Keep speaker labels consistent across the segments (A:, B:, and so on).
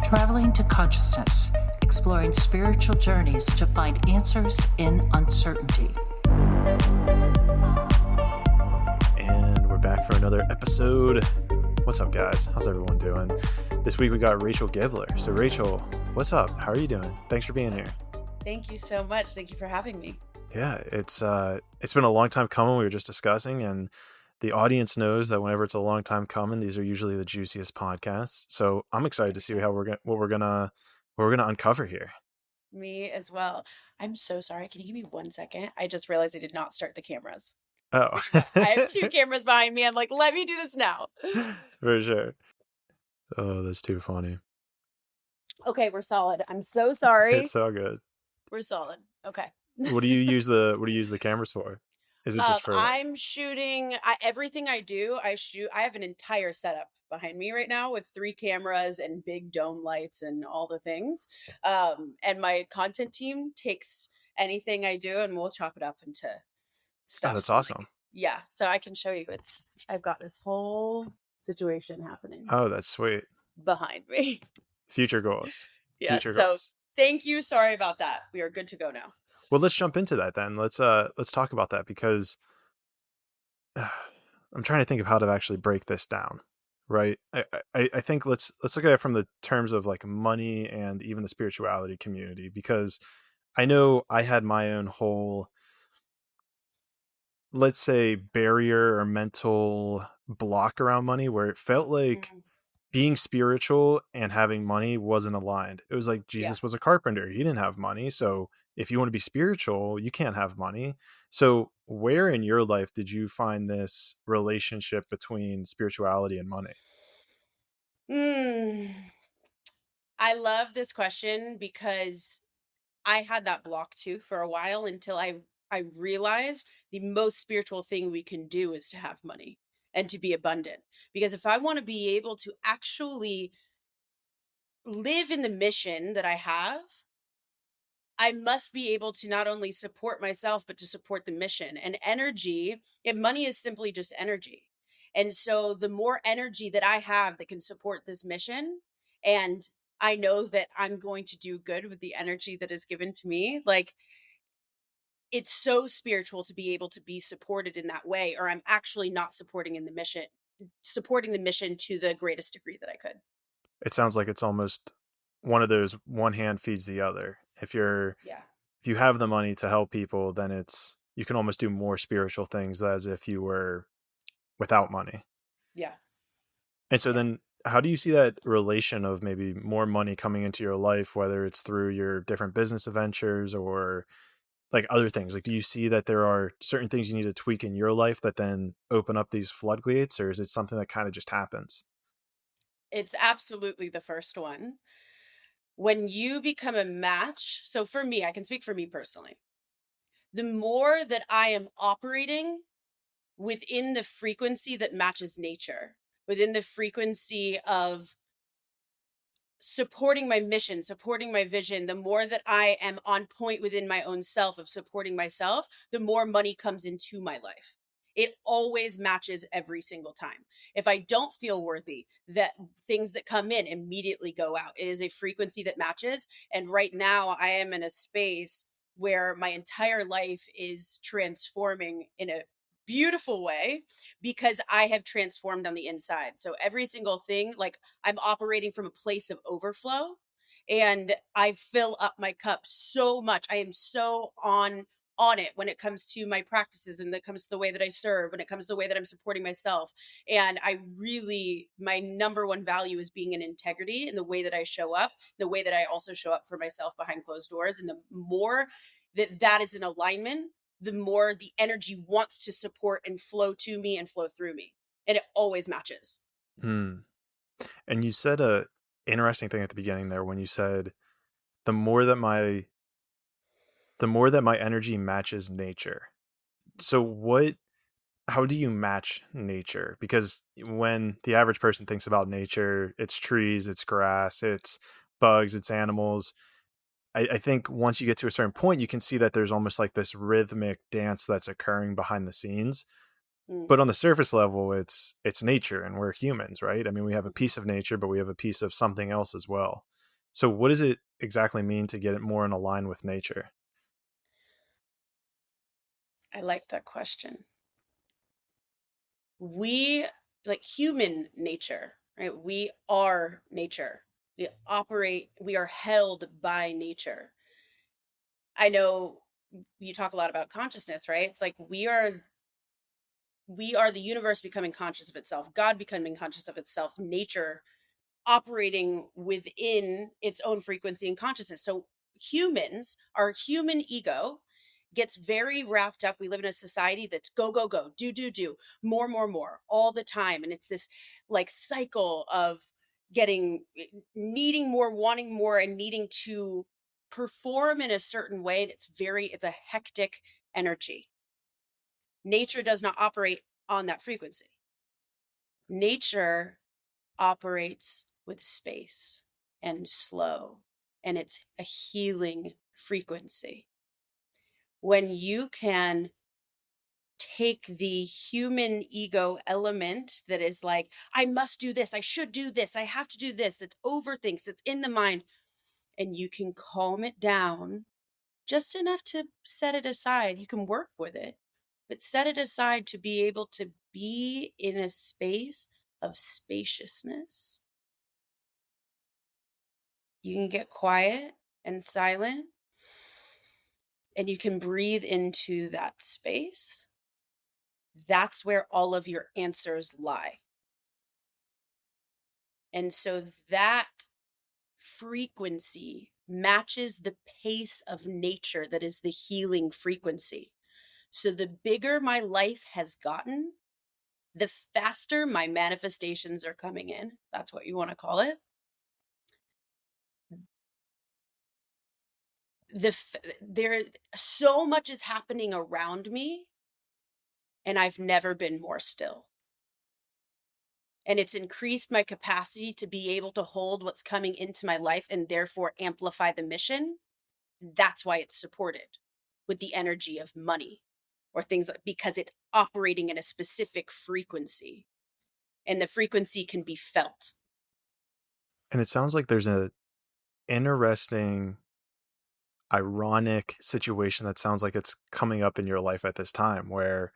A: traveling to consciousness, exploring spiritual journeys to find answers in uncertainty.
B: And we're back for another episode. What's up, guys? How's everyone doing? This week we got Rachel Gibler. So Rachel, what's up? How are you doing? Thanks for being here.
C: Thank you so much. Thank you for having me.
B: Yeah, it's been a long time coming. We were just discussing, and the audience knows that whenever it's a long time coming, these are usually the juiciest podcasts. So I'm excited to see what we're gonna uncover here.
C: Me as well. I'm so sorry. Can you give me 1 second? I just realized I did not start the cameras.
B: Oh,
C: I have 2 cameras behind me. I'm like, let me do this now.
B: For sure. Oh, that's too funny.
C: Okay, we're solid. I'm so sorry.
B: It's so good.
C: We're solid. Okay.
B: What do you use the cameras for? Is it just for
C: I'm shooting everything I do. I have an entire setup behind me right now with 3 cameras and big dome lights and all the things. And my content team takes anything I do and we'll chop it up into stuff.
B: Oh, that's awesome.
C: Yeah, so I can show you. I've got this whole situation happening.
B: Oh, that's sweet.
C: Behind me.
B: Future goals.
C: Yeah.
B: Goals.
C: Thank you. Sorry about that. We are good to go now.
B: Well, let's jump into that then. Let's talk about that because I'm trying to think of how to actually break this down. Right. I think let's look at it from the terms of like money and even the spirituality community, because I know I had my own whole, let's say, barrier or mental block around money where it felt like being spiritual and having money wasn't aligned. It was like Jesus was a carpenter. He didn't have money. So if you want to be spiritual, you can't have money. So where in your life did you find this relationship between spirituality and money?
C: I love this question because I had that block too for a while until I realized the most spiritual thing we can do is to have money and to be abundant. Because if I want to be able to actually live in the mission that I have, I must be able to not only support myself, but to support the mission. And energy, and money is simply just energy. And so the more energy that I have that can support this mission, and I know that I'm going to do good with the energy that is given to me, like, it's so spiritual to be able to be supported in that way, or I'm actually not supporting the mission to the greatest degree that I could.
B: It sounds like it's almost one of those one hand feeds the other. If you have the money to help people, then you can almost do more spiritual things as if you were without money.
C: Yeah.
B: And so then how do you see that relation of maybe more money coming into your life, whether it's through your different business ventures or like other things? Like, do you see that there are certain things you need to tweak in your life that then open up these floodgates, or is it something that kind of just happens?
C: It's absolutely the first one. When you become a match, so for me, I can speak for me personally, the more that I am operating within the frequency that matches nature, within the frequency of supporting my mission, supporting my vision, the more that I am on point within my own self of supporting myself, the more money comes into my life. It always matches every single time. If I don't feel worthy, that things that come in immediately go out. It is a frequency that matches. And right now I am in a space where my entire life is transforming in a beautiful way because I have transformed on the inside. So every single thing, like, I'm operating from a place of overflow and I fill up my cup so much. I am so on it when it comes to my practices and that comes to the way that I serve, when it comes to the way that I'm supporting myself. And my number one value is being in integrity in the way that I show up, the way that I also show up for myself behind closed doors. And the more that is in alignment, the more the energy wants to support and flow to me and flow through me. And it always matches.
B: And you said a interesting thing at the beginning there when you said the more that my energy matches nature. So how do you match nature? Because when the average person thinks about nature, it's trees, it's grass, it's bugs, it's animals. I think once you get to a certain point, you can see that there's almost like this rhythmic dance that's occurring behind the scenes. But on the surface level, it's nature and we're humans, right? I mean, we have a piece of nature, but we have a piece of something else as well. So what does it exactly mean to get it more in line with nature?
C: I like that question. We, like human nature, right? We are nature. We are held by nature. I know you talk a lot about consciousness, right? It's like we are the universe becoming conscious of itself, God becoming conscious of itself, nature operating within its own frequency and consciousness. So humans, our human ego gets very wrapped up. We live in a society that's go, go, go, do, more, all the time. And it's this like cycle of needing more, wanting more, and needing to perform in a certain way. And it's a hectic energy. Nature does not operate on that frequency. Nature operates with space and slow, and it's a healing frequency. When you can take the human ego element that is like, I must do this, I should do this, I have to do this, it's overthinks, it's in the mind, and you can calm it down just enough to set it aside. You can work with it, but set it aside to be able to be in a space of spaciousness. You can get quiet and silent, and you can breathe into that space. That's where all of your answers lie. And so that frequency matches the pace of nature that is the healing frequency. So the bigger my life has gotten, the faster my manifestations are coming in. That's what you want to call it. There so much is happening around me, and I've never been more still. And it's increased my capacity to be able to hold what's coming into my life and therefore amplify the mission. That's why it's supported with the energy of money or things like, because it's operating in a specific frequency, and the frequency can be felt.
B: And it sounds like there's a interesting, ironic situation that sounds like it's coming up in your life at this time, where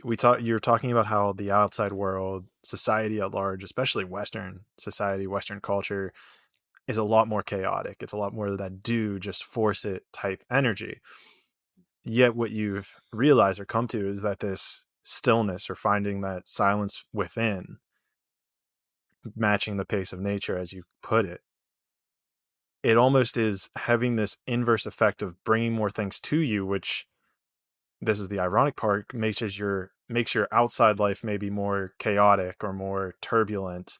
B: you're talking about how the outside world, society at large, especially Western society, Western culture, is a lot more chaotic. It's a lot more of that do just force it type energy. Yet what you've realized or come to is that this stillness, or finding that silence within, matching the pace of nature, as you put it, it almost is having this inverse effect of bringing more things to you, which, this is the ironic part, makes your outside life maybe more chaotic or more turbulent,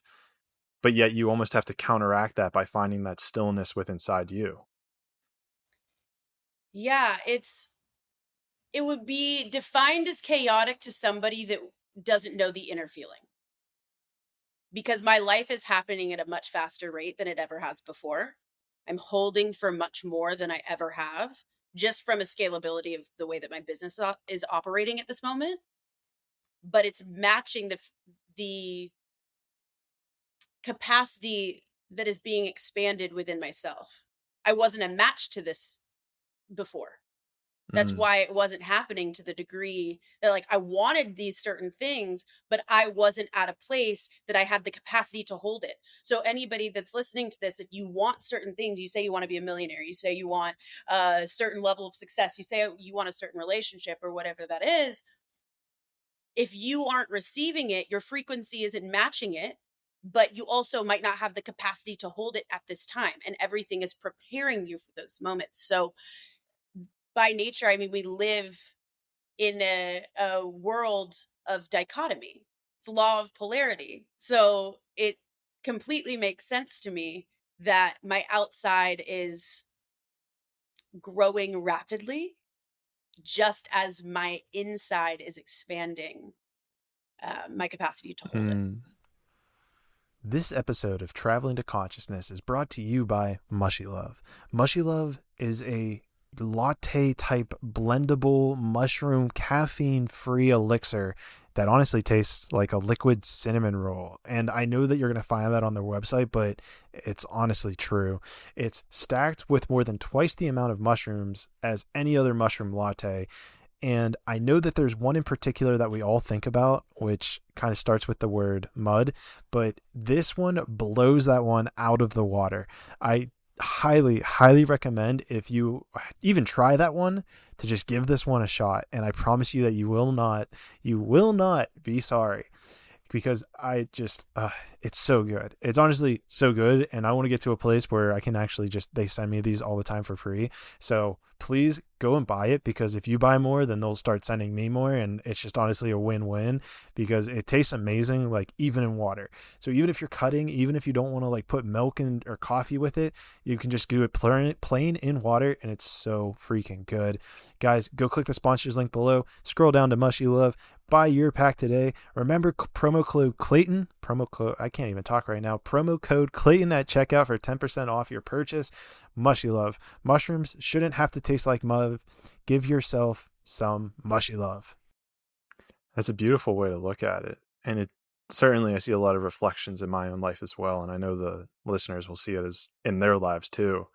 B: but yet you almost have to counteract that by finding that stillness within inside you.
C: Yeah, it would be defined as chaotic to somebody that doesn't know the inner feeling. Because my life is happening at a much faster rate than it ever has before. I'm holding for much more than I ever have, just from a scalability of the way that my business is operating at this moment. But it's matching the capacity that is being expanded within myself. I wasn't a match to this before. That's why it wasn't happening to the degree that, like, I wanted these certain things, but I wasn't at a place that I had the capacity to hold it. So anybody that's listening to this, if you want certain things, you say you want to be a millionaire, you say you want a certain level of success, you say you want a certain relationship or whatever that is, if you aren't receiving it, your frequency isn't matching it, but you also might not have the capacity to hold it at this time. And everything is preparing you for those moments. So by nature, I mean, we live in a world of dichotomy. It's a law of polarity. So it completely makes sense to me that my outside is growing rapidly, just as my inside is expanding my capacity to hold it.
B: This episode of Traveling to Consciousness is brought to you by Mushy Love. Mushy Love is a latte type blendable mushroom caffeine free elixir that honestly tastes like a liquid cinnamon roll. And I know that you're going to find that on their website, but it's honestly true. It's stacked with more than twice the amount of mushrooms as any other mushroom latte. And I know that there's one in particular that we all think about, which kind of starts with the word mud, but this one blows that one out of the water. I highly recommend, if you even try that one, to just give this one a shot. And I promise you that you will not be sorry, because I just, it's so good. It's honestly so good. And I want to get to a place where I can actually they send me these all the time for free. So please go and buy it, because if you buy more, then they'll start sending me more. And it's just honestly a win-win, because it tastes amazing, like even in water. So even if you're cutting, even if you don't want to like put milk in or coffee with it, you can just do it plain in water, and it's so freaking good. Guys, go click the sponsors link below, scroll down to Mushy Love, buy your pack today. Remember promo code Clayton, I can't even talk right now, promo code Clayton at checkout for 10% off your purchase. Mushy Love. Mushrooms shouldn't have to taste like mud. Give yourself some mushy love. That's a beautiful way to look at it. And it certainly, I see a lot of reflections in my own life as well. And I know the listeners will see it as in their lives too.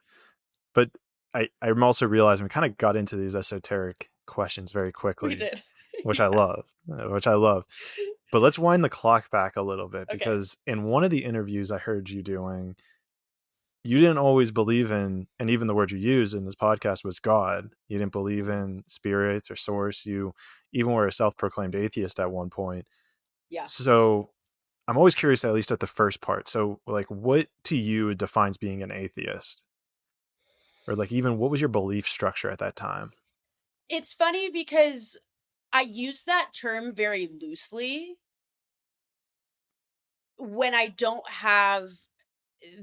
B: But I'm also realizing we kind of got into these esoteric questions very quickly.
C: We did.
B: Which I love. But let's wind the clock back a little bit, because in one of the interviews I heard you doing, you didn't always believe in, and even the word you used in this podcast was God. You didn't believe in spirits or source. You even were a self-proclaimed atheist at one point.
C: Yeah.
B: So I'm always curious, at least at the first part. So like, what to you defines being an atheist? Or like, even what was your belief structure at that time?
C: It's funny because I use that term very loosely when I don't have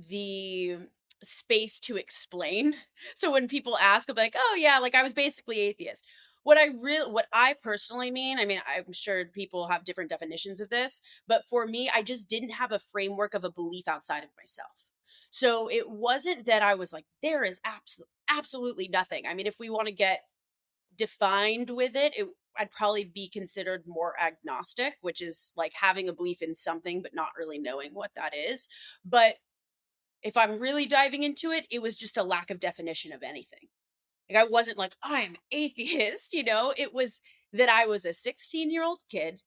C: the space to explain. So when people ask, I'll be like, "Oh yeah, like I was basically atheist." What I personally mean, I mean, I'm sure people have different definitions of this, but for me, I just didn't have a framework of a belief outside of myself. So it wasn't that I was like, there is absolutely nothing. I mean, if we want to get defined with it, I'd probably be considered more agnostic, which is like having a belief in something but not really knowing what that is. But if I'm really diving into it, it was just a lack of definition of anything. Like I wasn't like, I'm atheist, it was that I was a 16-year-old kid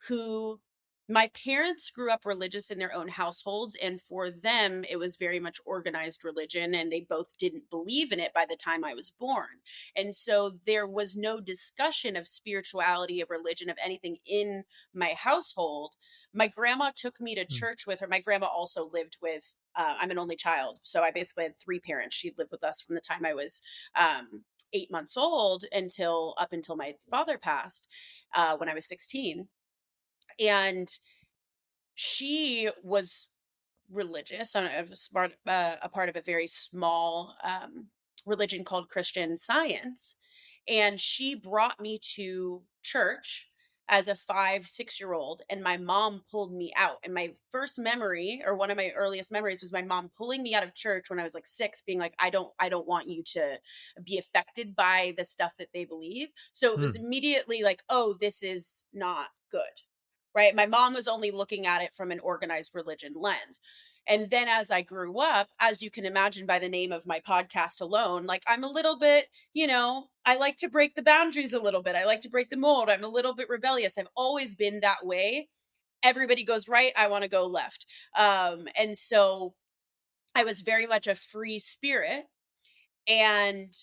C: who, my parents grew up religious in their own households, and for them it was very much organized religion, and they both didn't believe in it by the time I was born. And so there was no discussion of spirituality, of religion, of anything in my household. My grandma took me to church with her. My grandma also lived with, I'm an only child, so I basically had three parents. She lived with us from the time I was 8 months old up until my father passed when I was 16. And she was religious. I was a part of a very small religion called Christian Science. And she brought me to church as a 5, 6-year-old, and my mom pulled me out. And my first memory, or one of my earliest memories, was my mom pulling me out of church when I was like 6, being like, I don't want you to be affected by the stuff that they believe. So it was immediately like, oh, this is not good. Right? My mom was only looking at it from an organized religion lens. And then as I grew up, as you can imagine by the name of my podcast alone, like I'm a little bit, I like to break the boundaries a little bit. I like to break the mold. I'm a little bit rebellious. I've always been that way. Everybody goes right. I want to go left. And so I was very much a free spirit. And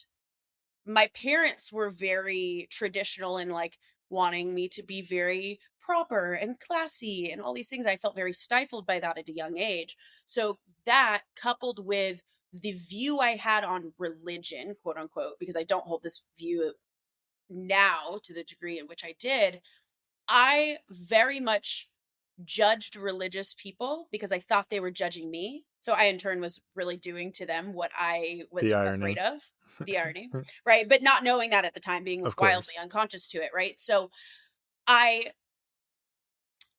C: my parents were very traditional in like wanting me to be very proper and classy and all these things. I felt very stifled by that at a young age. So that, coupled with the view I had on religion, quote unquote, because I don't hold this view now to the degree in which I did, I very much judged religious people because I thought they were judging me. So I in turn was really doing to them what I was afraid of. The irony, right? But not knowing that at the time, being wildly unconscious to it, right? So I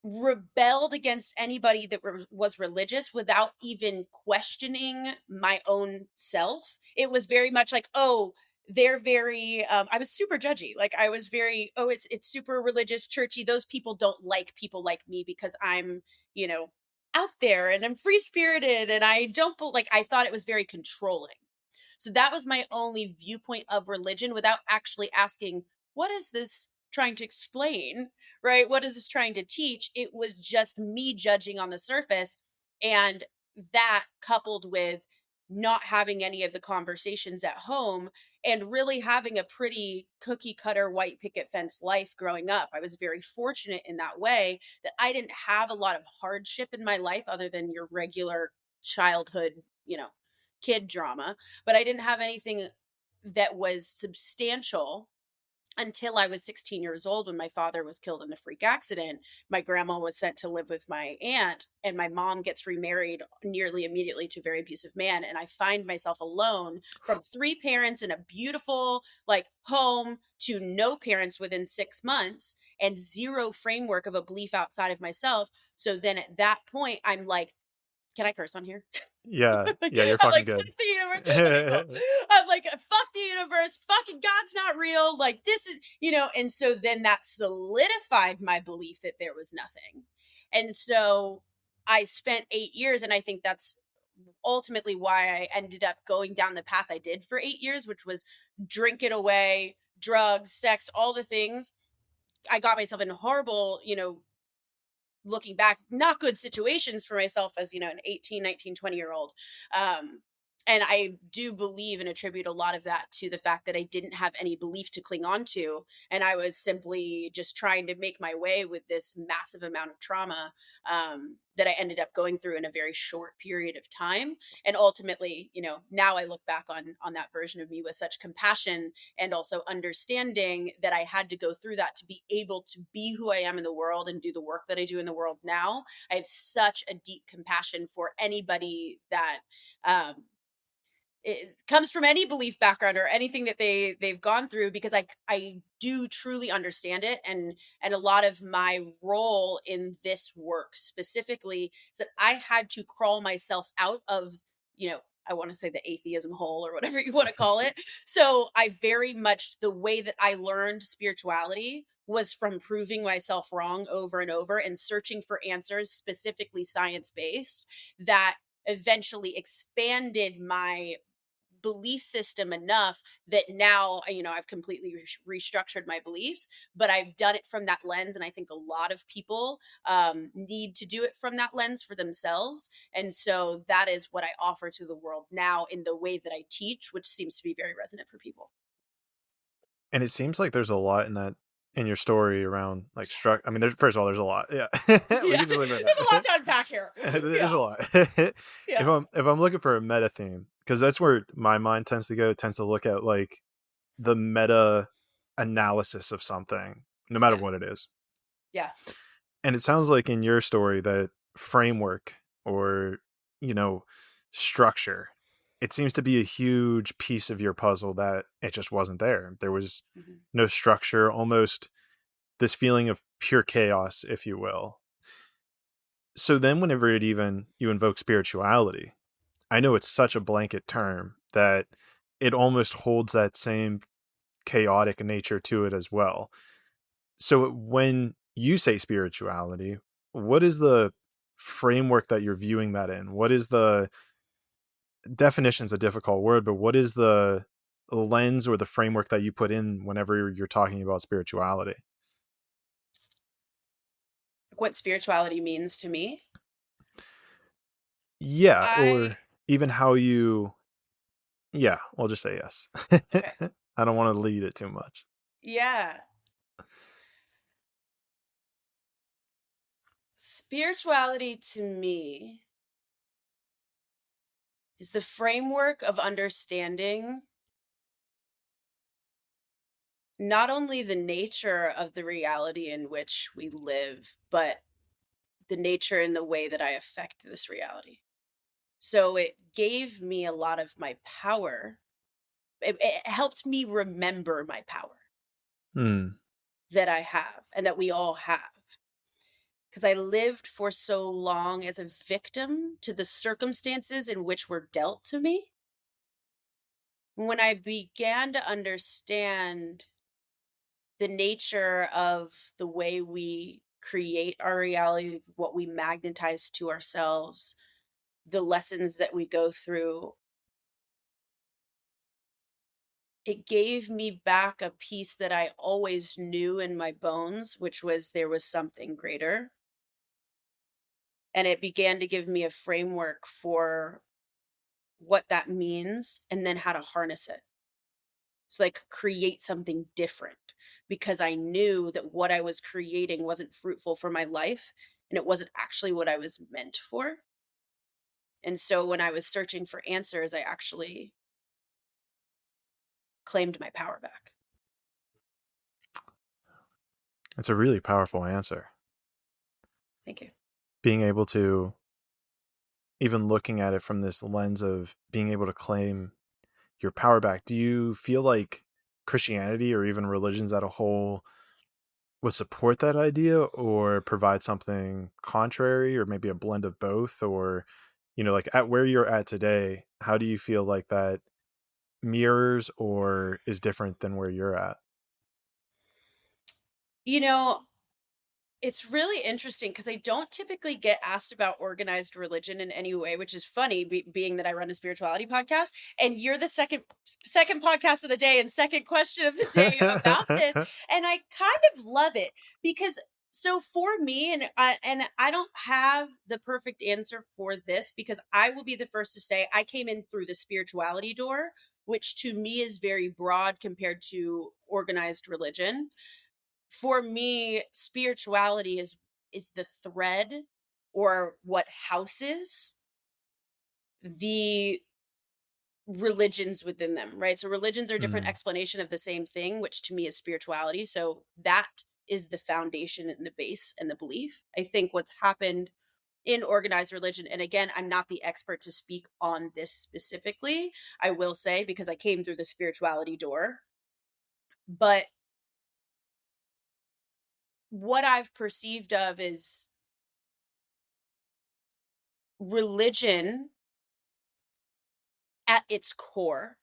C: rebelled against anybody that was religious without even questioning my own self. It was very much like, oh, they're very I was super judgy. Like I was very, oh, it's super religious, churchy. Those people don't like people like me because I'm, you know, out there and I'm free spirited and I don't like I thought it was very controlling. So that was my only viewpoint of religion without actually asking, what is this trying to explain? Right? What is this trying to teach? It was just me judging on the surface. And that coupled with not having any of the conversations at home and really having a pretty cookie cutter white picket fence life growing up. I was very fortunate in that way that I didn't have a lot of hardship in my life other than your regular childhood, you know, kid drama, but I didn't have anything that was substantial until I was 16 years old when my father was killed in a freak accident. My grandma was sent to live with my aunt, and my mom gets remarried nearly immediately to a very abusive man. And I find myself alone from three parents in a beautiful, like, home to no parents within 6 months and zero framework of a belief outside of myself. So then at that point, I'm like, can I curse on here?
B: Yeah, yeah, you're
C: I'm
B: fucking
C: like, fuck
B: good.
C: the universe. Okay, cool. I'm like, fuck the universe. Fucking God's not real. Like, this is, and so then that solidified my belief that there was nothing. And so I spent 8 years, and I think that's ultimately why I ended up going down the path I did for 8 years, which was drink it away, drugs, sex, all the things. I got myself in horrible, looking back, not good situations for myself as, an 18, 19, 20-year old. And I do believe and attribute a lot of that to the fact that I didn't have any belief to cling on to. And I was simply just trying to make my way with this massive amount of trauma that I ended up going through in a very short period of time. And ultimately, now I look back on that version of me with such compassion and also understanding that I had to go through that to be able to be who I am in the world and do the work that I do in the world now. I have such a deep compassion for anybody that it comes from any belief background or anything that they've gone through, because I do truly understand it. And a lot of my role in this work specifically is that I had to crawl myself out of, I want to say the atheism hole or whatever you want to call it. So I very much, the way that I learned spirituality was from proving myself wrong over and over and searching for answers, specifically science based, that eventually expanded my belief system enough that now, I've completely restructured my beliefs, but I've done it from that lens. And I think a lot of people need to do it from that lens for themselves. And so that is what I offer to the world now in the way that I teach, which seems to be very resonant for people.
B: And it seems like there's a lot in your story around like I mean, first of all, there's a lot. Yeah, we
C: Yeah,
B: can just leave it
C: there's a lot
B: at
C: to unpack here.
B: that. There's
C: Yeah,
B: a lot.
C: yeah,
B: If I'm looking for a meta theme, because that's where my mind tends to go, tends to look at like the meta analysis of something, no matter
C: yeah,
B: what it is.
C: yeah,
B: And it sounds like in your story that framework or, you know, structure, it seems to be a huge piece of your puzzle that it just wasn't there. There was
C: mhm,
B: no structure, almost this feeling of pure chaos, if you will. So then whenever you invoke spirituality, I know it's such a blanket term that it almost holds that same chaotic nature to it as well. So when you say spirituality, what is the framework that you're viewing that in? What is the definition's a difficult word, but what is the lens or the framework that you put in whenever you're talking about spirituality?
C: what spirituality means to me.
B: Yeah,
C: I
B: or even how you, yeah, we'll just say yes.
C: Okay.
B: I don't want to lead it too much.
C: Yeah. Spirituality to me is the framework of understanding not only the nature of the reality in which we live, but the nature and the way that I affect this reality. So it gave me a lot of my power. It helped me remember my power
B: Hmm.
C: that I have and that we all have. Because I lived for so long as a victim to the circumstances in which were dealt to me, When I began to understand the nature of the way we create our reality, what we magnetize to ourselves, the lessons that we go through, it gave me back a piece that I always knew in my bones, which was there was something greater. And it began to give me a framework for what that means and then how to harness it. So I could create something different because I knew that what I was creating wasn't fruitful for my life and it wasn't actually what I was meant for. And so when I was searching for answers, I actually claimed my power back.
B: It's a really powerful answer.
C: Thank you.
B: Being able to, even looking at it from this lens of being able to claim your power back, do you feel like Christianity or even religions as a whole would support that idea or provide something contrary or maybe a blend of both? Or, like at where you're at today, how do you feel like that mirrors or is different than where you're at?
C: You know, it's really interesting because I don't typically get asked about organized religion in any way, which is funny, being that I run a spirituality podcast, and you're the second podcast of the day and second question of the day about this, and I kind of love it because so for me, and I don't have the perfect answer for this because I will be the first to say I came in through the spirituality door, which to me is very broad compared to organized religion. For me, spirituality is the thread or what houses the religions within them, right? So religions are different
B: Mm.
C: explanation of the same thing, which to me is spirituality. So that is the foundation and the base and the belief. I think what's happened in organized religion, and again, I'm not the expert to speak on this specifically, I will say, because I came through the spirituality door, but what I've perceived of is religion at its core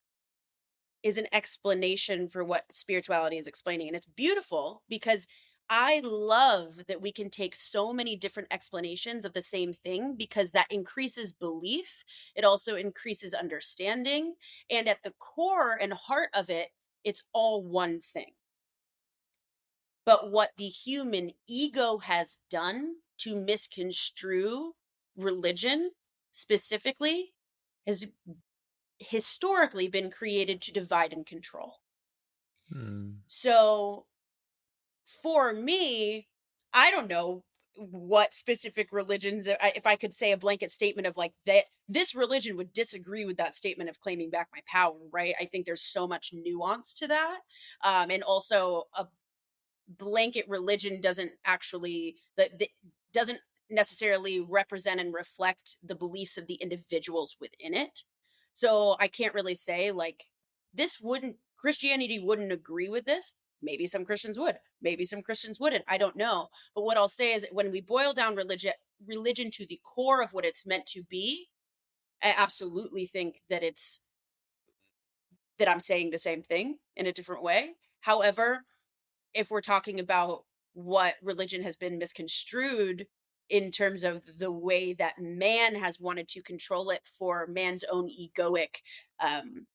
C: is an explanation for what spirituality is explaining. And it's beautiful because I love that we can take so many different explanations of the same thing because that increases belief. It also increases understanding. And at the core and heart of it, it's all one thing. But what the human ego has done to misconstrue religion specifically has historically been created to divide and control.
B: Mm.
C: So for me, I don't know what specific religions, if I could say a blanket statement of like that, this religion would disagree with that statement of claiming back my power, right? I think there's so much nuance to that. And also a blanket religion doesn't actually, that doesn't necessarily represent and reflect the beliefs of the individuals within it. So I can't really say like Christianity wouldn't agree with this. Maybe some Christians would, maybe some Christians wouldn't. I don't know. But what I'll say is that when we boil down religion to the core of what it's meant to be, I absolutely think that I'm saying the same thing in a different way. However, if we're talking about what religion has been misconstrued in terms of the way that man has wanted to control it for man's own egoic um,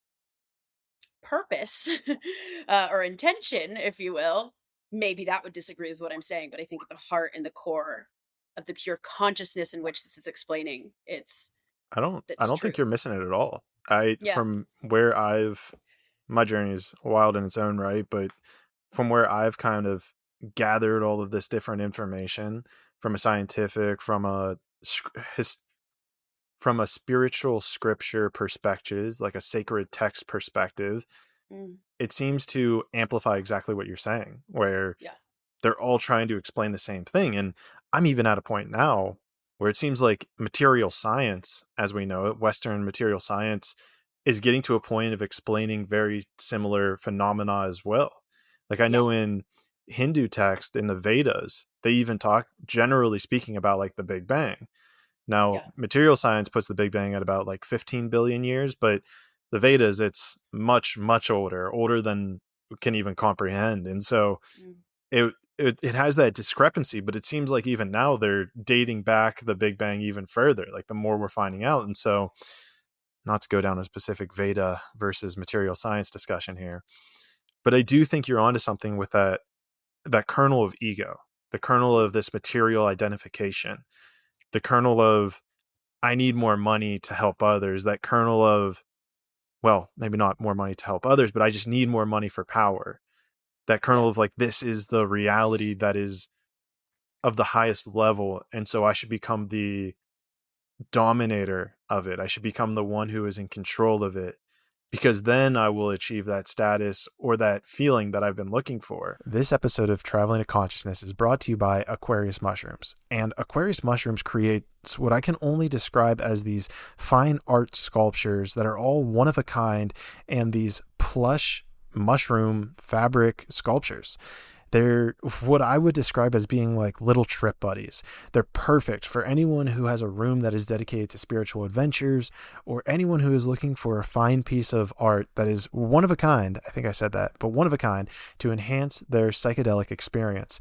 C: purpose or intention, if you will, maybe that would disagree with what I'm saying. But I think at the heart and the core of the pure consciousness in which this is explaining,
B: I don't I
C: it's
B: don't think you're
C: truth.
B: missing it at all. I
C: Yeah.
B: from where my journey is wild in its own right, but from where I've kind of gathered all of this different information from a scientific, from a spiritual scripture perspective, like a sacred text perspective,
C: Mm,
B: it seems to amplify exactly what you're saying, where
C: yeah.
B: they're all trying to explain the same thing. And I'm even at a point now where it seems like material science, as we know it, Western material science, is getting to a point of explaining very similar phenomena as well. Like I
C: Yeah.
B: know in Hindu text, in the Vedas, they even talk, generally speaking, about like the Big Bang. Now,
C: Yeah.
B: material science puts the Big Bang at about like 15 billion years, but the Vedas, it's much, much older than we can even comprehend. And so it has that discrepancy, but it seems like even now they're dating back the Big Bang even further, like the more we're finding out. And so, not to go down a specific Veda versus material science discussion here, but I do think you're onto something with that kernel of ego, the kernel of this material identification, the kernel of I need more money to help others, that kernel of, well, maybe not more money to help others, but I just need more money for power. That kernel of like, this is the reality that is of the highest level. And so I should become the dominator of it. I should become the one who is in control of it, because then I will achieve that status or that feeling that I've been looking for. This episode of Traveling to Consciousness is brought to you by Aquarius Mushrooms. And Aquarius Mushrooms creates what I can only describe as these fine art sculptures that are all one of a kind, and these plush mushroom fabric sculptures. They're what I would describe as being like little trip buddies. They're perfect for anyone who has a room that is dedicated to spiritual adventures, or anyone who is looking for a fine piece of art that is one of a kind. I think I said that, but one of a kind to enhance their psychedelic experience.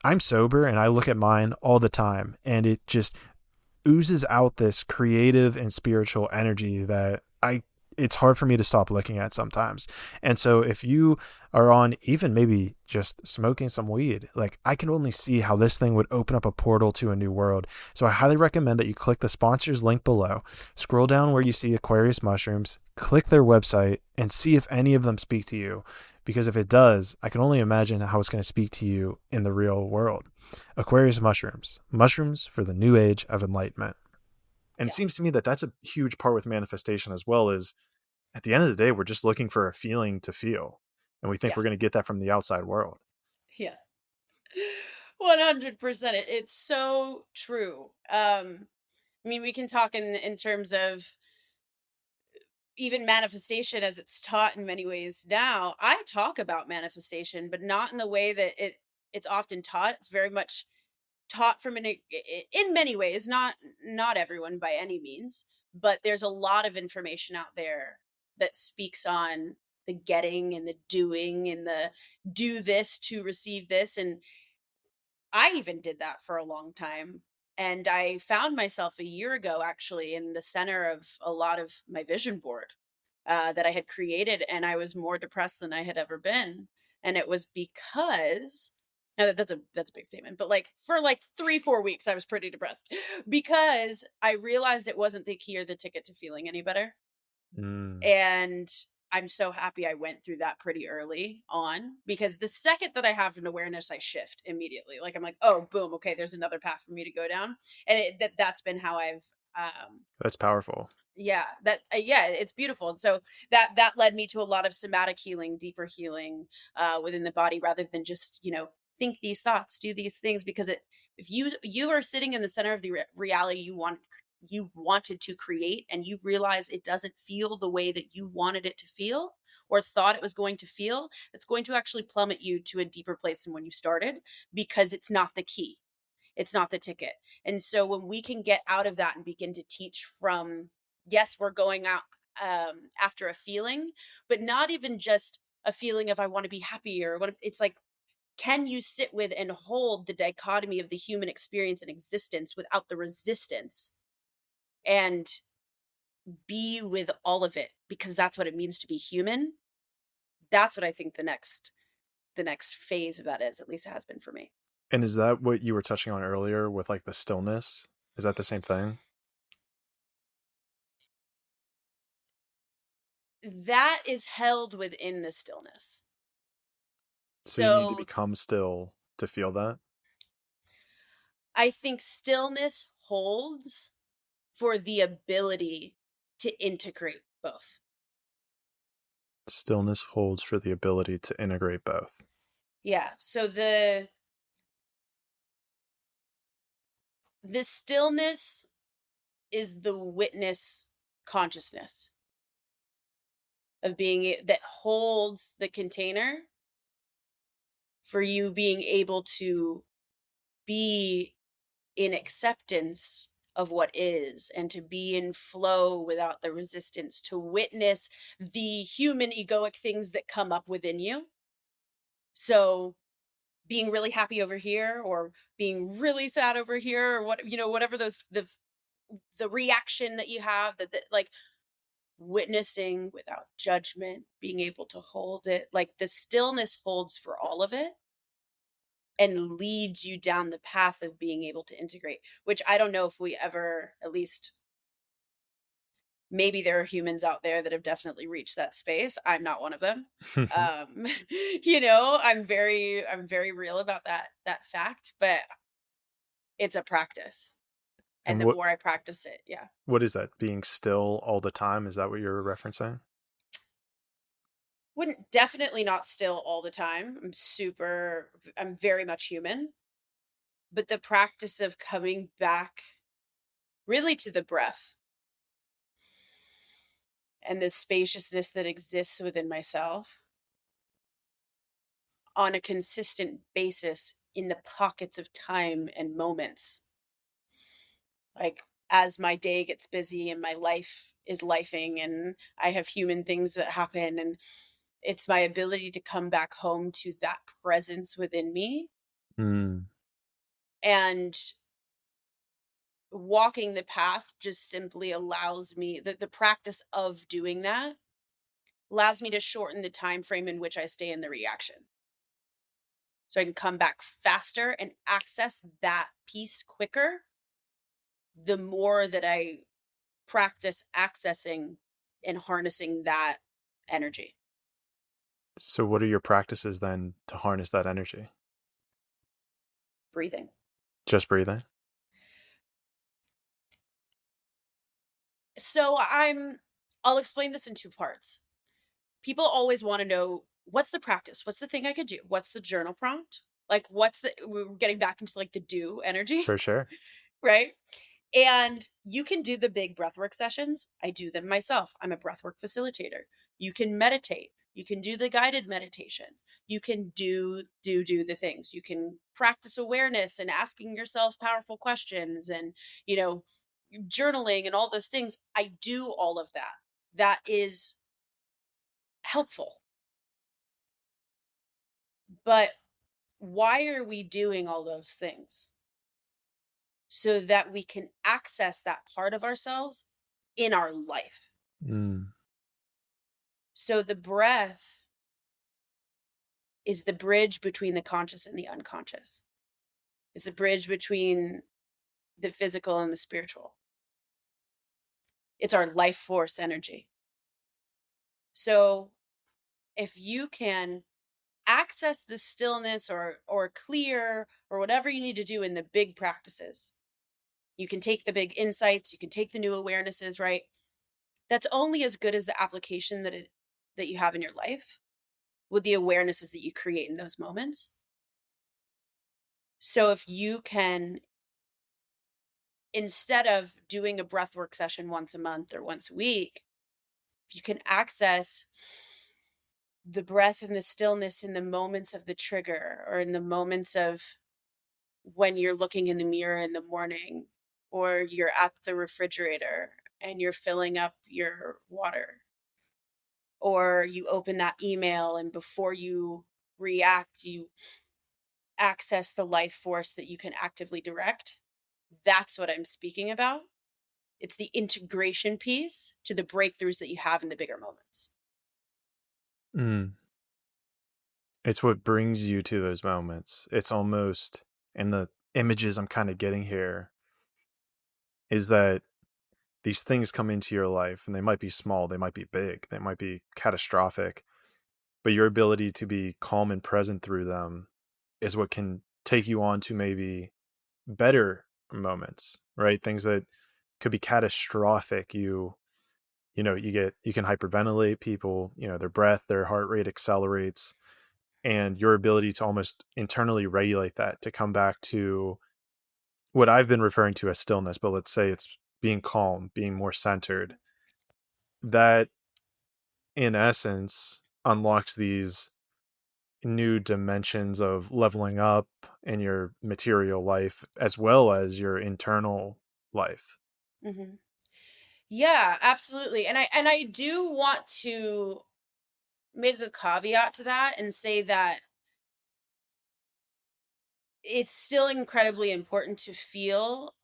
B: I'm sober and I look at mine all the time, and it just oozes out this creative and spiritual energy that it's hard for me to stop looking at sometimes. And so if you are on even maybe just smoking some weed, like I can only see how this thing would open up a portal to a new world. So I highly recommend that you click the sponsors link below, scroll down where you see Aquarius Mushrooms, click their website, and see if any of them speak to you. Because if it does, I can only imagine how it's going to speak to you in the real world. Aquarius Mushrooms, mushrooms for the new age of enlightenment. And it seems to me that that's a huge part with manifestation as well, is at the end of the day, we're just looking for a feeling to feel. And we think we're going to get that from the outside world.
C: Yeah. 100%. It's so true. I mean, we can talk in terms of even manifestation as it's taught in many ways now. I talk about manifestation, but not in the way that it's often taught. It's very much taught from in many ways, not everyone by any means, but there's a lot of information out there that speaks on the getting and the doing and the do this to receive this. And I even did that for a long time. And I found myself a year ago actually in the center of a lot of my vision board that I had created, and I was more depressed than I had ever been. And it was because now that's a big statement, but like for like 3-4 weeks I was pretty depressed because I realized it wasn't the key or the ticket to feeling any better. And I'm so happy I went through that pretty early on, because the second that I have an awareness, I shift immediately. Like I'm like, oh, boom, okay, there's another path for me to go down, and that's been how I've.
B: That's powerful.
C: Yeah, it's beautiful. And so that led me to a lot of somatic healing, deeper healing within the body, rather than just think these thoughts, do these things, because if you are sitting in the center of the reality you wanted to create, and you realize it doesn't feel the way that you wanted it to feel or thought it was going to feel, it's going to actually plummet you to a deeper place than when you started, because it's not the key. It's not the ticket. And so when we can get out of that and begin to teach from, yes, we're going out after a feeling, but not even just a feeling of I want to be happy, or what it's like, can you sit with and hold the dichotomy of the human experience and existence without the resistance, and be with all of it, because that's what it means to be human. That's what I think the next phase of that is. At least it has been for me.
B: And is that what you were touching on earlier with like the stillness? Is that the same thing?
C: That is held within the stillness.
B: So you need to become still to feel that?
C: I think stillness holds for the ability to integrate both.
B: Stillness holds for the ability to integrate both.
C: Yeah. So the stillness is the witness consciousness of being that holds the container for you being able to be in acceptance of what is, and to be in flow without the resistance, to witness the human egoic things that come up within you. So being really happy over here, or being really sad over here, or what, whatever those, the reaction that you have, that like, witnessing without judgment, being able to hold it, like the stillness holds for all of it and leads you down the path of being able to integrate, which I don't know if we ever, at least maybe there are humans out there that have definitely reached that space. I'm not one of them. Um, I'm very real about that fact, but it's a practice. And
B: And
C: the more I practice it, yeah.
B: what is that? Being still all the time? Is that what you're referencing?
C: Wouldn't definitely not still all the time. I'm very much human, but the practice of coming back really to the breath and the spaciousness that exists within myself on a consistent basis in the pockets of time and moments. Like, as my day gets busy and my life is lifing and I have human things that happen, and it's my ability to come back home to that presence within me.
B: Mm.
C: And walking the path just simply allows me, the practice of doing that allows me to shorten the time frame in which I stay in the reaction. So I can come back faster and access that piece quicker the more that I practice accessing and harnessing that energy.
B: So what are your practices then to harness that energy?
C: Breathing.
B: Just breathing?
C: So I'll explain this in two parts. People always want to know, what's the practice? What's the thing I could do? What's the journal prompt? Like, we're getting back into like the do energy,
B: For sure.
C: right? And you can do the big breathwork sessions. I do them myself. I'm a breathwork facilitator. You can meditate. You can do the guided meditations. You can do the things. You can practice awareness and asking yourself powerful questions, and, journaling and all those things. I do all of that. That is helpful. But why are we doing all those things? So that we can access that part of ourselves in our life.
B: Mm.
C: So the breath is the bridge between the conscious and the unconscious. It's the bridge between the physical and the spiritual. It's our life force energy. So if you can access the stillness, or clear, or whatever you need to do in the big practices, you can take the big insights, you can take the new awarenesses, right? That's only as good as the application that you have in your life, with the awarenesses that you create in those moments. So if you can, instead of doing a breathwork session once a month or once a week, if you can access the breath and the stillness in the moments of the trigger, or in the moments of when you're looking in the mirror in the morning, or you're at the refrigerator and you're filling up your water, or you open that email and before you react, you access the life force that you can actively direct. That's what I'm speaking about. It's the integration piece to the breakthroughs that you have in the bigger moments.
B: Mm. It's what brings you to those moments. It's almost, and the images I'm kind of getting here is that these things come into your life, and they might be small, they might be big, they might be catastrophic, but your ability to be calm and present through them is what can take you on to maybe better moments, right? Things that could be catastrophic. You can hyperventilate people, their breath, their heart rate accelerates, and your ability to almost internally regulate that to come back to what I've been referring to as stillness, but let's say it's being calm, being more centered. That in essence unlocks these new dimensions of leveling up in your material life as well as your internal life.
C: Hmm. Yeah, absolutely. And I do want to make a caveat to that and say that it's still incredibly important to feel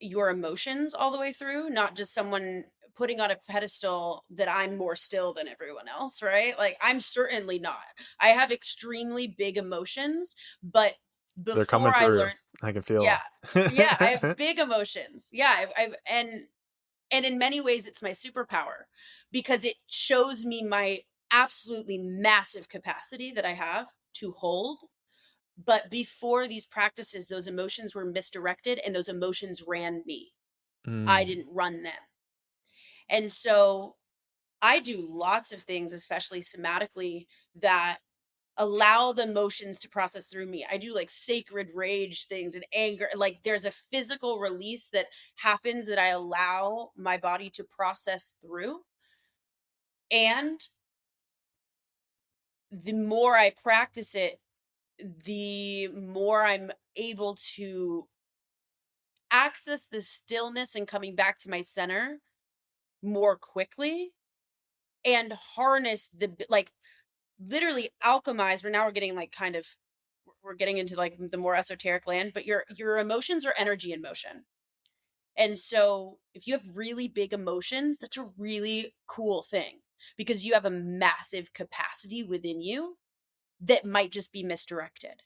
C: your emotions all the way through, not just someone putting on a pedestal that I'm more still than everyone else, right? Like I'm certainly not. I have extremely big emotions, but
B: They're coming
C: before I
B: through.
C: learned,
B: I can
C: yeah,
B: feel
C: yeah, I have
B: them.
C: big emotions. Yeah, I've and in many ways it's my superpower because it shows me my absolutely massive capacity that I have to hold. But before these practices, those emotions were misdirected and those emotions ran me. I
B: Mm,
C: didn't run them. And so I do lots of things, especially somatically, that allow the emotions to process through me. I do like sacred rage things and anger. Like there's a physical release that happens that I allow my body to process through. And the more I practice it, the more I'm able to access the stillness and coming back to my center more quickly and harness like literally alchemize. We're getting like kind of we're getting into like the more esoteric land, but your emotions are energy in motion. And so if you have really big emotions, that's a really cool thing because you have a massive capacity within you that might just be misdirected.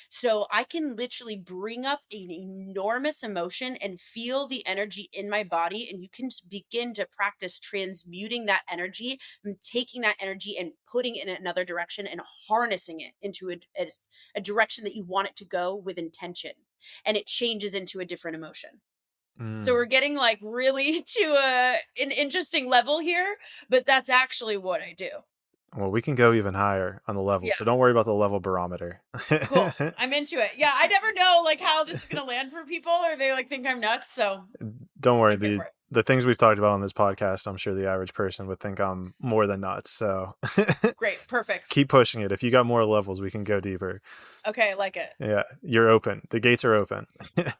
C: So I can literally bring up an enormous emotion and feel the energy in my body. And you can begin to practice transmuting that energy and taking that energy and putting it in another direction and harnessing it into a direction that you want it to go with intention. And it changes into a different emotion. So
B: mm.
C: we're getting like really to an interesting level here, but that's actually what I do.
B: Well, we can go even higher on the level,
C: Yeah.
B: so don't worry about the level barometer.
C: Cool. I'm into it. Yeah, I never know like how this is gonna land for people, or they like think I'm nuts. So
B: Don't worry,
C: I'm here for it.
B: the things we've talked about on this podcast, I'm sure the average person would think I'm more than nuts. So
C: Great. Perfect.
B: keep pushing it. If you got more levels, we can go deeper.
C: Okay, I like it.
B: Yeah, you're open. The gates are open.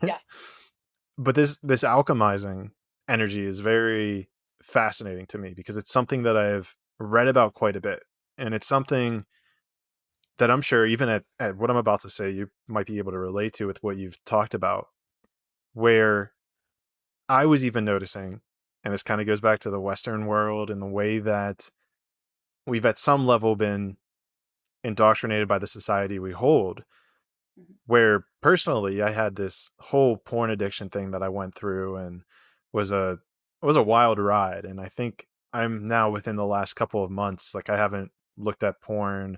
C: Yeah.
B: But this alchemizing energy is very fascinating to me because it's something that I've read about quite a bit. And it's something that I'm sure even at what I'm about to say, you might be able to relate to with what you've talked about, where I was even noticing, and this kind of goes back to the Western world and the way that we've at some level been indoctrinated by the society we hold,
C: Mhm.
B: where personally I had this whole porn addiction thing that I went through and was a was a wild ride. And I think I'm now within the last couple of months, like I haven't looked at porn.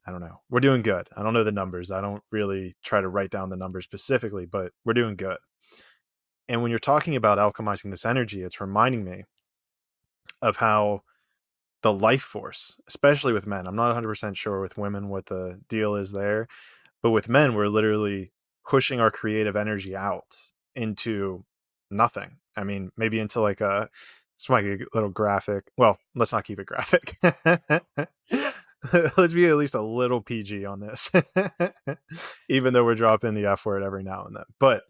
B: I don't know. We're doing good. I don't know the numbers. I don't really try to write down the numbers specifically, but we're doing good. And when you're talking about alchemizing this energy, it's reminding me of how the life force, especially with men, I'm not 100% sure with women what the deal is there, but with men, we're literally pushing our creative energy out into nothing. I mean, maybe into like it's like a little graphic. Well, let's not keep it graphic. Let's be at least a little PG on this, even though we're dropping the F word every now and then. But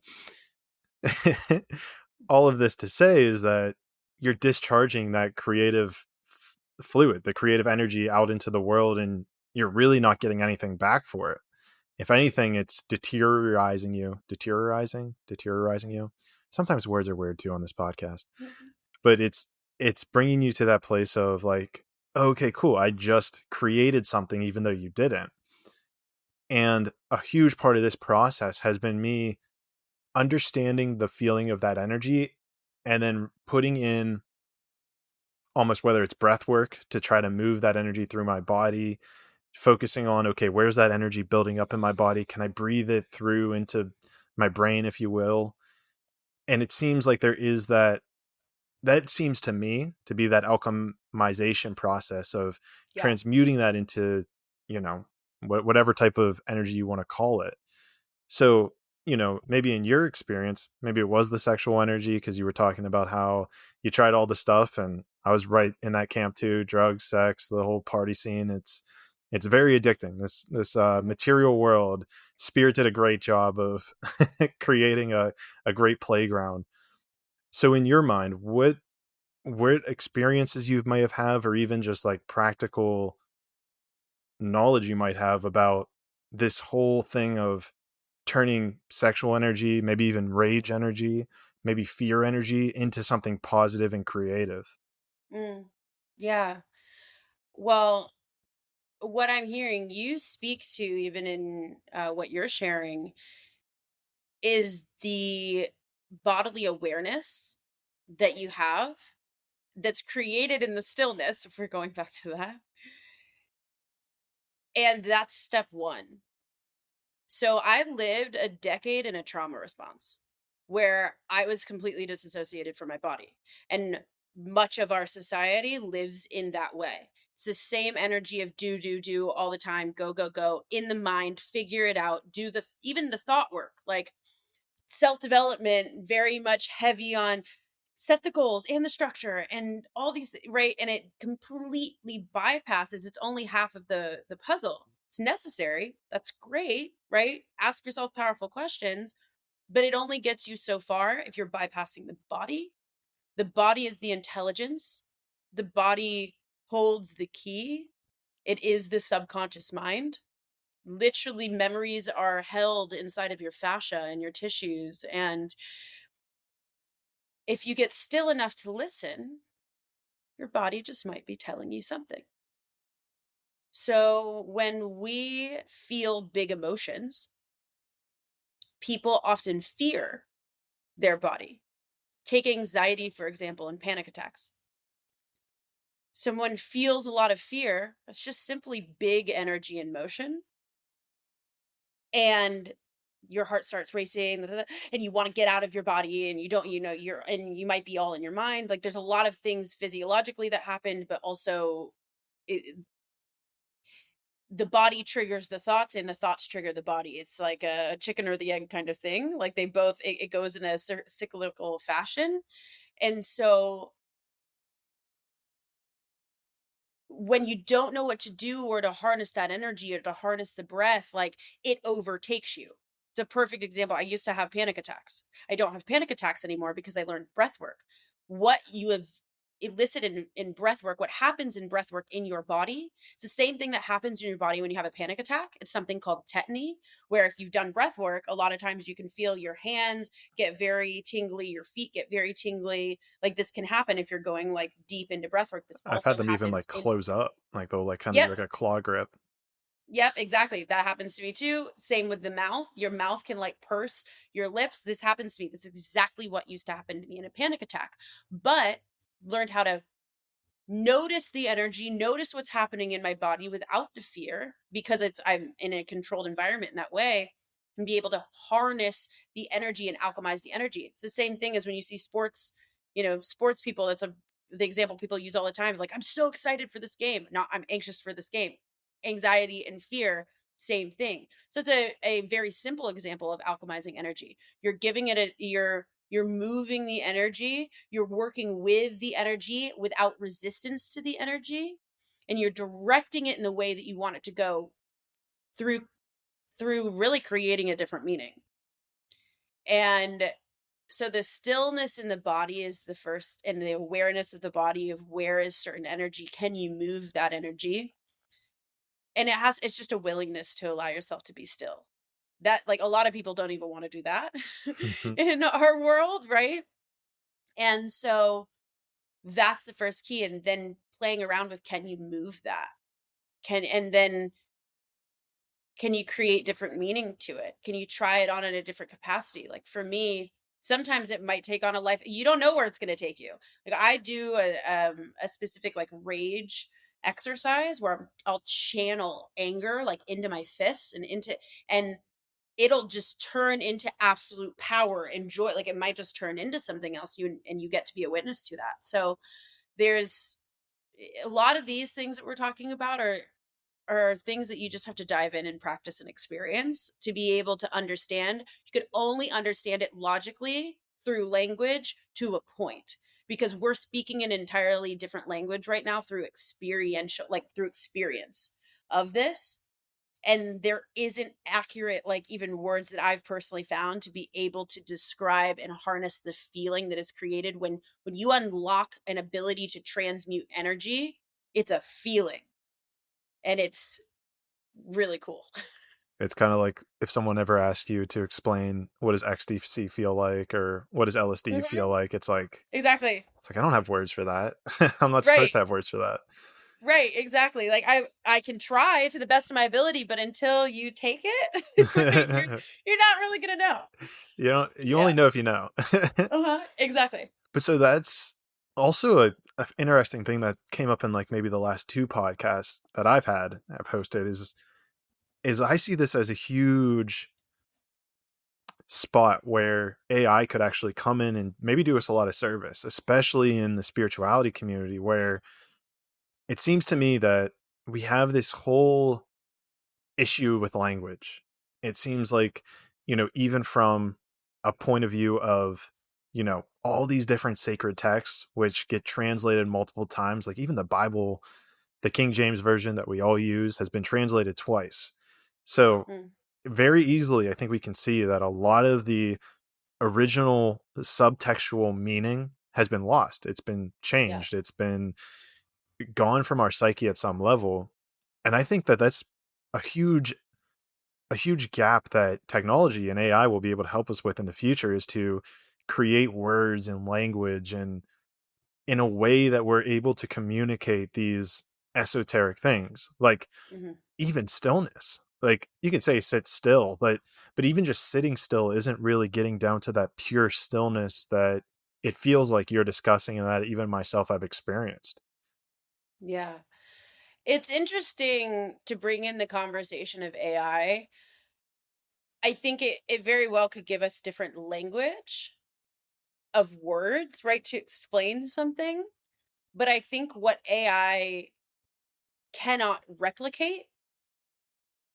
B: all of this to say is that you're discharging that creative fluid, the creative energy out into the world, and you're really not getting anything back for it. If anything, it's deteriorizing you. Sometimes words are weird too on this podcast,
C: Mhm.
B: but it's bringing you to that place of like, okay, cool. I just created something, even though you didn't. And a huge part of this process has been me understanding the feeling of that energy and then putting in almost whether it's breath work to try to move that energy through my body, focusing on, okay, where's that energy building up in my body? Can I breathe it through into my brain, if you will? And it seems like there is that seems to me to be that alchemization process of
C: Yeah.
B: transmuting that into, you know, whatever type of energy you want to call it. So, maybe in your experience, maybe it was the sexual energy because you were talking about how you tried all the stuff, and I was right in that camp too. Drugs, sex, the whole party scene. It's very addicting. This material world. Spirits did a great job of creating a great playground. So in your mind, what experiences you may have, or even just like practical knowledge you might have about this whole thing of turning sexual energy, maybe even rage energy, maybe fear energy into something positive and creative?
C: Mm. Yeah. Well, what I'm hearing you speak to, even in what you're sharing, is the bodily awareness that you have that's created in the stillness, if we're going back to that. And that's step one. So I lived a decade in a trauma response where I was completely disassociated from my body. And much of our society lives in that way. It's the same energy of do all the time, go, go, go in the mind, figure it out, do even the thought work, like self development, very much heavy on set the goals and the structure and all these, right? And it completely bypasses, it's only half of the puzzle. It's necessary, that's great, right? Ask yourself powerful questions, but it only gets you so far if you're bypassing the body. The body is the intelligence, the body holds the key, it is the subconscious mind. Literally, memories are held inside of your fascia and your tissues, and if you get still enough to listen, your body just might be telling you something. So when we feel big emotions, people often fear their body. Take anxiety, for example, and panic attacks. Someone feels a lot of fear, that's just simply big energy in motion. And your heart starts racing, and you want to get out of your body, and you don't, and you might be all in your mind. Like there's a lot of things physiologically that happened, but also it, the body triggers the thoughts and the thoughts trigger the body. It's like a chicken or the egg kind of thing. Like they both, it goes in a cyclical fashion. And so when you don't know what to do or to harness that energy or to harness the breath, like it overtakes you. It's a perfect example. I used to have panic attacks. I don't have panic attacks anymore because I learned breath work. What you have elicited in breath work, what happens in breath work in your body, it's the same thing that happens in your body when you have a panic attack. It's something called tetany, where if you've done breath work, a lot of times you can feel your hands get very tingly, your feet get very tingly. Like this can happen if you're going like deep into breath work. This
B: I've had
C: also
B: them even like
C: happens in,
B: close up, like they'll like kind of
C: yep,
B: like a claw grip.
C: yep, exactly. That happens to me too. Same with the mouth. Your mouth can like purse your lips. This happens to me. This is exactly what used to happen to me in a panic attack. But learned how to notice the energy, notice what's happening in my body without the fear, because I'm in a controlled environment in that way, and be able to harness the energy and alchemize the energy. It's the same thing as when you see sports, sports people. That's the example people use all the time. Like, I'm so excited for this game. Not I'm anxious for this game. Anxiety and fear, same thing. So it's a very simple example of alchemizing energy. You're giving it you're moving the energy, you're working with the energy without resistance to the energy, and you're directing it in the way that you want it to go through really creating a different meaning. And so the stillness in the body is the first, and the awareness of the body of where is certain energy, can you move that energy? And it's just a willingness to allow yourself to be still. That, like, a lot of people don't even want to do that in our world, right? And so that's the first key. And then playing around with, can you move that? And then can you create different meaning to it? Can you try it on in a different capacity? Like for me, sometimes it might take on a life. You don't know where it's going to take you. Like I do a specific like rage exercise where I'll channel anger like into my fists and it'll just turn into absolute power and joy. Like it might just turn into something else, and you get to be a witness to that. So there's a lot of these things that we're talking about are things that you just have to dive in and practice and experience to be able to understand. You could only understand it logically through language to a point, because we're speaking an entirely different language right now through experiential, like through experience. of this, and there isn't accurate, like, even words that I've personally found to be able to describe and harness the feeling that is created when you unlock an ability to transmute energy. It's a feeling, and it's really cool.
B: It's kind of like if someone ever asked you to explain what does ecstasy feel like or what does LSD
C: Mhm.
B: feel like, it's like
C: Exactly.
B: I don't have words for that. I'm not supposed
C: Right.
B: to have words for that.
C: Right, exactly. Like, I can try to the best of my ability, but until you take it, you're not really gonna know.
B: You only
C: Yeah.
B: know if you know.
C: Uh-huh. Exactly.
B: But so that's also a interesting thing that came up in like maybe the last two podcasts that I've hosted is I see this as a huge spot where AI could actually come in and maybe do us a lot of service, especially in the spirituality community, where it seems to me that we have this whole issue with language. It seems like, even from a point of view of, all these different sacred texts, which get translated multiple times, like even the Bible, the King James version that we all use has been translated twice. So
C: Mm,
B: very easily, I think we can see that a lot of the original subtextual meaning has been lost. It's been
C: yeah.
B: changed. It's been gone from our psyche at some level. And I think that that's a huge a huge gap that technology and AI will be able to help us with in the future is to create words and language and in a way that we're able to communicate these esoteric things like
C: Mhm.
B: even stillness. Like you can say sit still, but even just sitting still isn't really getting down to that pure stillness that it feels like you're discussing and that even myself I've experienced.
C: Yeah. It's interesting to bring in the conversation of AI. I think it very well could give us different language of words, right, to explain something. But I think what AI cannot replicate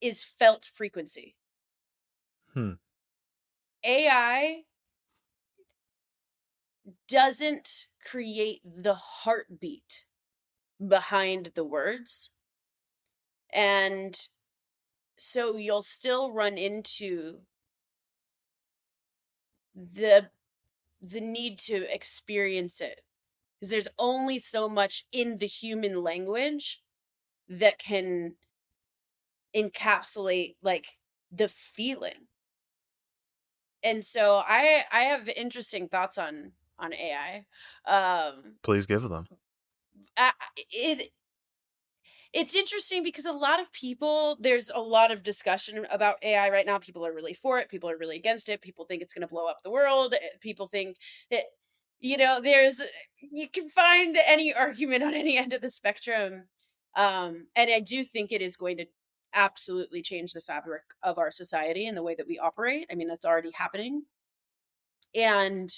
C: is felt frequency.
B: Hmm.
C: AI doesn't create the heartbeat behind the words. And so you'll still run into the the need to experience it, because there's only so much in the human language that can encapsulate, like, the feeling. And so I have interesting thoughts on AI.
B: Please give them.
C: I, it it's interesting because a lot of people, there's a lot of discussion about AI right now. People are really for it, people are really against it, people think it's going to blow up the world, people think that, there's, you can find any argument on any end of the spectrum. And I do think it is going to absolutely change the fabric of our society and the way that we operate. I mean, that's already happening. And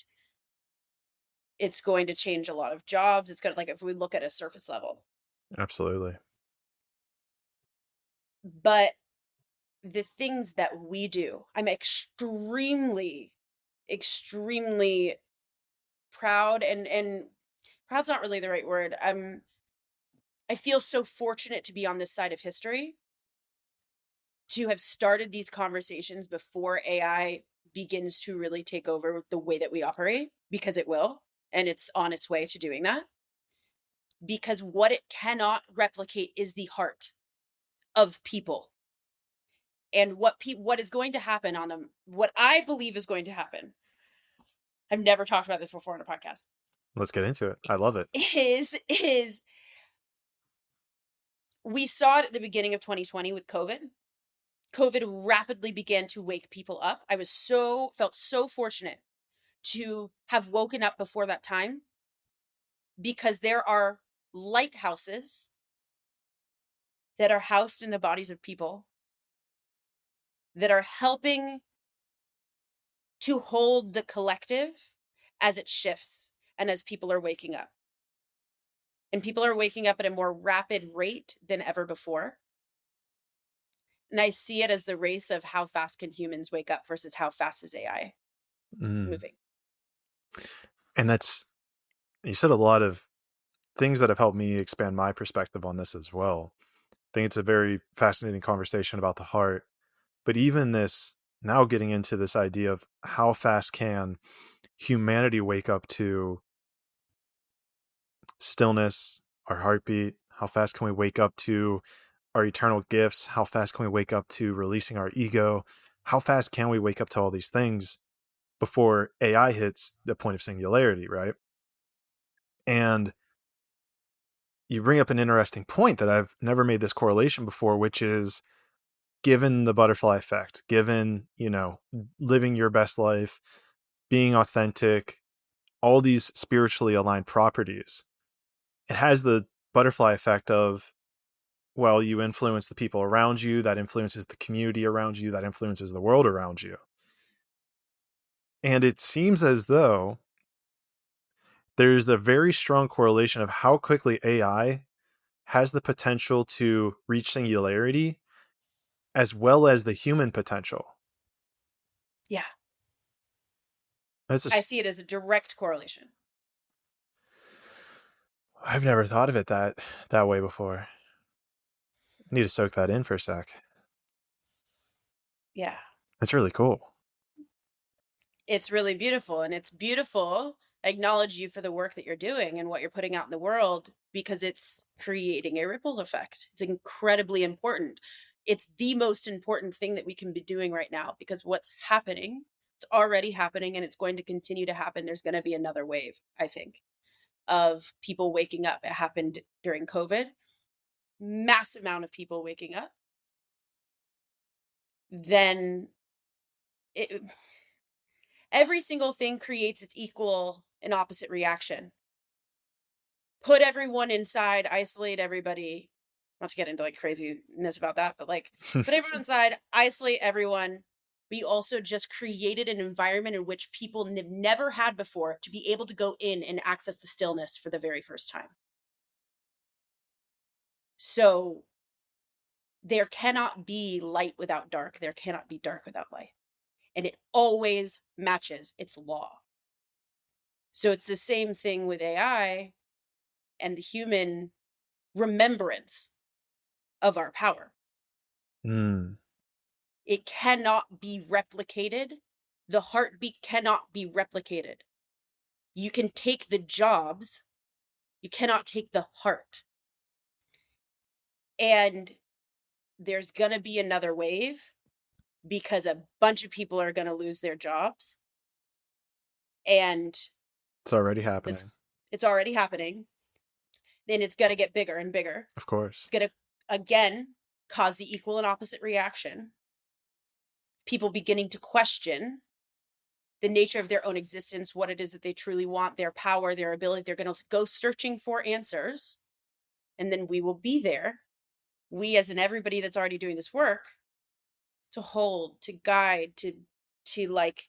C: it's going to change a lot of jobs. It's going to, like, if we look at a surface level.
B: Absolutely.
C: But the things that we do, I'm extremely, extremely proud, and proud's not really the right word. I feel so fortunate to be on this side of history, to have started these conversations before AI begins to really take over the way that we operate, because it will, and it's on its way to doing that. Because what it cannot replicate is the heart of people. And what is going to happen on them, what I believe is going to happen, I've never talked about this before on a podcast,
B: Let's get into it. I love it.
C: is we saw it at the beginning of 2020 with COVID. COVID rapidly began to wake people up. I was felt so fortunate to have woken up before that time, because there are lighthouses that are housed in the bodies of people that are helping to hold the collective as it shifts and as people are waking up. And people are waking up at a more rapid rate than ever before. And I see it as the race of how fast can humans wake up versus how fast is AI
B: Mm.
C: moving.
B: And you said a lot of things that have helped me expand my perspective on this as well. think it's a very fascinating conversation about the heart. But even this, now getting into this idea of how fast can humanity wake up to stillness, our heartbeat? How fast can we wake up to our eternal gifts? How fast can we wake up to releasing our ego? How fast can we wake up to all these things before AI hits the point of singularity, right? And you bring up an interesting point that I've never made this correlation before, which is, given the butterfly effect, given, living your best life, being authentic, all these spiritually aligned properties, it has the butterfly effect of, well, you influence the people around you, that influences the community around you, that influences the world around you. And it seems as though there's a very strong correlation of how quickly AI has the potential to reach singularity as well as the human potential.
C: Yeah.
B: I
C: see it as a direct correlation.
B: I've never thought of it that way before. I need to soak that in for a sec.
C: Yeah.
B: That's really cool.
C: It's really beautiful, and it's beautiful. I acknowledge you for the work that you're doing and what you're putting out in the world, because it's creating a ripple effect. It's incredibly important. It's the most important thing that we can be doing right now, because what's happening, it's already happening, and it's going to continue to happen. There's going to be another wave, I think, of people waking up. It happened during COVID. Massive amount of people waking up. Then every single thing creates its equal and opposite reaction. Put everyone inside, isolate everybody. Not to get into like craziness about that, but like put everyone inside, isolate everyone. We also just created an environment in which people never had before to be able to go in and access the stillness for the very first time. So there cannot be light without dark. There cannot be dark without light. And it always matches its law. So it's the same thing with AI and the human remembrance of our power. It cannot be replicated. The heartbeat cannot be replicated. You can take the jobs, you cannot take the heart. And there's going to be another wave, because a bunch of people are going to lose their jobs. And
B: it's already happening.
C: It's already happening. Then it's going to get bigger and bigger.
B: Of course.
C: It's going to, again, cause the equal and opposite reaction. People beginning to question the nature of their own existence, what it is that they truly want, their power, their ability. They're going to go searching for answers. And then we will be there. We, as in everybody that's already doing this work, to hold, to guide, to like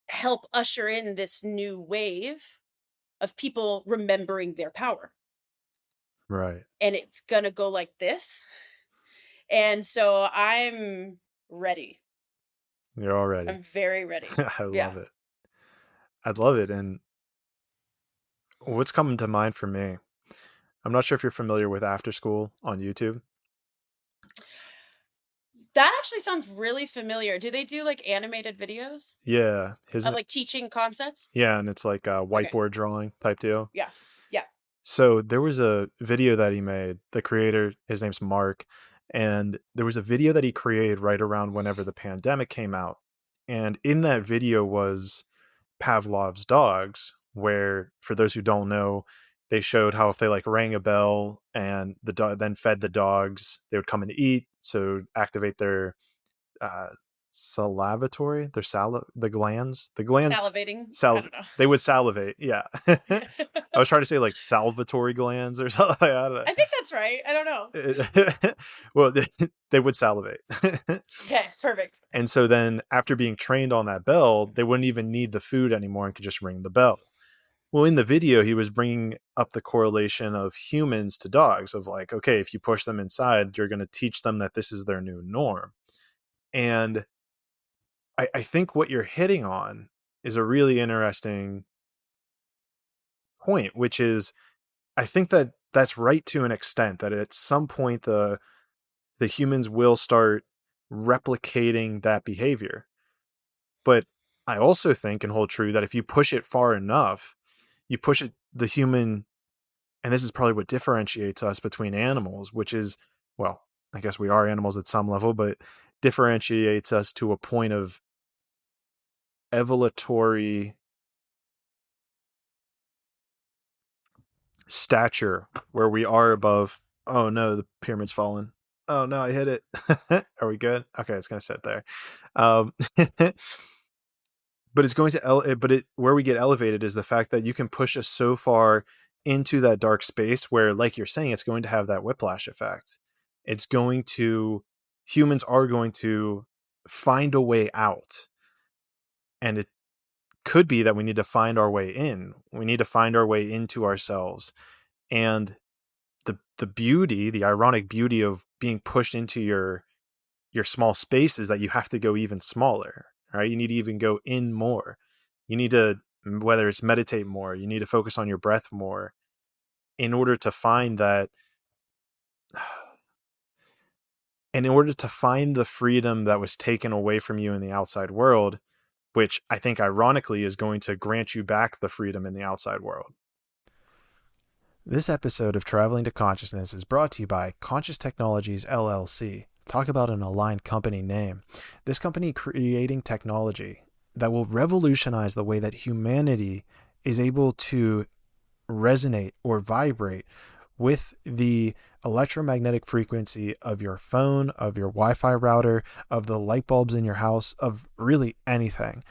C: help usher in this new wave of people remembering their power.
B: Right.
C: And it's going to go like this. And so I'm ready.
B: You're all ready.
C: I'm very ready.
B: I love it. I'd love it. And what's coming to mind for me, I'm not sure if you're familiar with After School on YouTube.
C: That actually sounds really familiar. Do they do like animated videos?
B: Yeah.
C: Of like teaching concepts?
B: Yeah, and it's like a whiteboard drawing type deal.
C: Yeah.
B: So there was a video that he made, the creator, his name's Mark, and there was a video that he created right around whenever the pandemic came out. And in that video was Pavlov's dogs, where, for those who don't know, they showed how if they like rang a bell and the dog then fed the dogs, they would come and eat. So activate their salivatory, the glands
C: Salivating. I don't know.
B: They would salivate. Yeah. I was trying to say like salvatory glands or something. I don't know.
C: I think that's right. I don't know.
B: Well, they would salivate.
C: Okay, perfect.
B: And so then after being trained on that bell, they wouldn't even need the food anymore and could just ring the bell. Well, in the video, he was bringing up the correlation of humans to dogs, of like, okay, if you push them inside, you're going to teach them that this is their new norm. And I think what you're hitting on is a really interesting point, which is, I think that that's right to an extent, that at some point the humans will start replicating that behavior. But I also think and hold true that if you push it far enough, you push it, the human, and this is probably what differentiates us between animals, which is, well, I guess we are animals at some level, but differentiates us to a point of evolutionary stature where we are above. Oh no, the pyramid's fallen. Oh no, I hit it. Are we good? Okay, it's gonna sit there. But it's going to where we get elevated is the fact that you can push us so far into that dark space where, like you're saying, it's going to have that whiplash effect. It's going to, humans are going to find a way out, and it could be that we need to find our way in. We need to find our way into ourselves. And the beauty, the ironic beauty of being pushed into your small space is that you have to go even smaller, right? You need to even go in more. You need to, whether it's meditate more, you need to focus on your breath more in order to find that, and in order to find the freedom that was taken away from you in the outside world, which I think ironically is going to grant you back the freedom in the outside world. This episode of Traveling to Consciousness is brought to you by Conscious Technologies LLC. Talk about an aligned company name. This company creating technology that will revolutionize the way that humanity is able to resonate or vibrate with the electromagnetic frequency of your phone, of your Wi-Fi router, of the light bulbs in your house, of really anything.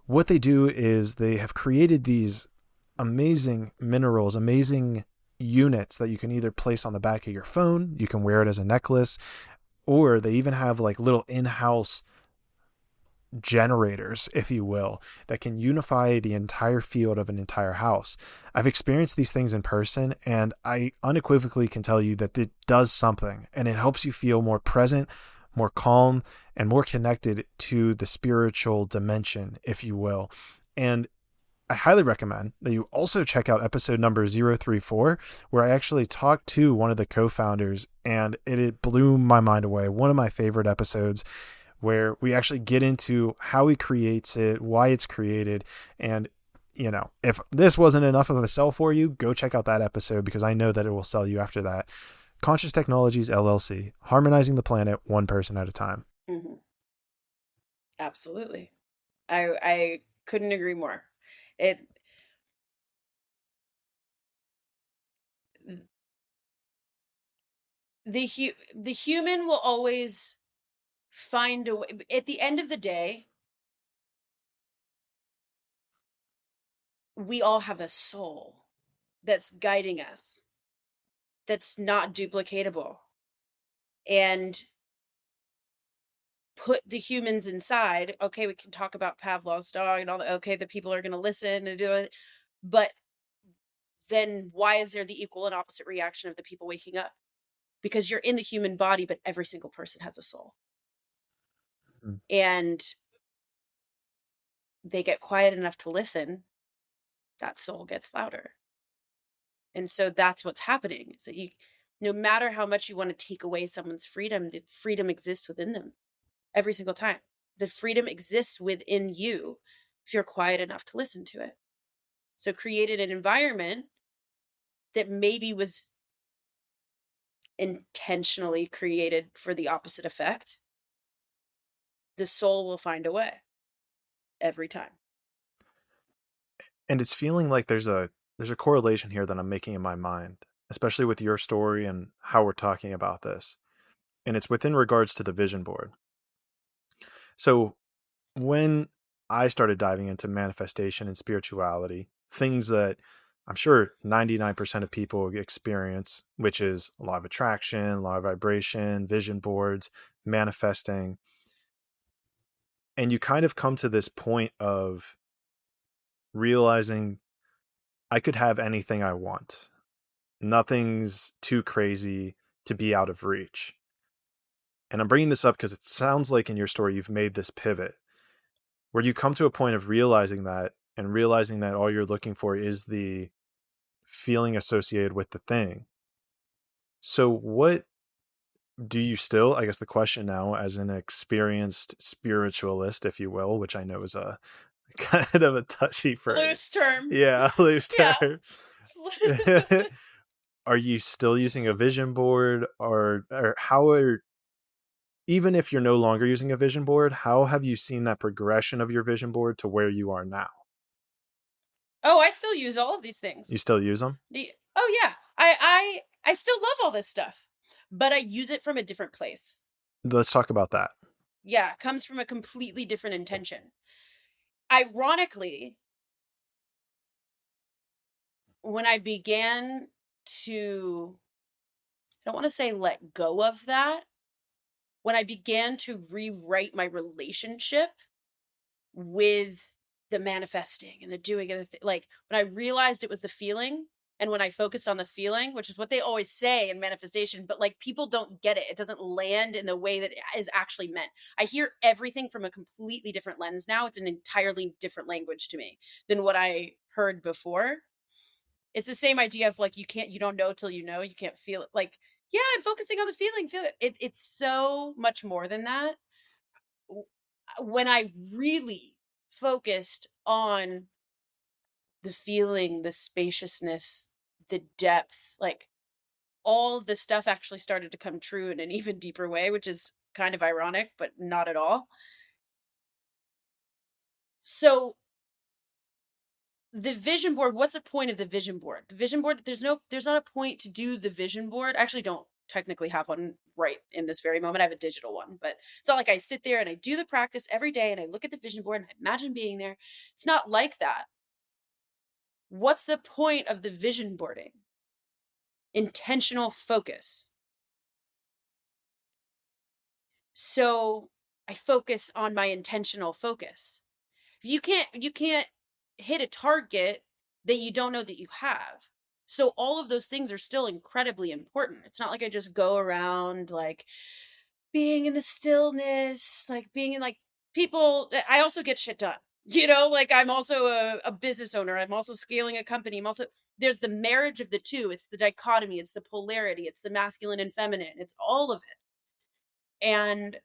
B: What they do is they have created these amazing minerals, amazing units that you can either place on the back of your phone, you can wear it as a necklace, or they even have like little in-house generators, if you will, that can unify the entire field of an entire house. I've experienced these things in person, and I unequivocally can tell you that it does something, and it helps you feel more present, more calm, and more connected to the spiritual dimension, if you will. And I highly recommend that you also check out episode number 034, where I actually talked to one of the co-founders, and it blew my mind away. One of my favorite episodes, where we actually get into how he creates it, why it's created. And, you know, if this wasn't enough of a sell for you, go check out that episode, because I know that it will sell you after that. Conscious Technologies LLC, harmonizing the planet one person at a time.
C: Mm-hmm. Absolutely. I couldn't agree more. The human will always find a way. At the end of the day, we all have a soul that's guiding us, that's not duplicatable, and put the humans inside. Okay, we can talk about Pavlov's dog and all that. Okay, the people are going to listen and do it, but then why is there the equal and opposite reaction of the people waking up? Because you're in the human body, but every single person has a soul. Mm-hmm. And they get quiet enough to listen, that soul gets louder. And so that's what's happening. So no matter how much you want to take away someone's freedom, the freedom exists within them every single time. The freedom exists within you if you're quiet enough to listen to it. So created an environment that maybe was intentionally created for the opposite effect. The soul will find a way every time.
B: And it's feeling like there's a correlation here that I'm making in my mind, especially with your story and how we're talking about this. And it's within regards to the vision board. So when I started diving into manifestation and spirituality, things that I'm sure 99% of people experience, which is law of attraction, law of vibration, vision boards, manifesting. And you kind of come to this point of realizing I could have anything I want. Nothing's too crazy to be out of reach. And I'm bringing this up because it sounds like in your story you've made this pivot where you come to a point of realizing that, and realizing that all you're looking for is the feeling associated with the thing. So what do you still, I guess the question now, as an experienced spiritualist, if you will, which I know is a kind of a touchy phrase.
C: Loose term.
B: Yeah, loose
C: Yeah.
B: term. Are you still using a vision board, or how are, even if you're no longer using a vision board, how have you seen that progression of your vision board to where you are now?
C: Oh, I still use all of these things.
B: You still use them?
C: Oh yeah. I still love all this stuff, but I use it from a different place.
B: Let's talk about that.
C: Yeah, it comes from a completely different intention. Ironically, when I began to, I don't want to say let go of that, when I began to rewrite my relationship with the manifesting and the doing of like when I realized it was the feeling, and when I focused on the feeling, which is what they always say in manifestation, but like people don't get it. It doesn't land in the way that it is actually meant. I hear everything from a completely different lens now. It's an entirely different language to me than what I heard before. It's the same idea of like you don't know till you know, you can't feel it. Like, yeah, I'm focusing on the feeling, feel it. It's so much more than that. When I really focused on the feeling, the spaciousness, the depth, like all of the stuff actually started to come true in an even deeper way, which is kind of ironic, but not at all. So the vision board, what's the point of the vision board? The vision board, there's not a point to do the vision board. I actually don't technically have one right in this very moment. I have a digital one, but it's not like I sit there and I do the practice every day and I look at the vision board and I imagine being there. It's not like that. What's the point of the vision boarding? Intentional focus. So I focus on my intentional focus. You can't hit a target that you don't know that you have. So all of those things are still incredibly important. It's not like I just go around like being in the stillness, like being in like people. I also get shit done. Like I'm also a business owner. I'm also scaling a company. There's the marriage of the two. It's the dichotomy. It's the polarity. It's the masculine and feminine. It's all of it. And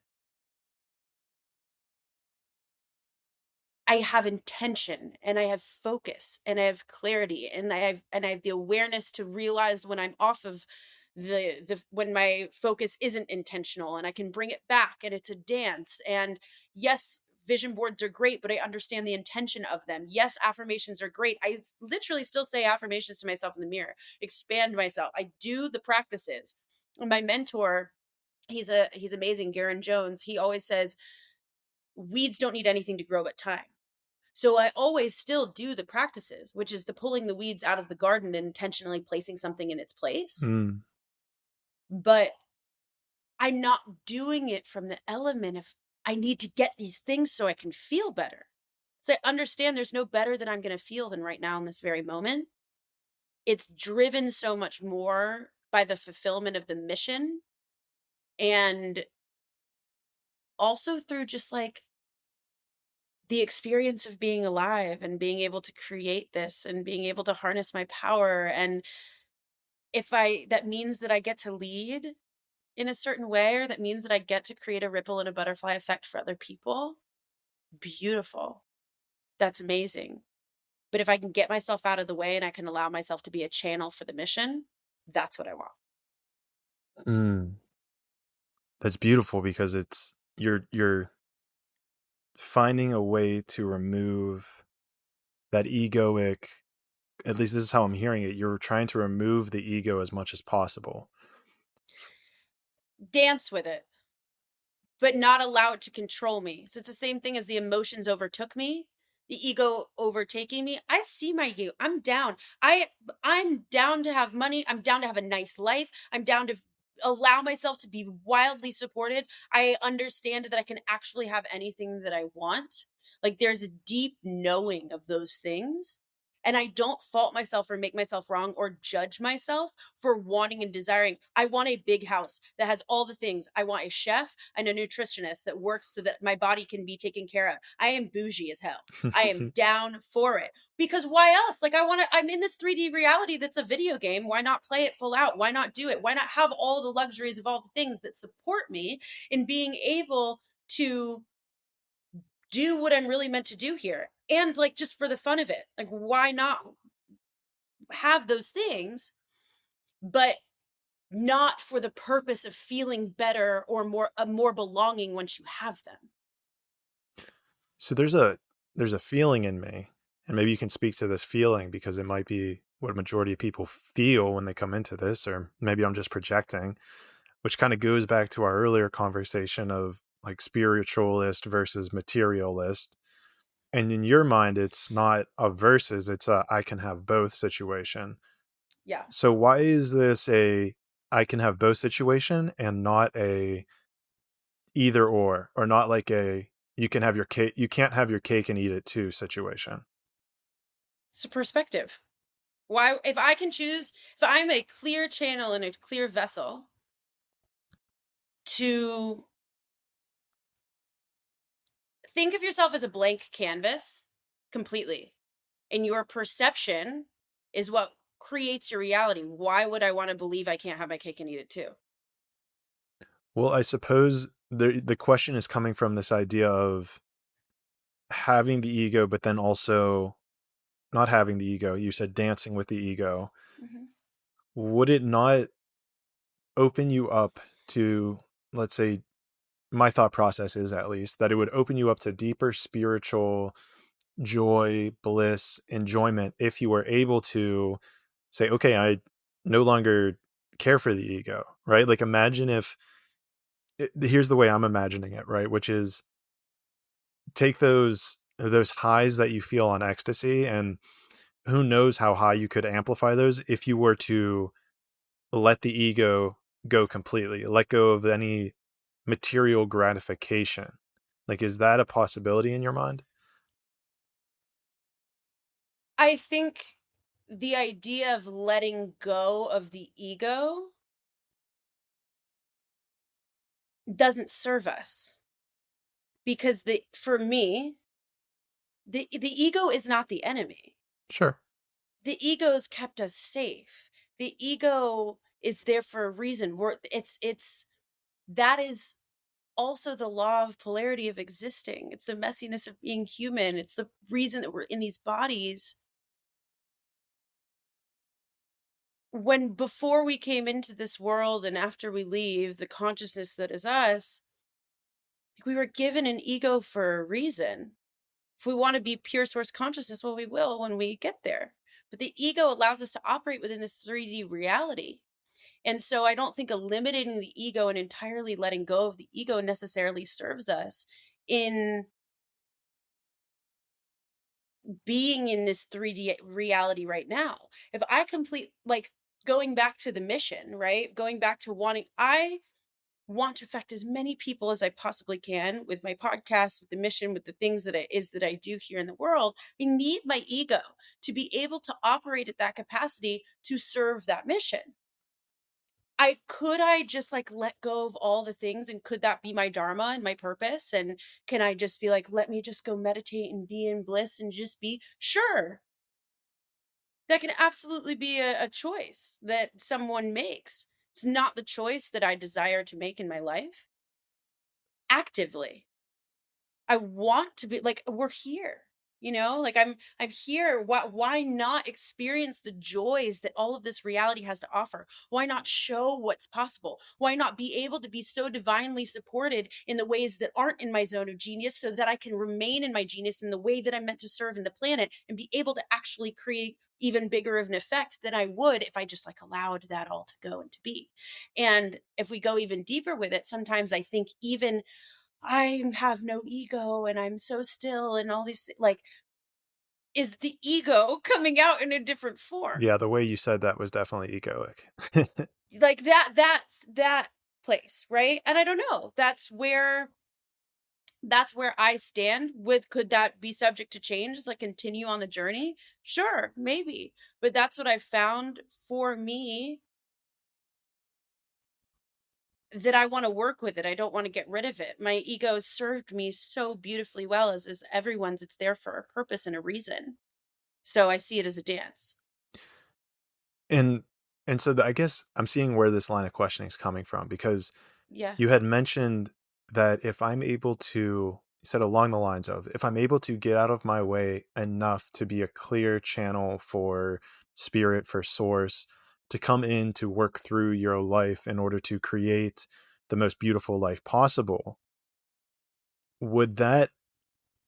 C: I have intention and I have focus and I have clarity and I have the awareness to realize when I'm off of the when my focus isn't intentional, and I can bring it back, and it's a dance. And yes, vision boards are great, but I understand the intention of them. Yes, affirmations are great. I literally still say affirmations to myself in the mirror, expand myself. I do the practices. And my mentor, he's amazing, Garen Jones, he always says weeds don't need anything to grow but time. So I always still do the practices, which is the pulling the weeds out of the garden and intentionally placing something in its place.
B: Mm.
C: But I'm not doing it from the element of I need to get these things so I can feel better. So I understand there's no better that I'm going to feel than right now in this very moment. It's driven so much more by the fulfillment of the mission, and also through just like the experience of being alive and being able to create this and being able to harness my power. And that means that I get to lead in a certain way, or that means that I get to create a ripple and a butterfly effect for other people, beautiful. That's amazing. But if I can get myself out of the way and I can allow myself to be a channel for the mission, that's what I want.
B: Mm. That's beautiful, because it's you're finding a way to remove that egoic, at least this is how I'm hearing it, you're trying to remove the ego as much as possible.
C: Dance with it, but not allow it to control me. So it's the same thing as the emotions overtook me, the ego overtaking me. I see my ego. I'm down. I'm down to have money. I'm down to have a nice life. I'm down to allow myself to be wildly supported. I understand that I can actually have anything that I want. Like there's a deep knowing of those things. And I don't fault myself or make myself wrong or judge myself for wanting and desiring. I want a big house that has all the things. I want a chef and a nutritionist that works so that my body can be taken care of. I am bougie as hell. I am down for it. Because why else? Like, I'm in this 3D reality that's a video game. Why not play it full out? Why not do it? Why not have all the luxuries of all the things that support me in being able to do what I'm really meant to do here? And like, just for the fun of it, like, why not have those things, but not for the purpose of feeling better or more belonging once you have them?
B: So there's a feeling in me, and maybe you can speak to this feeling because it might be what a majority of people feel when they come into this, or maybe I'm just projecting, which kind of goes back to our earlier conversation of like spiritualist versus materialist. And in your mind, it's not a versus, it's a I can have both situation.
C: Yeah.
B: So why is this a I can have both situation and not a either or not like a you can have your cake, you can't have your cake and eat it too situation?
C: It's a perspective. Why, if I can choose, if I'm a clear channel and a clear vessel to think of yourself as a blank canvas completely, and your perception is what creates your reality, why would I want to believe I can't have my cake and eat it too?
B: Well, I suppose the question is coming from this idea of having the ego, but then also not having the ego. You said dancing with the ego.
C: Mm-hmm.
B: Would it not open you up to, let's say, my thought process is at least that it would open you up to deeper spiritual joy, bliss, enjoyment if you were able to say, okay, I no longer care for the ego, right? Like imagine if, here's the way I'm imagining it, right? Which is take those highs that you feel on ecstasy, and who knows how high you could amplify those if you were to let the ego go completely, let go of any material gratification. Like, is that a possibility in your mind?
C: I think the idea of letting go of the ego doesn't serve us, because for me, the ego is not the enemy.
B: Sure.
C: The ego's kept us safe. The ego is there for a reason. It's that is also the law of polarity of existing. It's the messiness of being human. It's the reason that we're in these bodies. When before we came into this world and after we leave, the consciousness that is us, we were given an ego for a reason. If we want to be pure source consciousness, well, we will when we get there. But the ego allows us to operate within this 3D reality. And so I don't think eliminating the ego and entirely letting go of the ego necessarily serves us in being in this 3D reality right now. If I complete, like, going back to the mission, right? Going back to I want to affect as many people as I possibly can with my podcast, with the mission, with the things that it is that I do here in the world. I need my ego to be able to operate at that capacity to serve that mission. I just like let go of all the things, and could that be my dharma and my purpose? And can I just be like, let me just go meditate and be in bliss and just be? Sure. That can absolutely be a choice that someone makes. It's not the choice that I desire to make in my life actively. I want to be like, we're here, like I'm here. Why not experience the joys that all of this reality has to offer? Why not show what's possible? Why not be able to be so divinely supported in the ways that aren't in my zone of genius, so that I can remain in my genius in the way that I'm meant to serve in the planet, and be able to actually create even bigger of an effect than I would if I just like allowed that all to go and to be. And if we go even deeper with it, sometimes I think even I have no ego and I'm so still and all these, like, is the ego coming out in a different form?
B: Yeah, the way you said that was definitely egoic.
C: Like that place, right? And I don't know. That's where That's where I stand with, could that be subject to change as I continue on the journey? Sure, maybe. But that's what I've found for me, that I want to work with it. I don't want to get rid of it. My ego served me so beautifully well, as is everyone's. It's there for a purpose and a reason. So I see it as a dance.
B: And so I guess I'm seeing where this line of questioning is coming from, because
C: Yeah.
B: you had mentioned that if I'm able to, you said along the lines of, if I'm able to get out of my way enough to be a clear channel for spirit, for source, to come in to work through your life in order to create the most beautiful life possible, would that,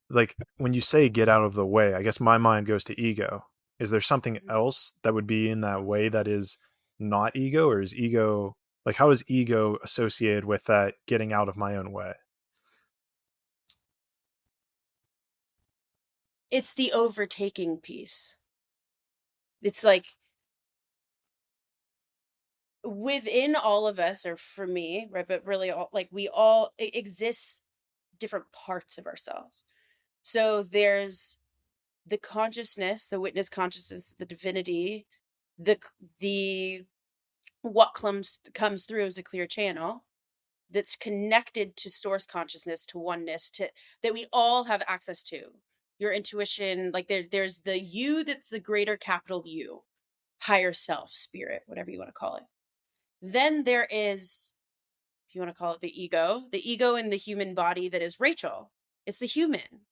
B: like, when you say get out of the way, I guess my mind goes to ego. Is there something
C: Mhm.
B: else that would be in that way that is not ego, or is ego, like, how is ego associated with that getting out of my own way?
C: It's the overtaking piece. It's like within all of us, or for me, right? But really, all, like, we all exist different parts of ourselves. So there's the consciousness, the witness consciousness, the divinity, the the what comes through as a clear channel that's connected to source consciousness, to oneness, to that we all have access to. Your intuition, like there's the you, that's the greater capital U, higher self, spirit, whatever you want to call it. Then there is, if you want to call it the ego in the human body that is Rachel. It's the human.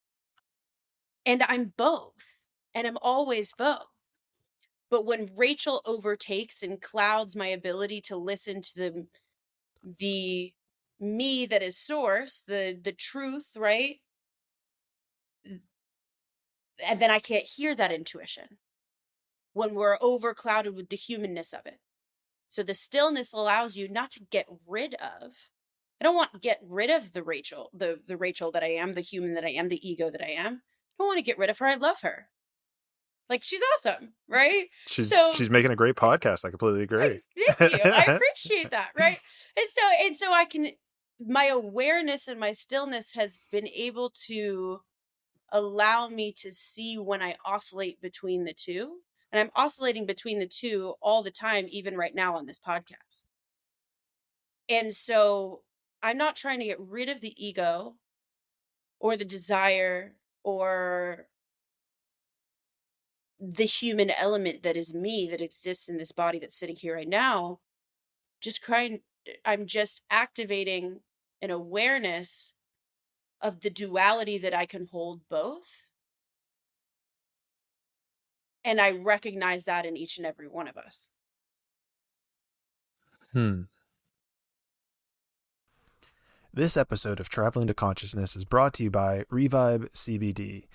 C: And I'm both. And I'm always both. But when Rachel overtakes and clouds my ability to listen to the me that is source, the truth, right? And then I can't hear that intuition when we're overclouded with the humanness of it. So the stillness allows you not to get rid of. I don't want to get rid of the Rachel, the Rachel that I am, the human that I am, the ego that I am. I don't want to get rid of her. I love her. Like, she's awesome, right? So
B: She's making a great podcast. I completely agree.
C: thank you. I appreciate that, right? And so I can, my awareness and my stillness has been able to allow me to see when I oscillate between the two. And I'm oscillating between the two all the time, even right now on this podcast. And so I'm not trying to get rid of the ego or the desire or the human element that is me, that exists in this body that's sitting here right now. Just crying, I'm just activating an awareness of the duality that I can hold both. And I recognize that in each and every one of us.
B: This episode of Traveling to Consciousness is brought to you by Revive CBD.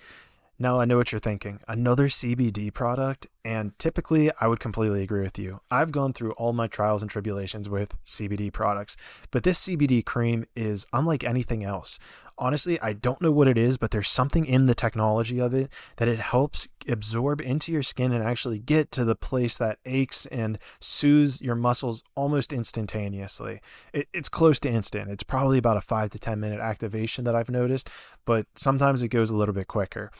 B: Now, I know what you're thinking. Another CBD product? And typically, I would completely agree with you. I've gone through all my trials and tribulations with CBD products, but this CBD cream is unlike anything else. Honestly, I don't know what it is, but there's something in the technology of it that it helps absorb into your skin and actually get to the place that aches and soothes your muscles almost instantaneously. It's close to instant. It's probably about a 5 to 10 minute activation that I've noticed, but sometimes it goes a little bit quicker.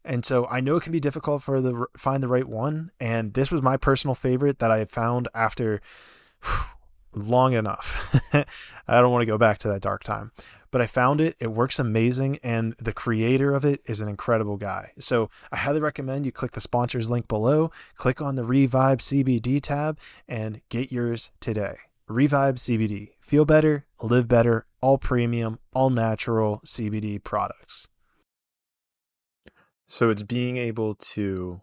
B: And so I know it can be difficult for find the right one. And this was my personal favorite that I found after long enough. I don't want to go back to that dark time, but I found it. It works amazing. And the creator of it is an incredible guy. So I highly recommend you click the sponsors link below, click on the Revive CBD tab, and get yours today. Revive CBD. Feel better, live better, all premium, all natural CBD products. So it's being able to,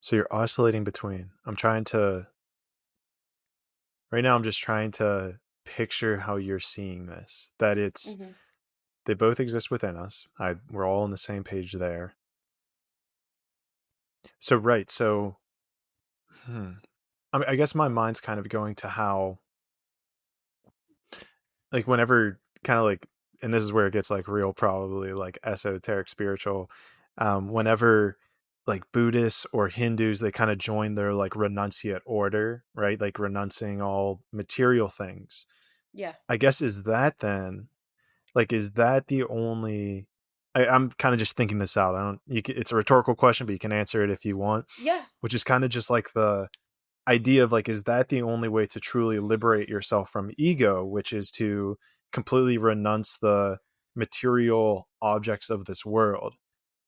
B: so you're oscillating between, right now I'm just trying to picture how you're seeing this, that it's, they both exist within us. We're all on the same page there. So, right. So, I guess my mind's kind of going to how, like, whenever kind of like, and this is where it gets like real, probably like esoteric, spiritual, whenever like Buddhists or Hindus, they kind of join their like renunciate order, right? Like renouncing all material things.
C: Yeah.
B: I guess is that then Like, is that the only? I'm kind of just thinking this out. I don't. It's a rhetorical question, but you can answer it if you want.
C: Yeah.
B: Which is kind of just like the idea of like, is that the only way to truly liberate yourself from ego, which is to completely renounce the material objects of this world?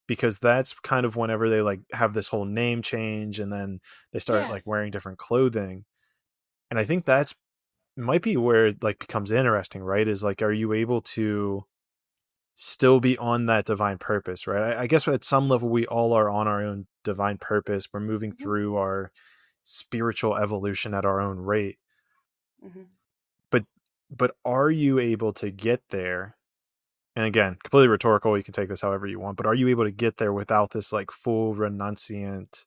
B: Because that's kind of whenever they like have this whole name change and then they start
C: Yeah.
B: like wearing different clothing. And I think that's might be where it like becomes interesting, right? Is like, are you able to still be on that divine purpose, right? I guess at some level we all are on our own divine purpose. We're moving
C: Hmm.
B: through our spiritual evolution at our own rate.
C: Hmm.
B: But are you able to get there? And again, completely rhetorical, you can take this however you want, but are you able to get there without this like full renunciant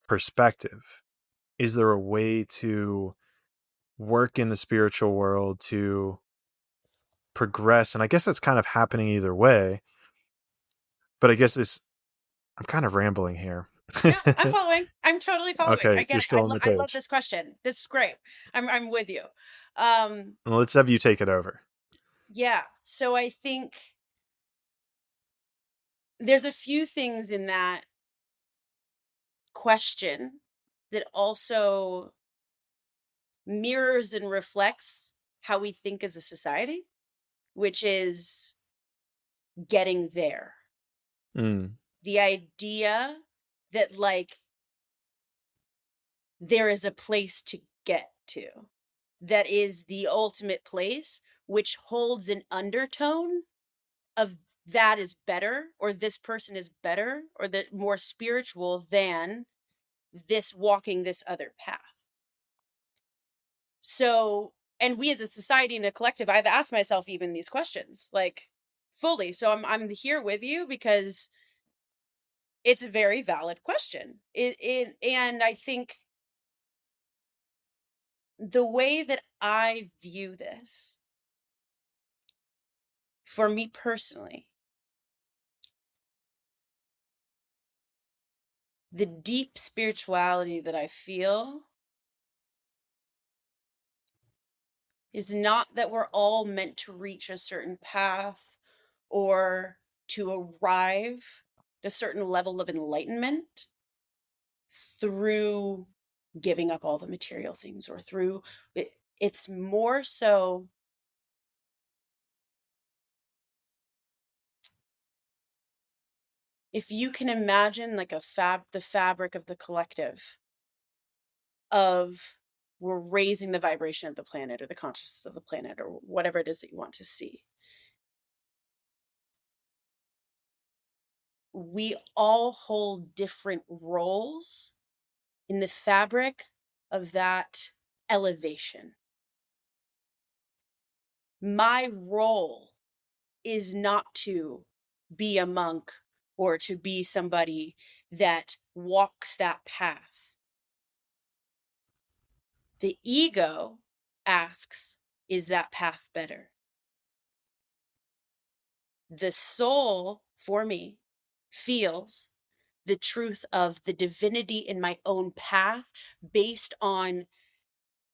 B: perspective? Is there a way to work in the spiritual world to progress? And I guess that's kind of happening either way. But I guess I'm kind of rambling here.
C: No, I'm following. I'm totally following. I
B: Okay,
C: get
B: you're
C: it.
B: still on the
C: I love
B: page.
C: this question. This is great. I'm with you. Um,
B: Well, let's have you take it over.
C: yeah. So I think there's a few things in that question that also mirrors and reflects how we think as a society, which is getting there.
B: Mm,
C: The idea that like there is a place to get to that is the ultimate place, which holds an undertone of that is better, or this person is better, or the more spiritual than this walking this other path. So, and we as a society and a collective, I've asked myself even these questions, like fully. So I'm here with you because it's a very valid question. And I think the way that I view this, for me personally, the deep spirituality that I feel is not that we're all meant to reach a certain path or to arrive at a certain level of enlightenment through giving up all the material things or through it. It's more so if you can imagine like the fabric of the collective of we're raising the vibration of the planet or the consciousness of the planet or whatever it is that you want to see. We all hold different roles in the fabric of that elevation. My role is not to be a monk or to be somebody that walks that path. The ego asks, is that path better? The soul, for me, feels the truth of the divinity in my own path based on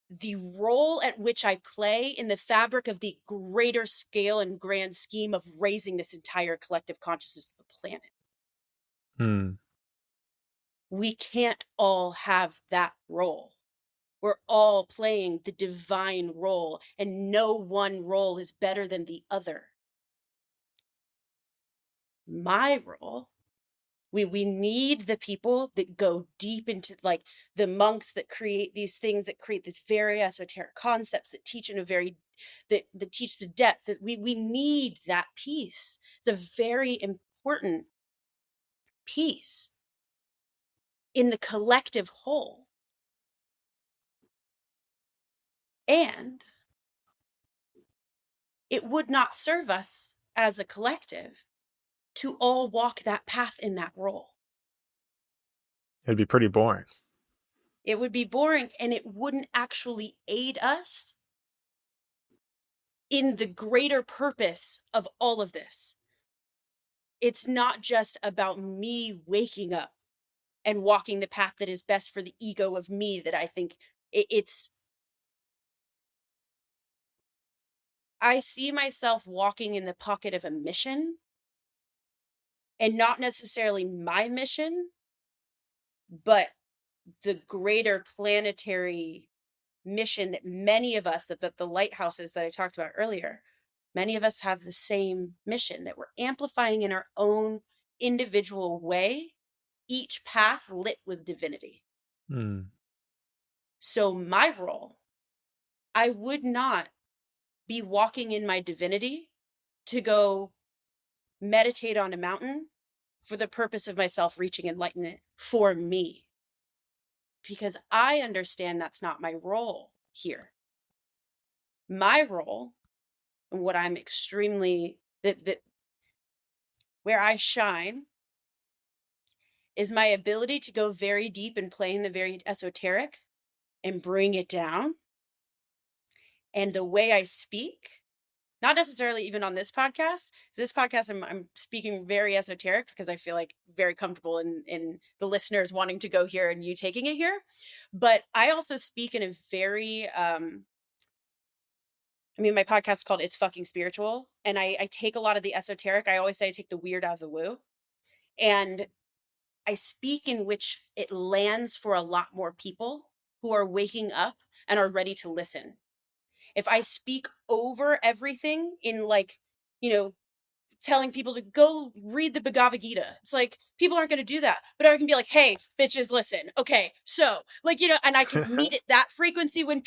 C: the role at which I play in the fabric of the greater scale and grand scheme of raising this entire collective consciousness of the planet.
B: mm,
C: We can't all have that role. We're all playing the divine role, and no one role is better than the other. My role, we need the people that go deep into, like the monks that create these things, that create these very esoteric concepts that teach in a very that teach the depth, that we need that piece. It's a very important piece in the collective whole. And it would not serve us as a collective to all walk that path in that role.
B: it'd be pretty boring.
C: It would be boring, and it wouldn't actually aid us in the greater purpose of all of this. It's not just about me waking up and walking the path that is best for the ego of me, that I think it's I see myself walking in the pocket of a mission, and not necessarily my mission, but the greater planetary mission that many of us, that the lighthouses that I talked about earlier, many of us have the same mission that we're amplifying in our own individual way, each path lit with divinity.
B: Mm.
C: So my role, I would not be walking in my divinity to go meditate on a mountain for the purpose of myself reaching enlightenment for me, because I understand that's not my role here. My role, and what I'm extremely, that where I shine, is my ability to go very deep and play in the very esoteric and bring it down. And the way I speak, not necessarily even on this podcast. This podcast, I'm speaking very esoteric because I feel like very comfortable in the listeners wanting to go here and you taking it here. But I also speak in a very, my podcast is called It's Fucking Spiritual. And I take a lot of the esoteric. I always say I take the weird out of the woo. And I speak in which it lands for a lot more people who are waking up and are ready to listen. If I speak over everything in like, you know, telling people to go read the Bhagavad Gita, it's like people aren't going to do that. But I can be like, hey, bitches, listen. Okay. So like, and I can meet at that frequency when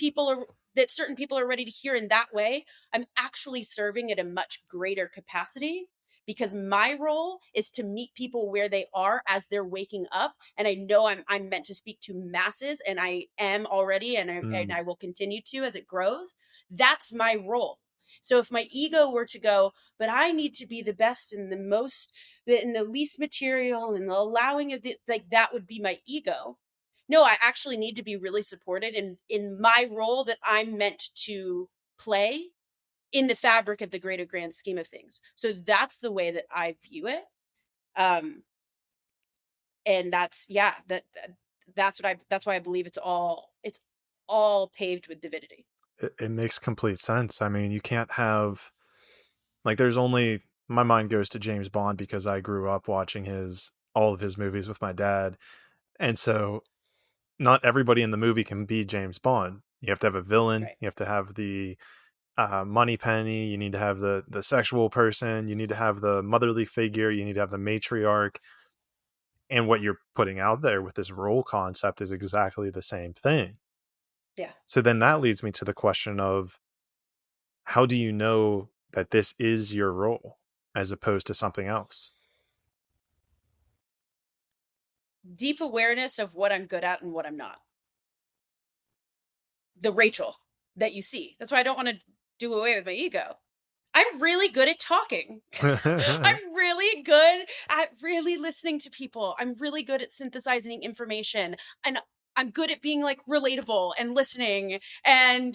C: certain people are ready to hear in that way. I'm actually serving at a much greater capacity, because my role is to meet people where they are as they're waking up. And I know I'm meant to speak to masses, and I am already, and I will continue to as it grows. That's my role. So if my ego were to go, but I need to be the best and the most, in the least material and the allowing of the, like, that would be my ego. No, I actually need to be really supported in my role that I'm meant to play in the fabric of the greater grand scheme of things. So that's the way that I view it. And that's why I believe it's all paved with divinity.
B: It makes complete sense. I mean, you can't have, like, there's only, my mind goes to James Bond because I grew up watching all of his movies with my dad. And so not everybody in the movie can be James Bond. You have to have a villain.
C: Right.
B: You have to have the money penny. You need to have the sexual person. You need to have the motherly figure. You need to have the matriarch. And what you're putting out there with this role concept is exactly the same thing.
C: Yeah.
B: So then that leads me to the question of, how do you know that this is your role as opposed to something else?
C: Deep awareness of what I'm good at and what I'm not. The Rachel that you see. That's why I don't want to do away with my ego. I'm really good at talking. I'm really good at really listening to people. I'm really good at synthesizing information. And I'm good at being like relatable and listening and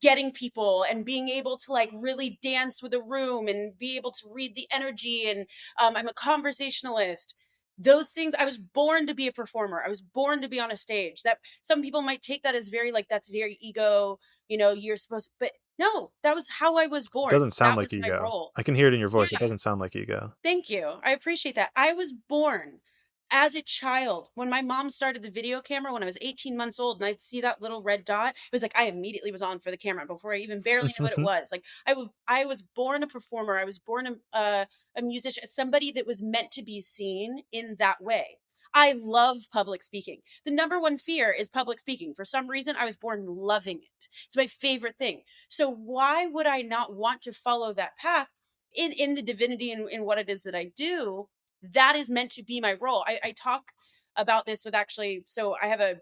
C: getting people and being able to like really dance with a room and be able to read the energy. And I'm a conversationalist. Those things, I was born to be a performer. I was born to be on a stage. That some people might take that as very like, that's very ego, you're supposed, but no, that was how I was born.
B: Doesn't sound
C: That
B: like
C: was my
B: ego.
C: role.
B: I can hear it in your voice.
C: Yeah.
B: It doesn't sound like ego.
C: Thank you. I appreciate that. I was born as a child. When my mom started the video camera when I was 18 months old, and I'd see that little red dot, it was like I immediately was on for the camera before I even barely knew what it was. Like I was born a performer. I was born a musician, somebody that was meant to be seen in that way. I love public speaking. The number one fear is public speaking. For some reason, I was born loving it. It's my favorite thing. So why would I not want to follow that path in the divinity and in what it is that I do? That is meant to be my role. I talk about this with so I have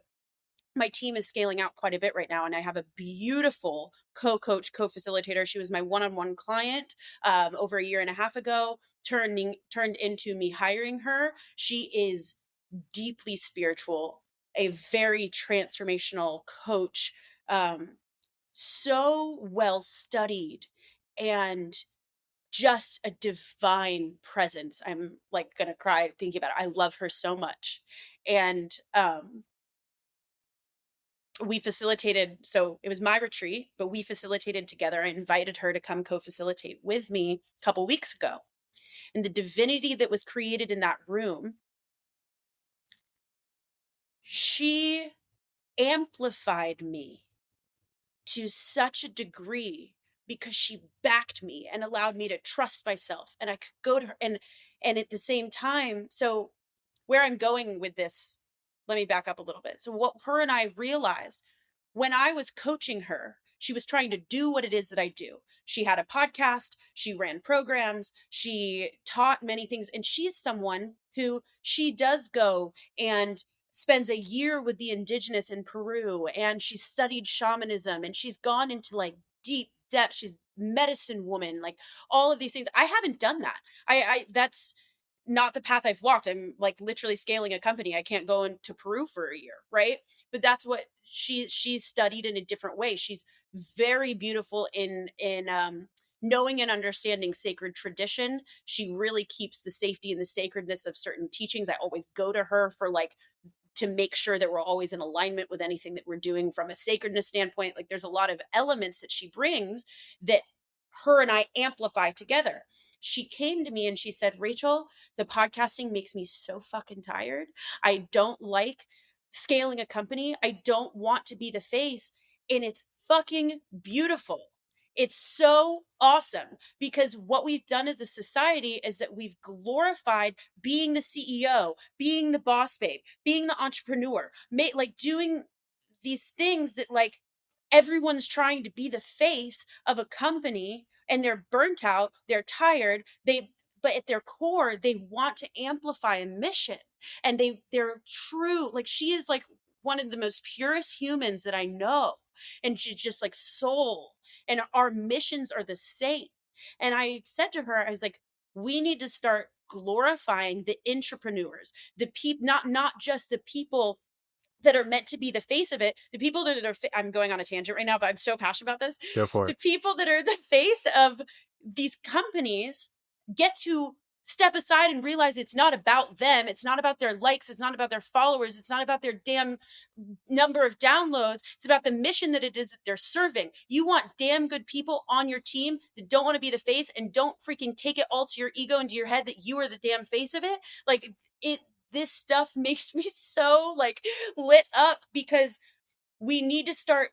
C: my team is scaling out quite a bit right now, and I have a beautiful co-coach, co-facilitator. She was my one-on-one client over a year and a half ago, turned into me hiring her. She is deeply spiritual, a very transformational coach, so well studied, and just a divine presence. I'm like gonna cry thinking about it. I love her so much. And we facilitated, so it was my retreat, but we facilitated together. I invited her to come co-facilitate with me a couple weeks ago. And the divinity that was created in that room, she amplified me to such a degree because she backed me and allowed me to trust myself, and I could go to her. And at the same time, so where I'm going with this, let me back up a little bit. So what her and I realized, when I was coaching her, she was trying to do what it is that I do. She had a podcast, she ran programs, she taught many things, and she's someone who, she does go and spends a year with the indigenous in Peru, and she studied shamanism, and she's gone into like deep depth. She's medicine woman, like all of these things. I haven't done that. I that's not the path I've walked. I'm like literally scaling a company. I can't go into Peru for a year, right? But that's what she's studied in a different way. She's very beautiful in knowing and understanding sacred tradition. She really keeps the safety and the sacredness of certain teachings. I always go to her for like, to make sure that we're always in alignment with anything that we're doing from a sacredness standpoint. Like there's a lot of elements that she brings that her and I amplify together. She came to me and she said, Rachel, the podcasting makes me so fucking tired. I don't like scaling a company. I don't want to be the face. And it's fucking beautiful. It's so awesome, because what we've done as a society is that we've glorified being the CEO, being the boss babe, being the entrepreneur, like doing these things that like everyone's trying to be the face of a company, and they're burnt out, they're tired, but at their core they want to amplify a mission, and they're true. Like she is like one of the most purest humans that I know, and she's just like soul, and our missions are the same. And I said to her, I was like, we need to start glorifying the entrepreneurs, the people, not just the people that are meant to be the face of it, the people that are, I'm going on a tangent right now, but I'm so passionate about this.
B: Go for
C: The
B: it.
C: people that are the face of these companies get to step aside and realize it's not about them. It's not about their likes. It's not about their followers. It's not about their damn number of downloads. It's about the mission that it is that they're serving. You want damn good people on your team that don't want to be the face and don't freaking take it all to your ego and to your head that you are the damn face of it. Like it, this stuff makes me so like lit up, because we need to start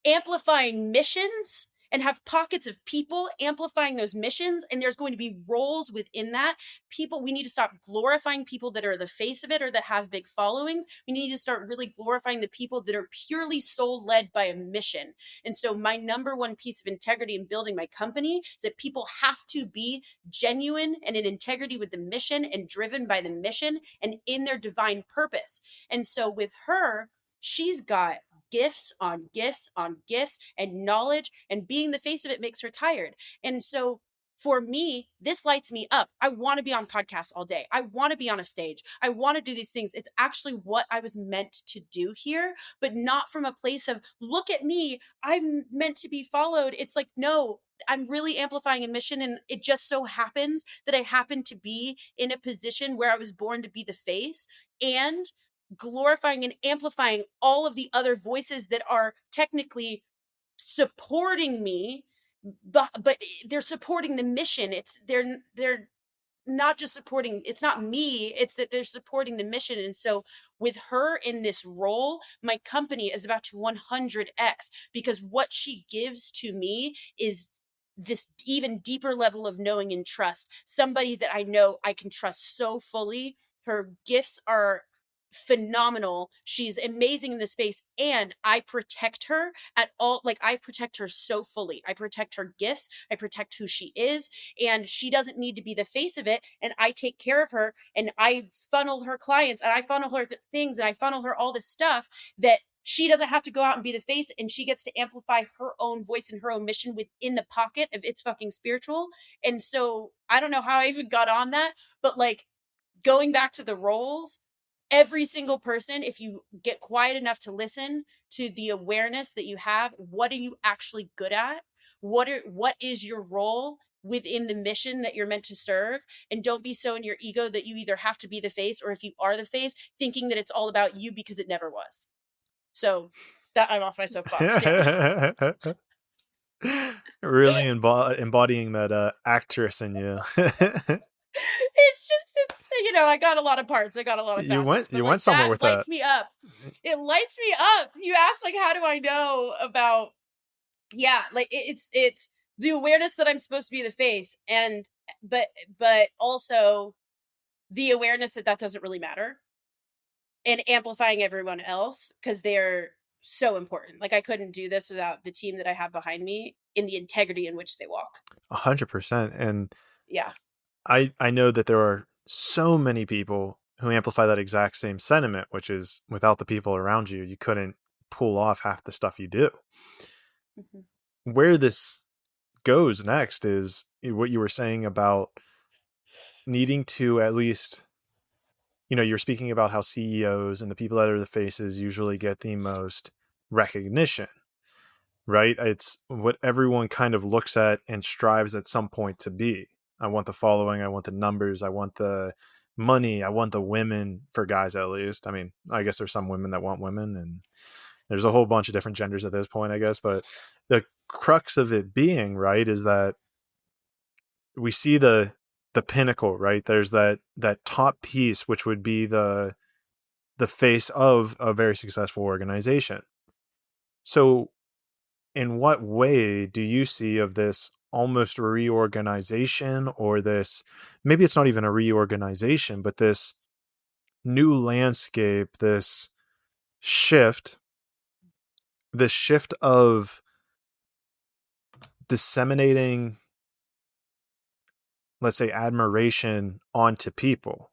C: amplifying missions and have pockets of people amplifying those missions, and there's going to be roles within that. People, we need to stop glorifying people that are the face of it or that have big followings. We need to start really glorifying the people that are purely soul led by a mission. And so my number one piece of integrity in building my company is that people have to be genuine and in integrity with the mission and driven by the mission and in their divine purpose. And so with her, she's got gifts on gifts on gifts and knowledge, and being the face of it makes her tired. And so for me, this lights me up. I want to be on podcasts all day. I want to be on a stage. I want to do these things. It's actually what I was meant to do here, but not from a place of, look at me, I'm meant to be followed. It's like, no, I'm really amplifying a mission. And it just so happens that I happen to be in a position where I was born to be the face, and glorifying and amplifying all of the other voices that are technically supporting me, but they're supporting the mission. It's they're not just supporting, it's not me, it's that they're supporting the mission. And so with her in this role, my company is about to 100x, because what she gives to me is this even deeper level of knowing and trust. Somebody that I know I can trust so fully. Her gifts are phenomenal. She's amazing in the space, and I protect her at all. Like I protect her so fully. I protect her gifts. I protect who she is, and she doesn't need to be the face of it. And I take care of her, and I funnel her clients, and I funnel her things, and I funnel her all this stuff that she doesn't have to go out and be the face, and she gets to amplify her own voice and her own mission within the pocket of It's Fucking Spiritual. And so I don't know how I even got on that, but like going back to the roles, every single person, if you get quiet enough to listen to the awareness that you have, what are you actually good at? What is your role within the mission that you're meant to serve? And don't be so in your ego that you either have to be the face, or if you are the face, thinking that it's all about you, because it never was. So That I'm off my soapbox. Yeah.
B: Really embodying that actress in you.
C: I got a lot of parts. I got a lot of
B: you
C: facets,
B: went
C: but
B: you
C: like
B: went somewhere
C: that
B: with that.
C: lights me up. It lights me up. You asked like, how do I know about, yeah, like it's the awareness that I'm supposed to be the face, and but also the awareness that that doesn't really matter, and amplifying everyone else because they're so important. Like I couldn't do this without the team that I have behind me in the integrity in which they walk.
B: 100%. And
C: Yeah.
B: I know that there are so many people who amplify that exact same sentiment, which is without the people around you, you couldn't pull off half the stuff you do.
C: Mm-hmm.
B: Where this goes next is what you were saying about needing to at least, you're speaking about how CEOs and the people that are the faces usually get the most recognition, right? It's what everyone kind of looks at and strives at some point to be. I want the following, I want the numbers, I want the money, I want the women, for guys at least. I mean, I guess there's some women that want women, and there's a whole bunch of different genders at this point, I guess. But the crux of it being, right, is that we see the pinnacle, right? There's that top piece, which would be the face of a very successful organization. So in what way do you see of this almost reorganization, or this, maybe it's not even a reorganization, but this new landscape, shift this shift of disseminating, let's say, admiration onto people?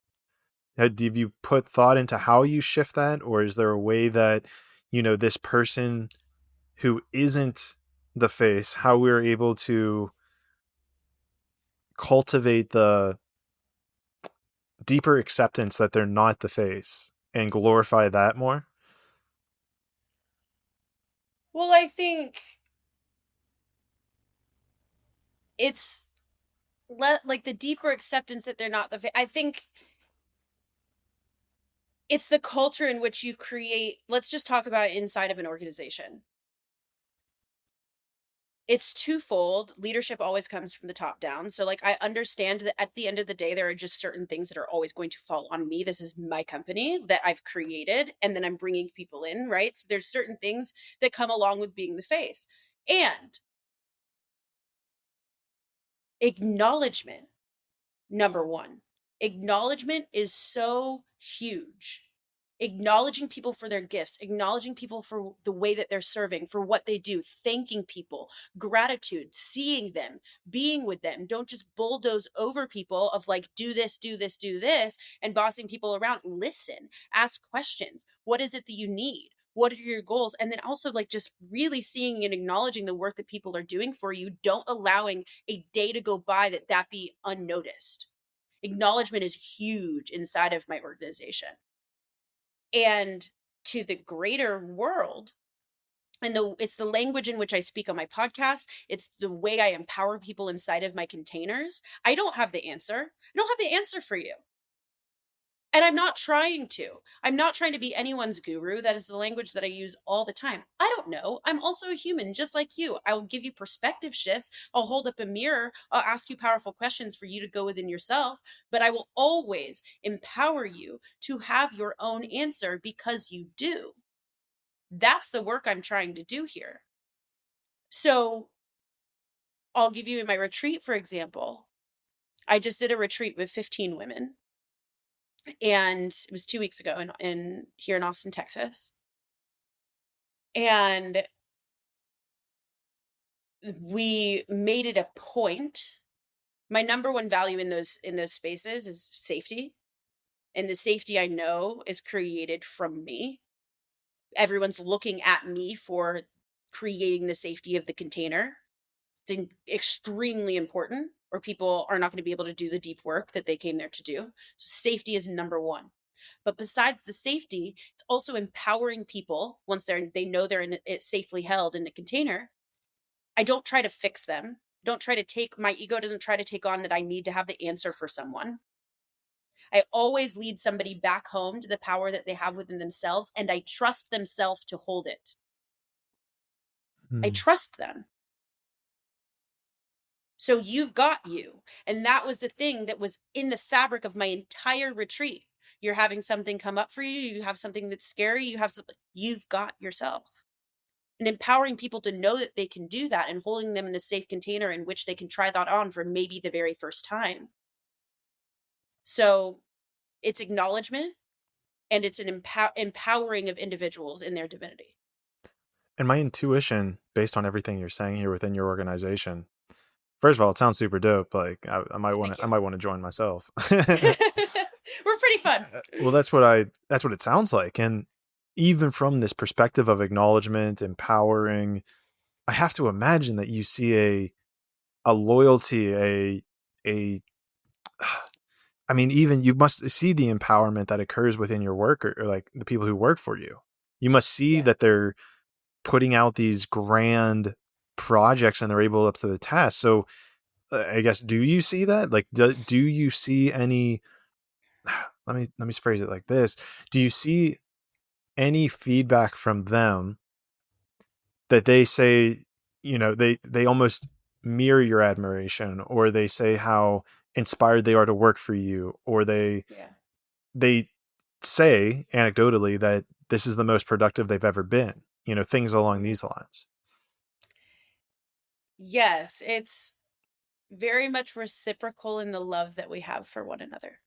B: Have you put thought into how you shift that, or is there a way that, this person who isn't the face, how we're able to cultivate the deeper acceptance that they're not the face and glorify that more?
C: Well, I think it's like the deeper acceptance that they're not I think it's the culture in which you create. Let's just talk about inside of an organization. It's twofold. Leadership always comes from the top down. So like I understand that at the end of the day there are just certain things that are always going to fall on me. This is my company that I've created, and then I'm bringing people in, right? So there's certain things that come along with being the face. And acknowledgement, number one. Acknowledgement is so huge. Acknowledging people for their gifts, acknowledging people for the way that they're serving, for what they do, thanking people, gratitude, seeing them, being with them. Don't just bulldoze over people of like, do this, do this, do this, and bossing people around. Listen, ask questions. What is it that you need? What are your goals? And then also like just really seeing and acknowledging the work that people are doing for you. Don't allowing a day to go by that be unnoticed. Acknowledgement is huge inside of my organization. And to the greater world, and it's the language in which I speak on my podcast. It's the way I empower people inside of my containers. I don't have the answer. I don't have the answer for you. And I'm not trying to. I'm not trying to be anyone's guru. That is the language that I use all the time. I don't know. I'm also a human just like you. I will give you perspective shifts. I'll hold up a mirror. I'll ask you powerful questions for you to go within yourself. But I will always empower you to have your own answer because you do. That's the work I'm trying to do here. So I'll give you in my retreat, for example. I just did a retreat with 15 women. And it was 2 weeks ago in here in Austin, Texas. And we made it a point. My number one value in those spaces is safety. And the safety I know is created from me. Everyone's looking at me for creating the safety of the container. It's extremely important, or people are not going to be able to do the deep work that they came there to do. So safety is number one. But besides the safety, it's also empowering people once they know they're in it safely held in a container. I don't try to fix them. Don't try to take my ego doesn't try to take on that I need to have the answer for someone. I always lead somebody back home to the power that they have within themselves, and I trust themselves to hold it. I trust them. So you've got you. And that was the thing that was in the fabric of my entire retreat. You're having something come up for you. You have something that's scary. You have something, you've got yourself. And empowering people to know that they can do that and holding them in a safe container in which they can try that on for maybe the very first time. So it's acknowledgement and it's an empowering of individuals in their divinity.
B: And my intuition, based on everything you're saying here within your organization, first of all, it sounds super dope. Like I might want to join myself.
C: We're pretty fun.
B: Well, that's what it sounds like. And even from this perspective of acknowledgement, empowering, I have to imagine that you see a loyalty, I mean, even you must see the empowerment that occurs within your work or like the people who work for you. You must see that they're putting out these grand projects and they're able up to the task. So I guess, do you see that? Like, do you see any, let me phrase it like this. Do you see any feedback from them that they say, they almost mirror your admiration, or they say how inspired they are to work for you, or they say anecdotally that this is the most productive they've ever been, things along these lines?
C: Yes, it's very much reciprocal in the love that we have for one another.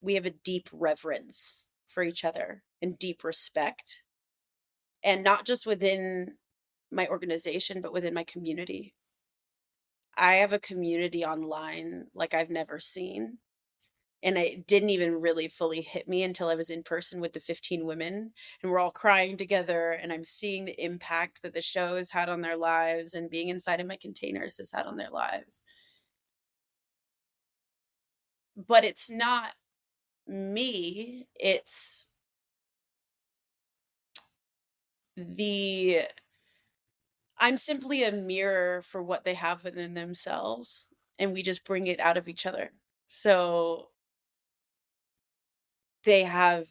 C: We have a deep reverence for each other and deep respect. And not just within my organization, but within my community. I have a community online like I've never seen. And it didn't even really fully hit me until I was in person with the 15 women. And we're all crying together. And I'm seeing the impact that the show has had on their lives and being inside of my containers has had on their lives. But it's not me. It's I'm simply a mirror for what they have within themselves, and we just bring it out of each other. So they have,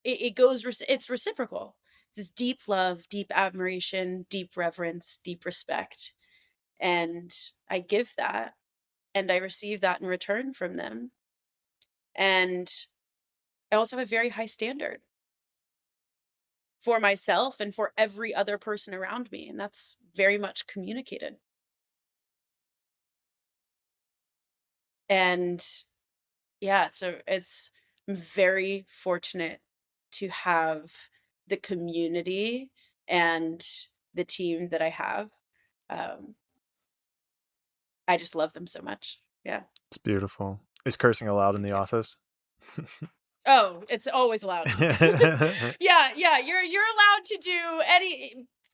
C: it's reciprocal. It's deep love, deep admiration, deep reverence, deep respect. And I give that and I receive that in return from them. And I also have a very high standard for myself and for every other person around me. And that's very much communicated. And yeah, so it's very fortunate to have the community and the team that I have. I just love them so much. Yeah.
B: It's beautiful. Is cursing allowed in the office?
C: Oh, it's always allowed. Yeah. You're allowed to do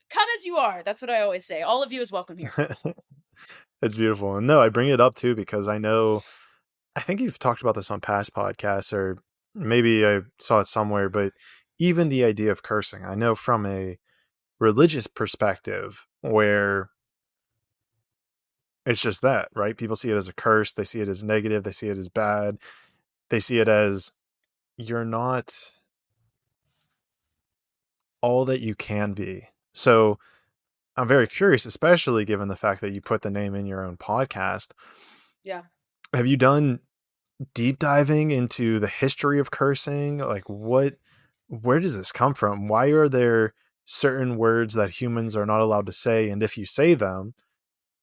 C: come as you are. That's what I always say. All of you is welcome here.
B: It's beautiful. And no, I bring it up too because I think you've talked about this on past podcasts, or maybe I saw it somewhere, but even the idea of cursing, I know from a religious perspective where it's just that, right? People see it as a curse. They see it as negative. They see it as bad. They see it as you're not all that you can be. So I'm very curious, especially given the fact that you put the name in your own podcast.
C: Yeah.
B: Have you done deep diving into the history of cursing? Like where does this come from? Why are there certain words that humans are not allowed to say? And if you say them,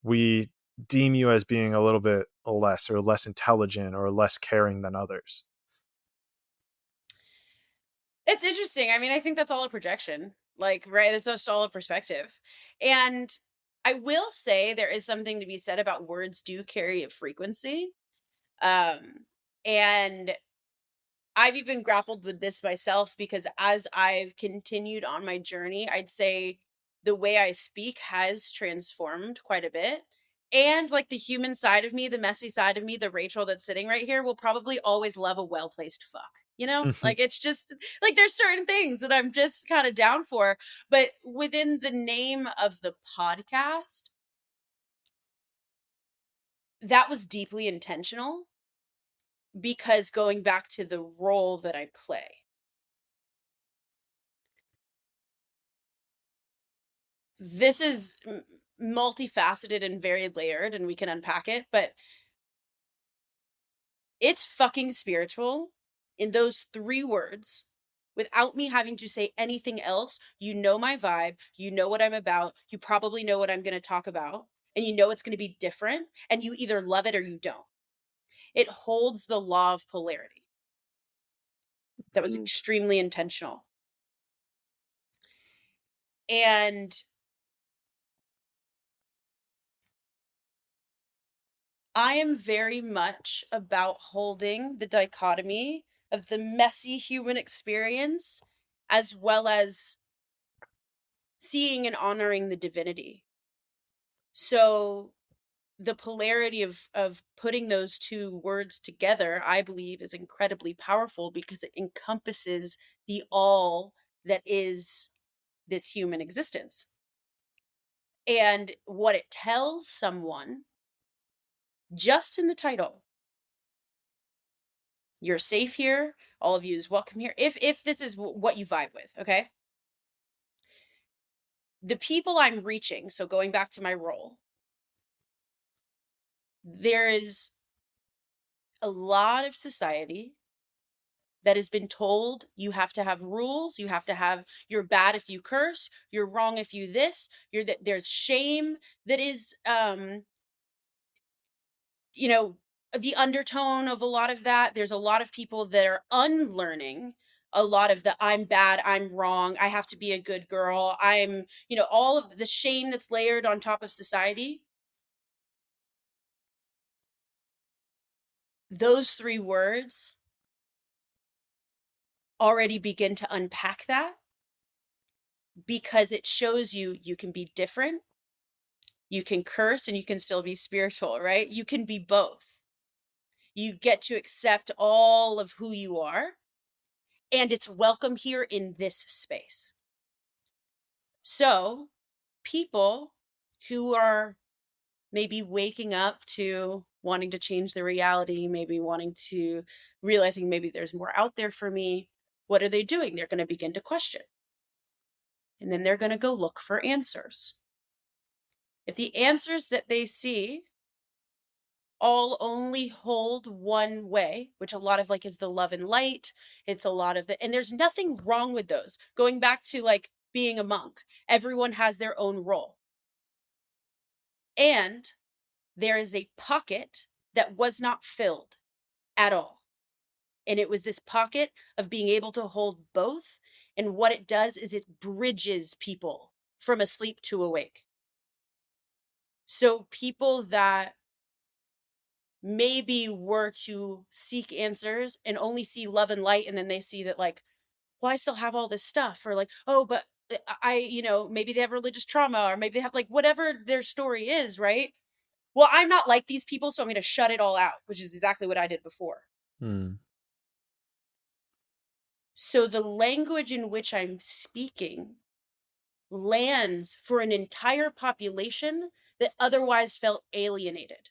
B: we deem you as being a little bit less or less intelligent or less caring than others.
C: It's interesting. I mean, I think that's all a projection. Like, right? It's just all a perspective. And I will say there is something to be said about words do carry a frequency. And I've even grappled with this myself because as I've continued on my journey, I'd say the way I speak has transformed quite a bit. And like the human side of me, the messy side of me, the Rachel that's sitting right here will probably always love a well-placed fuck. Like it's just like there's certain things that I'm just kind of down for. But within the name of the podcast, that was deeply intentional because going back to the role that I play. this is multifaceted and very layered, and we can unpack it, but it's fucking spiritual in those 3 words. Without me having to say anything else, you know my vibe, you know what I'm about, you probably know what I'm going to talk about, and you know it's going to be different, and you either love it or you don't. It holds the law of polarity. That was extremely intentional. And I am very much about holding the dichotomy of the messy human experience as well as seeing and honoring the divinity. So the polarity of putting those 2 words together, I believe, is incredibly powerful because it encompasses the all that is this human existence. And what it tells someone, just in the title, you're safe here, all of you is welcome here, if this is what you vibe with, okay? The people I'm reaching, so going back to my role, there is a lot of society that has been told you have to have rules, you have to have, you're bad if you curse, you're wrong if you this, there's shame that is you know, the undertone of a lot of that. There's a lot of people that are unlearning a lot of the I'm bad, I'm wrong, I have to be a good girl, I'm, all of the shame that's layered on top of society. Those 3 words already begin to unpack that, because it shows you can be different, you can curse, and you can still be spiritual, right? You can be both. You get to accept all of who you are, and it's welcome here in this space. So people who are maybe waking up to wanting to change their reality, maybe wanting to realizing maybe there's more out there for me, what are they doing? They're going to begin to question. And then they're going to go look for answers. If the answers that they see all only hold one way, which a lot of is the love and light, it's a lot of and there's nothing wrong with those. Going back to being a monk, everyone has their own role. And there is a pocket that was not filled at all. And it was this pocket of being able to hold both. And what it does is it bridges people from asleep to awake. So people that maybe were to seek answers and only see love and light, and then they see that well, I still have all this stuff, or oh, but I, maybe they have religious trauma, or maybe they have whatever their story is, right? Well, I'm not like these people, so I'm going to shut it all out, which is exactly what I did before. So the language in which I'm speaking lands for an entire population that otherwise felt alienated.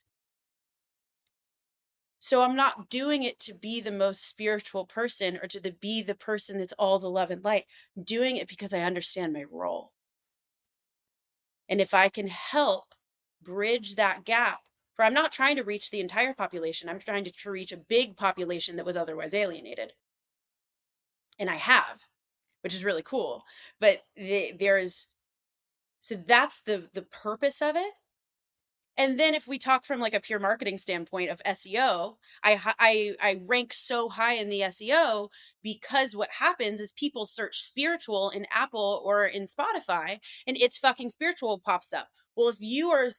C: So I'm not doing it to be the most spiritual person or to be the person that's all the love and light. I'm doing it because I understand my role. And if I can help bridge that gap, for I'm not trying to reach the entire population, I'm trying to reach a big population that was otherwise alienated. And I have, which is really cool. But so that's the purpose of it. And then if we talk from a pure marketing standpoint of SEO, I rank so high in the SEO because what happens is people search spiritual in Apple or in Spotify, and it's fucking spiritual pops up. Well, if you are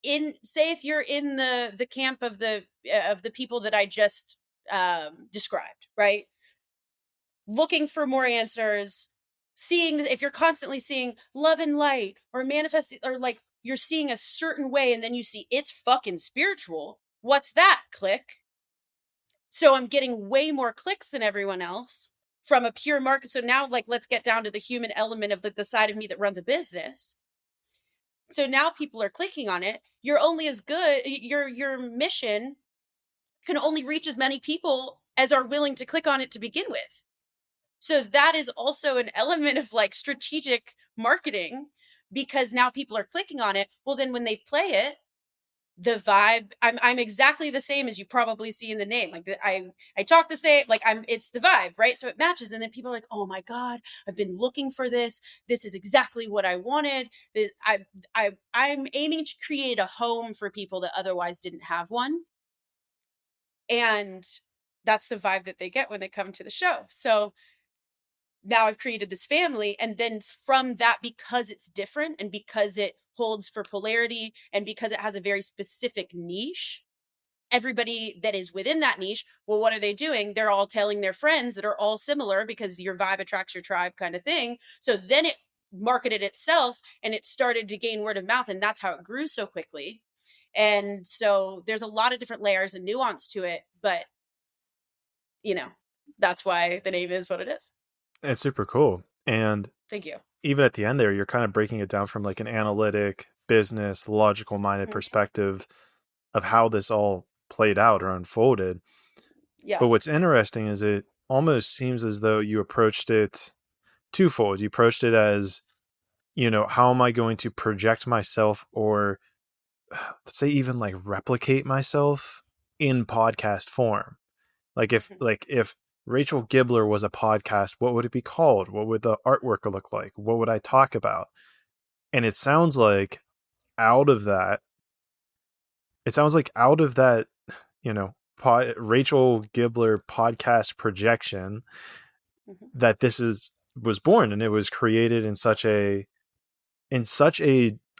C: if you're in the camp of the people that I just described, right? Looking for more answers, seeing, if you're constantly seeing love and light or manifest, or you're seeing a certain way and then you see it's fucking spiritual, what's that? Click. So I'm getting way more clicks than everyone else from a pure market. So now let's get down to the human element of the side of me that runs a business. So now people are clicking on it. You're only as good, your mission can only reach as many people as are willing to click on it to begin with. So that is also an element of strategic marketing, because now people are clicking on it. Well, then when they play it, the vibe, I'm exactly the same as you probably see in the name. Like I talk the same, like it's the vibe, right? So it matches. And then people are like, oh my God, I've been looking for this. This is exactly what I wanted. I'm aiming to create a home for people that otherwise didn't have one. And that's the vibe that they get when they come to the show. So now I've created this family. And then from that, because it's different and because it holds for polarity and because it has a very specific niche, everybody that is within that niche, well, what are they doing? They're all telling their friends that are all similar, because your vibe attracts your tribe kind of thing. So then it marketed itself and it started to gain word of mouth. And that's how it grew so quickly. And so there's a lot of different layers and nuance to it. But, that's why the name is what it is.
B: It's super cool. And
C: Thank you.
B: even at the end there, you're kind of breaking it down from like an analytic, business, logical minded perspective of how this all played out or unfolded.
C: Yeah.
B: But what's interesting is it almost seems as though you approached it twofold. You approached it as, how am I going to project myself, or let's say even like replicate myself in podcast form? Like if Rachel Gibler was a podcast, what would it be called? What would the artwork look like? What would I talk about? And it sounds like out of that, Rachel Gibler podcast projection, that this was born, and it was created in such a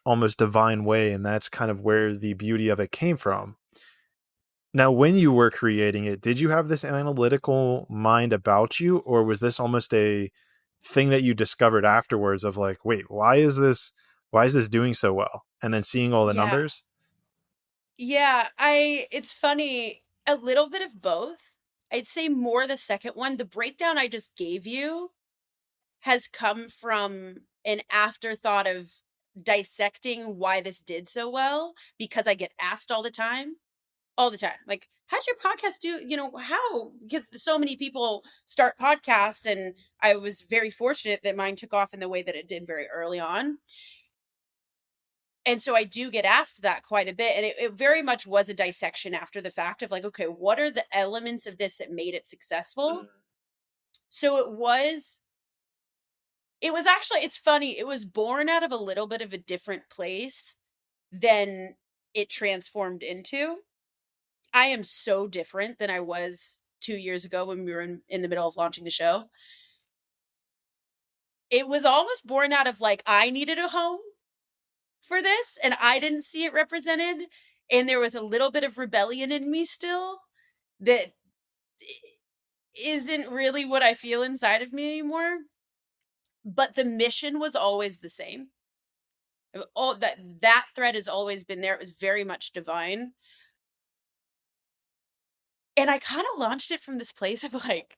B: almost divine way. And that's kind of where the beauty of it came from. Now, when you were creating it, did you have this analytical mind about you, or was this almost a thing that you discovered afterwards of like, wait, why is this doing so well? And then seeing all the numbers?
C: Yeah, it's funny, a little bit of both. I'd say more the second one. The breakdown I just gave you has come from an afterthought of dissecting why this did so well, because I get asked all the time. Like, how'd your podcast do? How? Because so many people start podcasts, and I was very fortunate that mine took off in the way that it did very early on. And so I do get asked that quite a bit. And it very much was a dissection after the fact of like, okay, what are the elements of this that made it successful? So it was actually, it's funny, it was born out of a little bit of a different place than it transformed into. I am so different than I was 2 years ago when we were in the middle of launching the show. It was almost born out of like, I needed a home for this and I didn't see it represented. And there was a little bit of rebellion in me still that isn't really what I feel inside of me anymore. But the mission was always the same. All that thread has always been there. It was very much divine. And I kind of launched it from this place of like,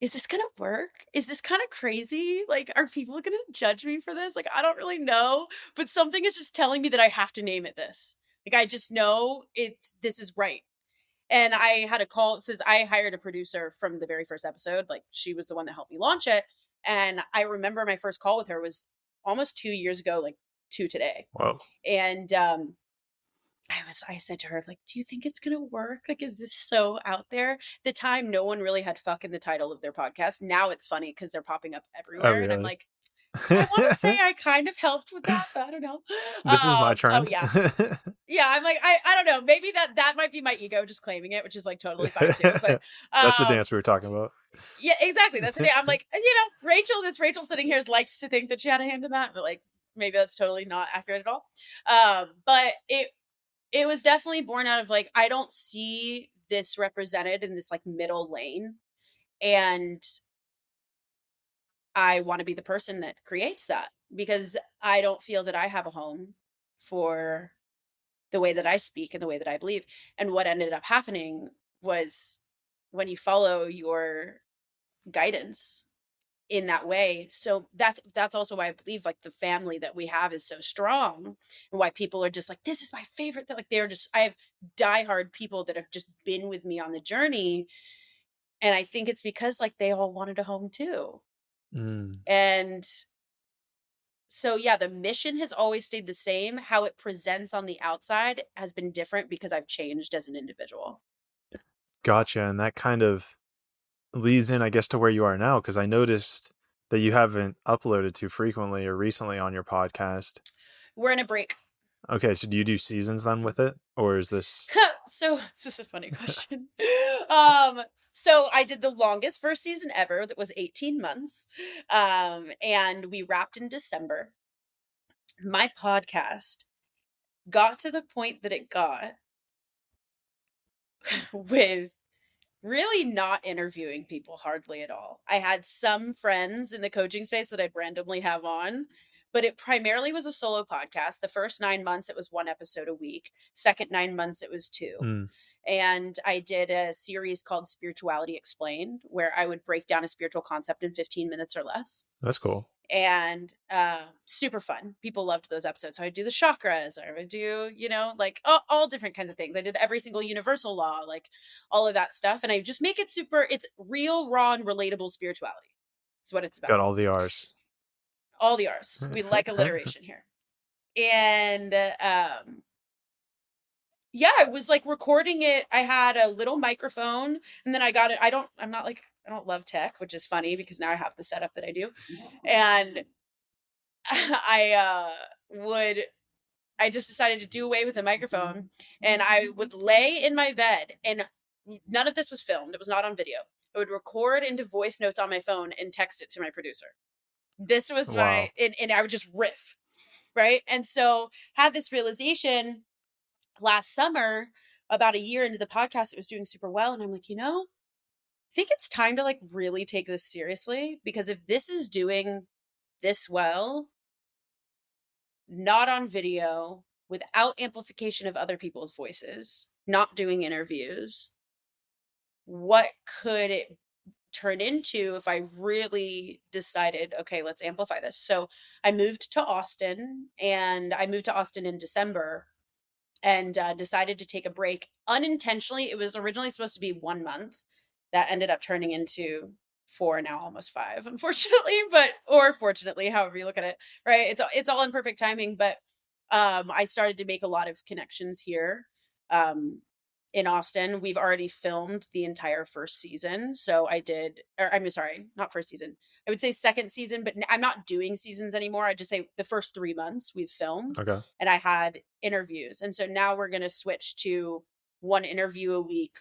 C: is this going to work? Is this kind of crazy? Like, are people going to judge me for this? Like, I don't really know, but something is just telling me that I have to name it this. Like, I just know this is right. And I had a call, since I hired a producer from the very first episode. Like, she was the one that helped me launch it. And I remember my first call with her was almost 2 years ago, like to today.
B: Wow.
C: And, I said to her, like, do you think it's going to work? Like, is this so out there? At the time, no one really had fuck in the title of their podcast. Now it's funny because they're popping up everywhere.
B: Really?
C: And I'm like, I want to say I kind of helped with that, but I don't know.
B: This is my trend.
C: Oh, yeah. Yeah, I'm like, I don't know. Maybe that might be my ego just claiming it, which is like totally fine too. But
B: that's the dance we were talking about.
C: Yeah, exactly. That's it. I'm like, Rachel sitting here likes to think that she had a hand in that, but like maybe that's totally not accurate at all. But it was definitely born out of like, I don't see this represented in this like middle lane. And I want to be the person that creates that, because I don't feel that I have a home for the way that I speak and the way that I believe. And what ended up happening was, when you follow your guidance in that way. So that's also why I believe like the family that we have is so strong, and why people are just like, this is my favorite thing. Like, I have diehard people that have just been with me on the journey. And I think it's because like they all wanted a home too. And So yeah, the mission has always stayed the same. How it presents on the outside has been different because I've changed as an individual.
B: Gotcha. And that kind of leads in, I guess, to where you are now, because I noticed that you haven't uploaded too frequently or recently on your podcast.
C: We're in a break.
B: Okay, so do you do seasons then with it, or is this?
C: So this is a funny question. um, so I did the longest first season ever that was 18 months. And we wrapped in December. My podcast got to the point that it got with really not interviewing people hardly at all. I had some friends in the coaching space that I'd randomly have on, but it primarily was a solo podcast. The first 9 months, it was one episode a week. Second 9 months, it was two.
B: Mm,
C: And I did a series called Spirituality Explained, where I would break down a spiritual concept in 15 minutes or less.
B: that's cool.
C: And super fun. People loved those episodes. So I do the chakras, I would do, like all different kinds of things. I did every single universal law, like all of that stuff. And I just make it it's real, raw, and relatable spirituality. That's what it's about.
B: Got all the R's.
C: All the R's. We like alliteration here. And yeah, I was like recording it. I had a little microphone, and then I got it. I don't love tech, which is funny because now I have the setup that I do. And I just decided to do away with the microphone, and I would lay in my bed, and none of this was filmed. It was not on video. I would record into voice notes on my phone and text it to my producer. This was
B: Wow.
C: and I would just riff. Right. And so had this realization last summer, about a year into the podcast, it was doing super well. And I'm like, I think it's time to like really take this seriously, because if this is doing this well, not on video, without amplification of other people's voices, not doing interviews, what could it turn into if I really decided, okay, let's amplify this? So I moved to Austin, and I moved to Austin in December, and decided to take a break unintentionally. It was originally supposed to be 1 month. That ended up turning into 4, now almost 5, unfortunately, or fortunately, however you look at it, right? It's all in perfect timing. But I started to make a lot of connections here in Austin. We've already filmed the entire first season. So I'm sorry, not first season. I would say second season, but I'm not doing seasons anymore. I just say the first 3 months we've filmed.
B: Okay.
C: And I had interviews. And so now we're going to switch to one interview a week,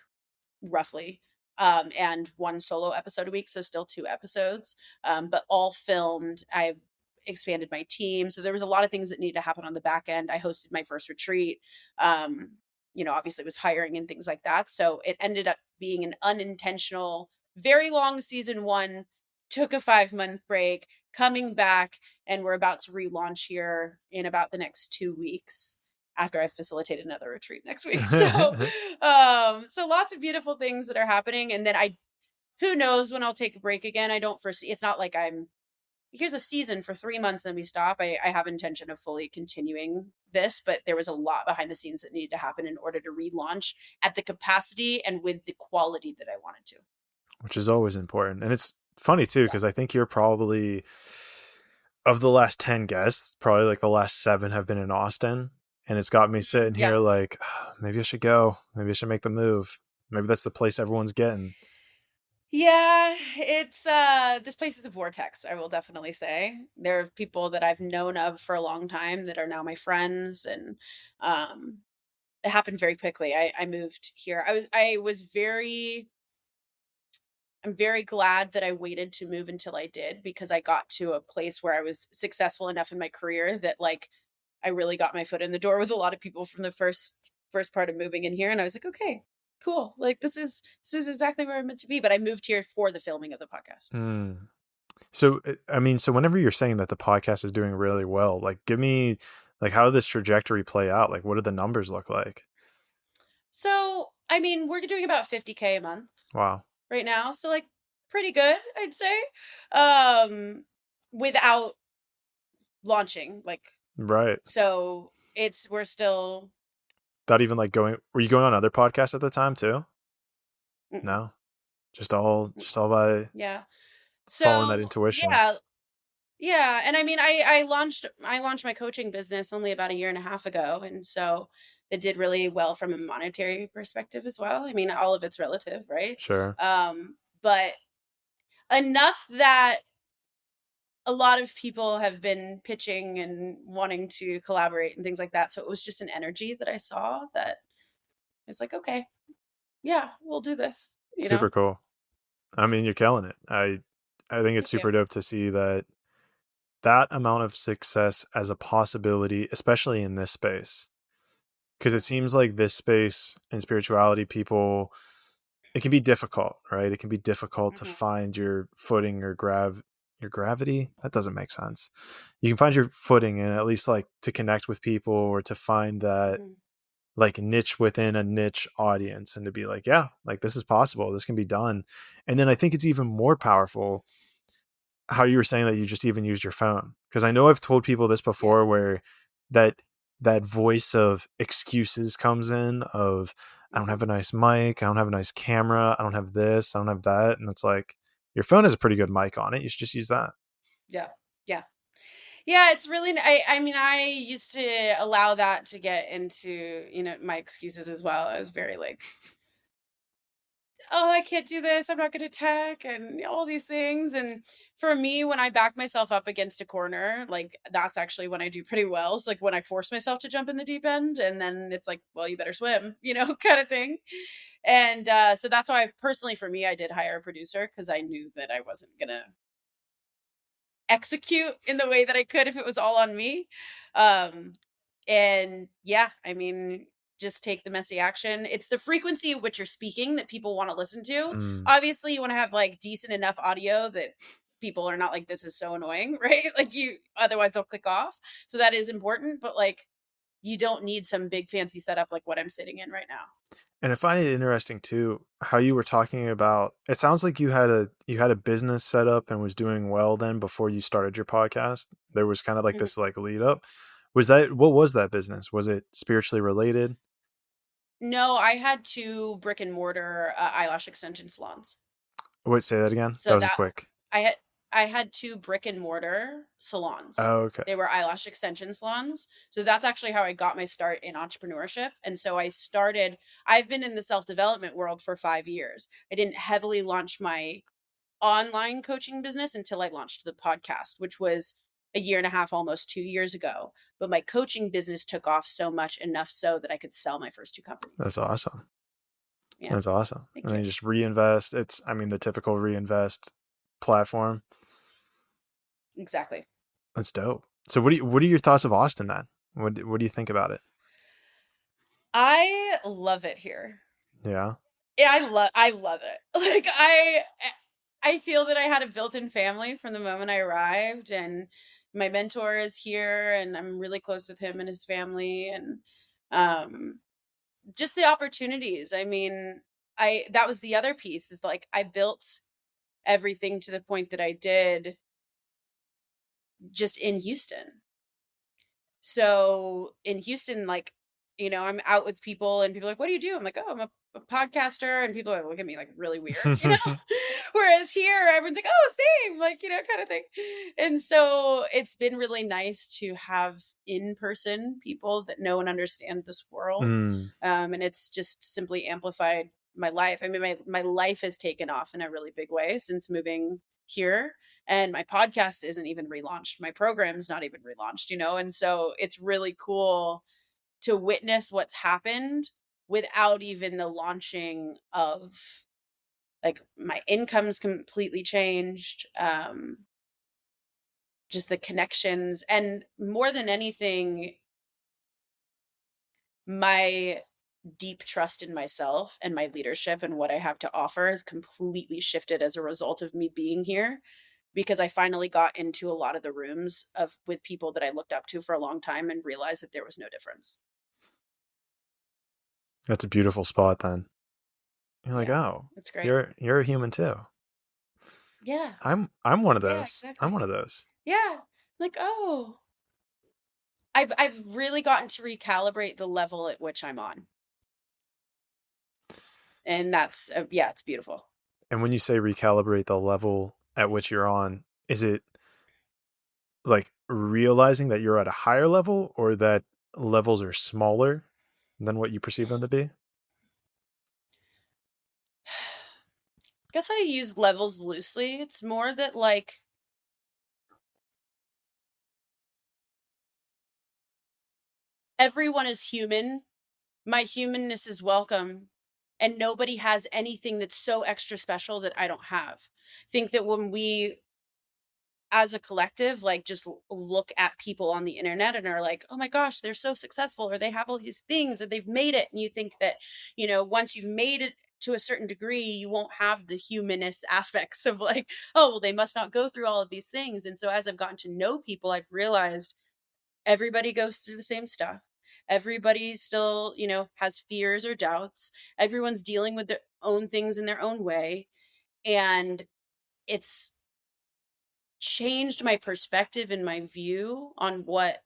C: roughly, and one solo episode a week. So still 2 episodes, but all filmed. I've expanded my team. So there was a lot of things that needed to happen on the back end. I hosted my first retreat. Obviously it was hiring and things like that. So it ended up being an unintentional, very long season 1, took a 5-month break, coming back, and we're about to relaunch here in about the next 2 weeks after I've facilitated another retreat next week. So, so lots of beautiful things that are happening. And then who knows when I'll take a break again. I don't foresee, it's not like here's a season for 3 months and we stop. I have intention of fully continuing this, but there was a lot behind the scenes that needed to happen in order to relaunch at the capacity and with the quality that I wanted to.
B: Which is always important. And it's funny too, because I think you're probably, of the last 10 guests, probably like the last 7 have been in Austin. And it's got me sitting here like, maybe I should go. Maybe I should make the move. Maybe that's the place everyone's getting.
C: Yeah, it's this place is a vortex, I will definitely say. There are people that I've known of for a long time that are now my friends, and it happened very quickly. I moved here. I'm very glad that I waited to move until I did, because I got to a place where I was successful enough in my career that like I really got my foot in the door with a lot of people from the first part of moving in here, and I was like, okay, cool. Like this is exactly where I'm meant to be. But I moved here for the filming of the podcast.
B: So, I mean, so whenever you're saying that the podcast is doing really well, like give me like how did this trajectory play out? Like what do the numbers look like?
C: So, I mean, we're doing about 50K a month.
B: Wow.
C: Right now. So like pretty good, I'd say. Without launching, like,
B: right.
C: So we're still
B: not even like were you going on other podcasts at the time too? Mm-mm. No, just all by
C: yeah.
B: following that intuition.
C: Yeah, Yeah, and I mean, I launched my coaching business only about a year and a half ago, and so it did really well from a monetary perspective as well. I mean, all of it's relative, right?
B: Sure.
C: But enough that a lot of people have been pitching and wanting to collaborate and things like that. So it was just an energy that I saw that it's like, okay, yeah, we'll do this, you
B: Super
C: know?
B: cool. I mean, you're killing it. I think it's
C: Thank you.
B: super dope to see that amount of success as a possibility, especially in this space. Because it seems like this space in spirituality, people, it can be difficult, right? It can be difficult to
C: Mhm,
B: find your footing or your gravity. That doesn't make sense. You can find your footing and at least like to connect with people or to find that
C: mhm,
B: like niche within a niche audience and to be like, yeah, like this is possible. This can be done. And then I think it's even more powerful how you were saying that you just even used your phone. Because I know I've told people this
C: yeah,
B: before where that that voice of excuses comes in of I don't
C: mhm,
B: have a nice mic, I don't have a nice camera, I don't have this, I don't have that. And it's like your phone has a pretty good mic on it. You should just use that.
C: yeah, yeah. Yeah, it's really I mean, I used to allow that to get into, my excuses as well. I was very like, "Oh, I can't do this. I'm not good at tech," and all these things. And for me, when I back myself up against a corner, like that's actually when I do pretty well. It's like when I force myself to jump in the deep end, and then it's like, well, you better swim, kind of thing. And so that's why, personally, for me, I did hire a producer because I knew that I wasn't gonna execute in the way that I could if it was all on me. Um, and yeah, I mean, just take the messy action. It's the frequency at which you're speaking that people want to listen to.
B: Mm.
C: Obviously, you want to have like decent enough audio that people are not like, this is so annoying, right? Like, otherwise they'll click off. So that is important, but like, you don't need some big fancy setup like what I'm sitting in right now.
B: And I find it interesting too how you were talking about it sounds like you had a business set up and was doing well then before you started your podcast. There was kind of like
C: Mhm.
B: this like lead up. Was that what was that business? Was it spiritually related?
C: No, I had two brick-and-mortar eyelash extension salons.
B: Wait, say that again. That
C: So
B: wasn't
C: that
B: quick.
C: I had two brick and mortar salons.
B: Oh, okay.
C: They were eyelash extension salons. So that's actually how I got my start in entrepreneurship. And so I've been in the self-development world for 5 years. I didn't heavily launch my online coaching business until I launched the podcast, which was a year and a half, almost 2 years ago. But my coaching business took off so much, enough so that I could sell my first two companies.
B: That's awesome.
C: Yeah.
B: That's awesome.
C: Thank
B: And then
C: you.
B: you just reinvest. It's, I mean, the typical reinvest platform.
C: Exactly.
B: That's dope. So what are your thoughts of Austin then? What do you think about it?
C: I love it here.
B: Yeah.
C: Yeah, I love it. Like, I feel that I had a built-in family from the moment I arrived, and my mentor is here, and I'm really close with him and his family, and um just the opportunities. I mean, I that was the other piece, is like I built everything to the point that I did just in Houston. So in Houston, like, I'm out with people and people are like, what do you do? I'm like, oh, I'm a podcaster. And people are look at me like really weird, Whereas here, everyone's like, oh, same, like, kind of thing. And so it's been really nice to have in person people that know and understand this world.
B: Mm,
C: And it's just simply amplified my life. I mean, my life has taken off in a really big way since moving here, and my podcast isn't even relaunched, my program's not even relaunched, and so it's really cool to witness what's happened without even the launching of, like, my income's completely changed, just the connections, and more than anything, my deep trust in myself and my leadership and what I have to offer has completely shifted as a result of me being here, because I finally got into a lot of the rooms of with people that I looked up to for a long time and realized that there was no difference.
B: that's a beautiful spot then. You're like,
C: Yeah,
B: oh,
C: it's great.
B: you're a human too.
C: Yeah,
B: I'm one of
C: yeah,
B: those. I'm
C: exactly.
B: one of those.
C: Yeah, like, oh, I've really gotten to recalibrate the level at which I'm on, and that's yeah, it's beautiful.
B: And when you say recalibrate the level at which you're on, is it like realizing that you're at a higher level, or that levels are smaller than what you perceive them to be?
C: Guess I use levels loosely. It's more that like everyone is human. My humanness is welcome. And nobody has anything that's so extra special that I don't have. Think that when we as a collective like just look at people on the internet and are like, oh my gosh, they're so successful, or they have all these things, or they've made it, and you think that, you know, once you've made it to a certain degree, you won't have the humanist aspects of like, oh well, they must not go through all of these things. And so as I've gotten to know people, I've realized everybody goes through the same stuff. Everybody still, you know, has fears or doubts. Everyone's dealing with their own things in their own way. And it's changed my perspective and my view on what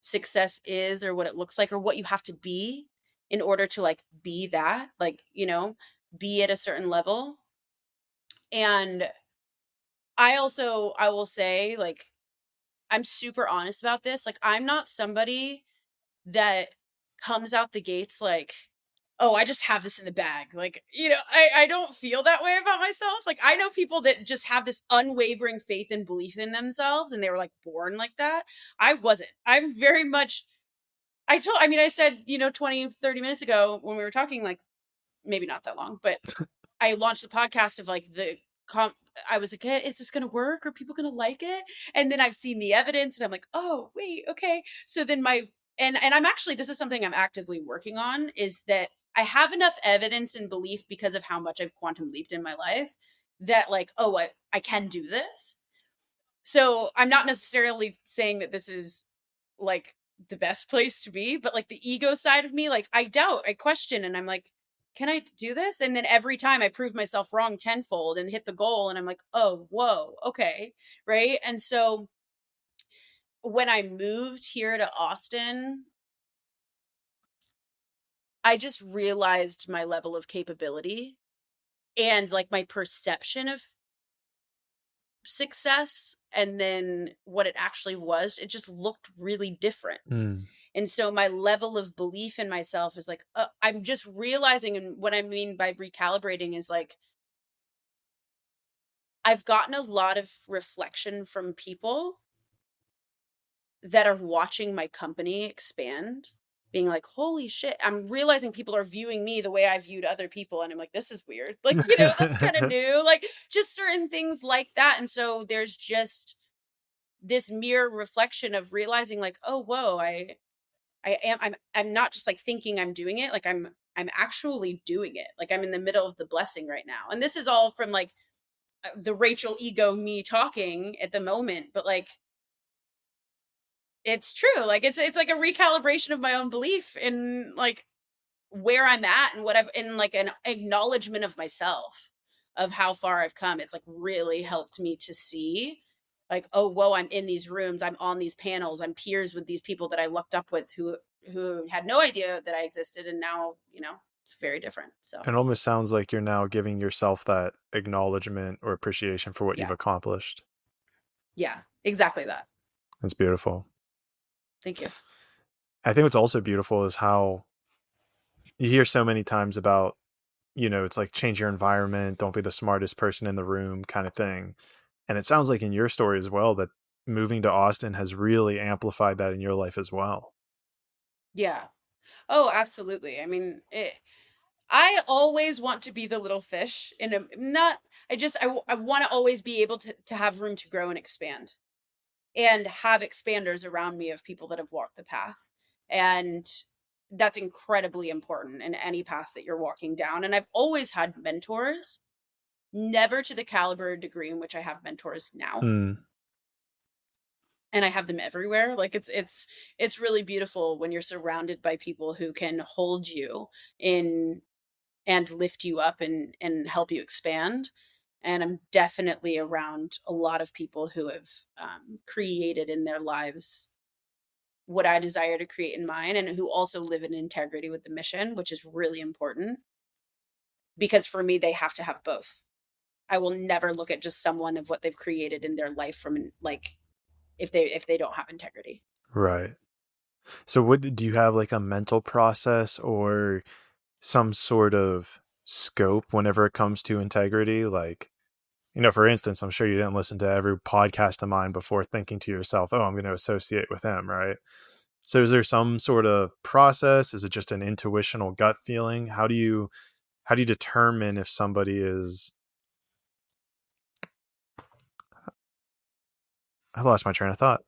C: success is, or what it looks like, or what you have to be in order to like be that, like, you know, be at a certain level. And I will say, like, I'm super honest about this. Like, I'm not somebody that comes out the gates like, oh, I just have this in the bag. Like, you know, I don't feel that way about myself. Like, I know people that just have this unwavering faith and belief in themselves, and they were like born like that. I wasn't. I'm very much, I mean, I said, you know, 20, 30 minutes ago when we were talking, like, maybe not that long, but I launched the podcast of like I was like, is this going to work? Are people going to like it? And then I've seen the evidence and I'm like, oh, wait, okay. So then and I'm actually, this is something I'm actively working on, is that I have enough evidence and belief because of how much I've quantum leaped in my life that like, oh, I can do this. So I'm not necessarily saying that this is like the best place to be, but like the ego side of me, like I doubt, I question, and I'm like, can I do this? And then every time I prove myself wrong tenfold and hit the goal, and I'm like, oh, whoa, okay, right? And so when I moved here to Austin, I just realized my level of capability and like my perception of success, and then what it actually was, it just looked really different.
B: Mm.
C: And so my level of belief in myself is like, I'm just realizing, and what I mean by recalibrating is like, I've gotten a lot of reflection from people that are watching my company expand, being like, holy shit, I'm realizing people are viewing me the way I viewed other people. And I'm like, this is weird. Like, you know, that's kind of new, like just certain things like that. And so there's just this mirror reflection of realizing like, oh, whoa, I'm not just like thinking I'm doing it. Like I'm actually doing it. Like I'm in the middle of the blessing right now. And this is all from like the Rachel ego me talking at the moment, but like it's true. Like it's like a recalibration of my own belief in like where I'm at and what I've in like an acknowledgement of myself, of how far I've come. It's like really helped me to see like, oh, whoa, I'm in these rooms, I'm on these panels, I'm peers with these people that I looked up with who had no idea that I existed, and now, you know, it's very different. So
B: It almost sounds like you're now giving yourself that acknowledgement or appreciation for what you've
C: yeah.
B: accomplished.
C: Yeah, exactly that.
B: That's beautiful.
C: Thank you.
B: I think what's also beautiful is how you hear so many times about, you know, it's like change your environment, don't be the smartest person in the room kind of thing. And it sounds like in your story as well that moving to Austin has really amplified that in your life as well.
C: Yeah. Oh, absolutely. I mean, I always want to be the little fish in a not I want to always be able to have room to grow and expand, and have expanders around me of people that have walked the path. And that's incredibly important in any path that you're walking down. And I've always had mentors, never to the caliber or degree in which I have mentors now.
B: Mm.
C: And I have them everywhere. Like it's really beautiful when you're surrounded by people who can hold you in and lift you up and help you expand. And I'm definitely around a lot of people who have created in their lives what I desire to create in mine, and who also live in integrity with the mission, which is really important, because for me, they have to have both. I will never look at just someone of what they've created in their life from like if they don't have integrity.
B: Right. So what do you have, like a mental process or some sort of scope whenever it comes to integrity? Like, for instance, I'm sure you didn't listen to every podcast of mine before thinking to yourself, oh, I'm going to associate with him, right? So is there some sort of process? Is it just an intuitional gut feeling? How do you determine if somebody is... I lost my train of thought.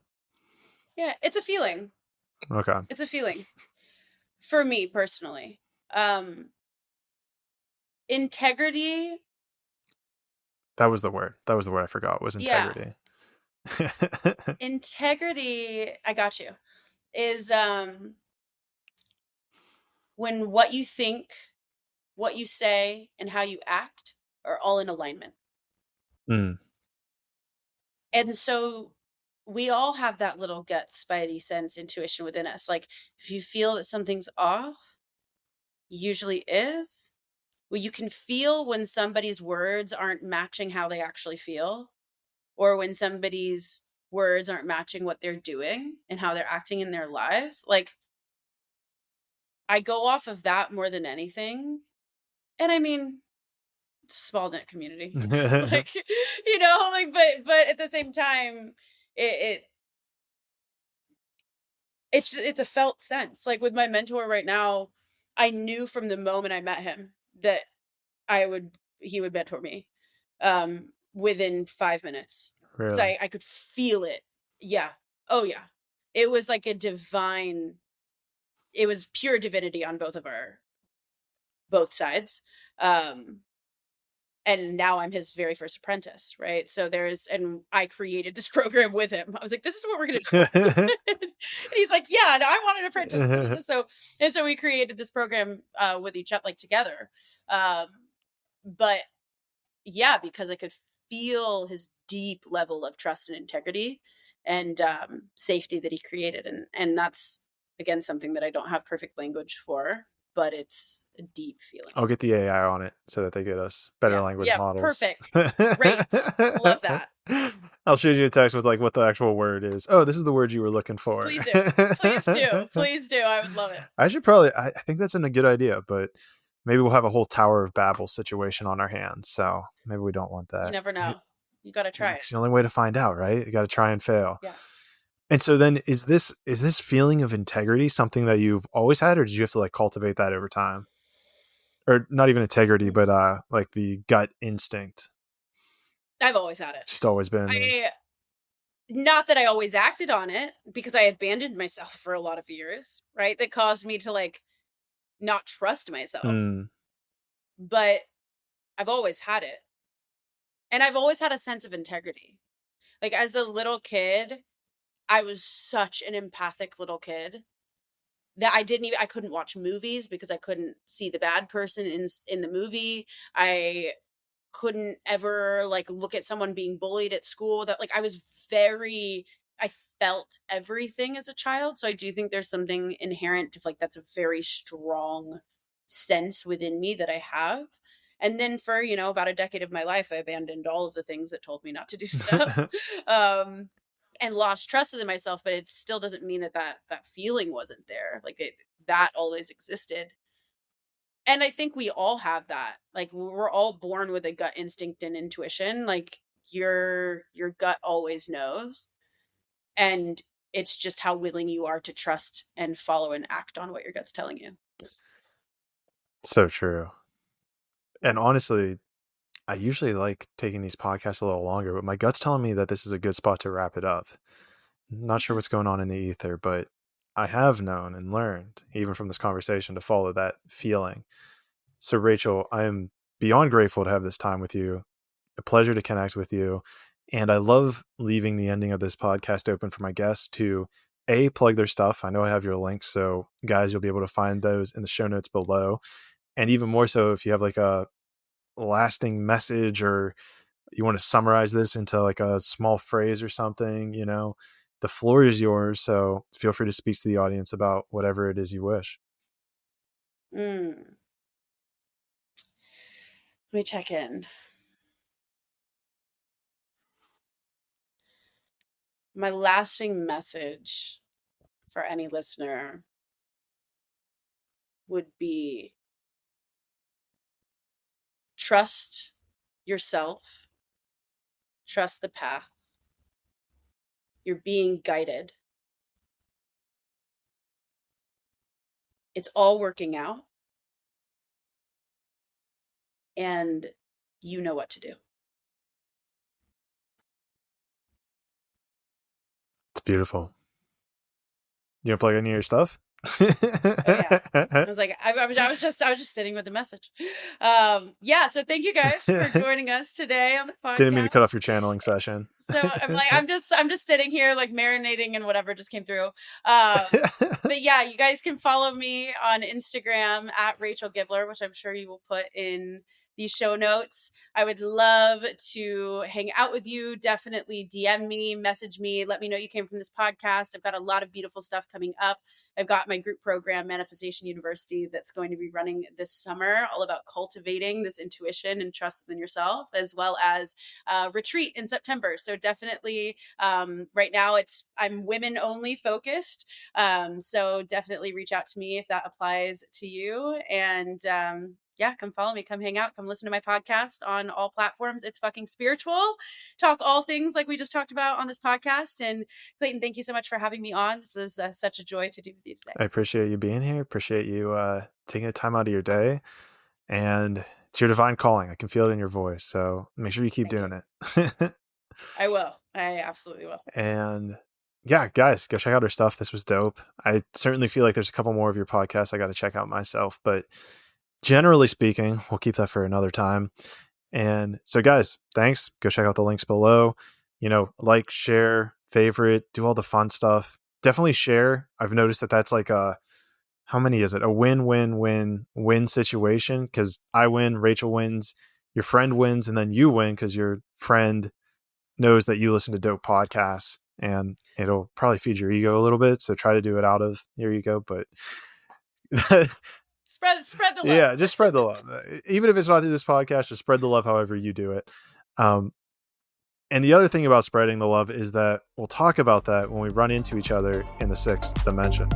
C: Yeah, it's a feeling.
B: Okay.
C: It's a feeling. For me personally. Integrity.
B: That was the word. That was the word I forgot, was
C: Yeah.
B: integrity.
C: Integrity, I got you, is when what you think, what you say, and how you act are all in alignment.
B: Mm.
C: And so we all have that little gut, spidey sense, intuition within us. Like if you feel that something's off, usually is. Well, you can feel when somebody's words aren't matching how they actually feel, or when somebody's words aren't matching what they're doing and how they're acting in their lives. Like I go off of that more than anything. And I mean, it's a small knit community. Like, like but at the same time, it it's a felt sense. Like with my mentor right now, I knew from the moment I met him that he would mentor me within 5 minutes. Because
B: Really?
C: I could feel it. Yeah. Oh yeah. It was like it was pure divinity on both sides. And now I'm his very first apprentice, right? So and I created this program with him. I was like, this is what we're going to do. And he's like, yeah, no, I want an apprentice. So we created this program with each other, like together. But yeah, because I could feel his deep level of trust and integrity and safety that he created. And that's, again, something that I don't have perfect language for, but it's a deep feeling.
B: I'll get the AI on it so that they get us better language models.
C: Perfect. Great. Love that.
B: I'll shoot you a text with like what the actual word is. Oh, this is the word you were looking for.
C: Please do. Please do. Please do. I would love it.
B: I think that's a good idea, but maybe we'll have a whole Tower of Babel situation on our hands. So maybe we don't want that.
C: You never know. You got to try it.
B: It's the only way to find out, right? You got to try and fail.
C: Yeah.
B: And so then is this feeling of integrity something that you've always had, or did you have to like cultivate that over time? Or not even integrity, but like the gut instinct.
C: I've always had it.
B: Just always been.
C: Not that I always acted on it, because I abandoned myself for a lot of years, right? That caused me to like not trust myself. But I've always had it. And I've always had a sense of integrity. Like as a little kid, I was such an empathic little kid that I couldn't watch movies because I couldn't see the bad person in the movie. I couldn't ever like look at someone being bullied at school. That like I felt everything as a child. So I do think there's something inherent to like that's a very strong sense within me that I have. And then for, about a decade of my life, I abandoned all of the things that told me not to do stuff. And lost trust within myself, but it still doesn't mean that feeling wasn't there. Like that always existed. And I think we all have that. Like we're all born with a gut instinct and intuition. Like your gut always knows. And it's just how willing you are to trust and follow and act on what your gut's telling you.
B: So true. And honestly, I usually like taking these podcasts a little longer, but my gut's telling me that this is a good spot to wrap it up. Not sure what's going on in the ether, but I have known and learned, even from this conversation, to follow that feeling. So Rachel, I am beyond grateful to have this time with you. A pleasure to connect with you. And I love leaving the ending of this podcast open for my guests to plug their stuff. I know I have your links, so guys, you'll be able to find those in the show notes below. And even more so, if you have like a lasting message or you want to summarize this into like a small phrase or something, the floor is yours. So feel free to speak to the audience about whatever it is you wish.
C: Let me check in. My lasting message for any listener would be trust yourself, trust the path. You're being guided. It's all working out. And you know what to do.
B: It's beautiful. You gonna plug any of your stuff?
C: Oh yeah. I was like, I was just sitting with the message. Yeah. So thank you guys for joining us today on the podcast.
B: Didn't mean to cut off your channeling session.
C: So I'm just sitting here like marinating and whatever just came through. But yeah, you guys can follow me on Instagram at Rachel Gibler, which I'm sure you will put in the show notes. I would love to hang out with you. Definitely DM me, message me, let me know you came from this podcast. I've got a lot of beautiful stuff coming up. I've got my group program, Manifestation University, that's going to be running this summer, all about cultivating this intuition and trust within yourself, as well as retreat in September. So definitely right now I'm women only focused. So definitely reach out to me if that applies to you. And yeah, come follow me, come hang out, come listen to my podcast on all platforms. It's fucking spiritual. Talk all things like we just talked about on this podcast. And Clayton, thank you so much for having me on. This was such a joy to do with you today.
B: I appreciate you being here. Appreciate you taking the time out of your day. And it's your divine calling. I can feel it in your voice. So make sure you keep doing it.
C: I will. I absolutely will.
B: And yeah, guys, go check out her stuff. This was dope. I certainly feel like there's a couple more of your podcasts I got to check out myself. But generally speaking, we'll keep that for another time. And so guys, thanks. Go check out the links below. Like, share, favorite, do all the fun stuff. Definitely share. I've noticed that that's like how many is it? A win-win-win-win situation, because I win, Rachel wins, your friend wins, and then you win because your friend knows that you listen to dope podcasts, and it'll probably feed your ego a little bit. So try to do it out of your ego, but
C: spread the love.
B: Yeah, just spread the love. Even if it's not through this podcast, just spread the love however you do it. And the other thing about spreading the love is that we'll talk about that when we run into each other in the 6th dimension.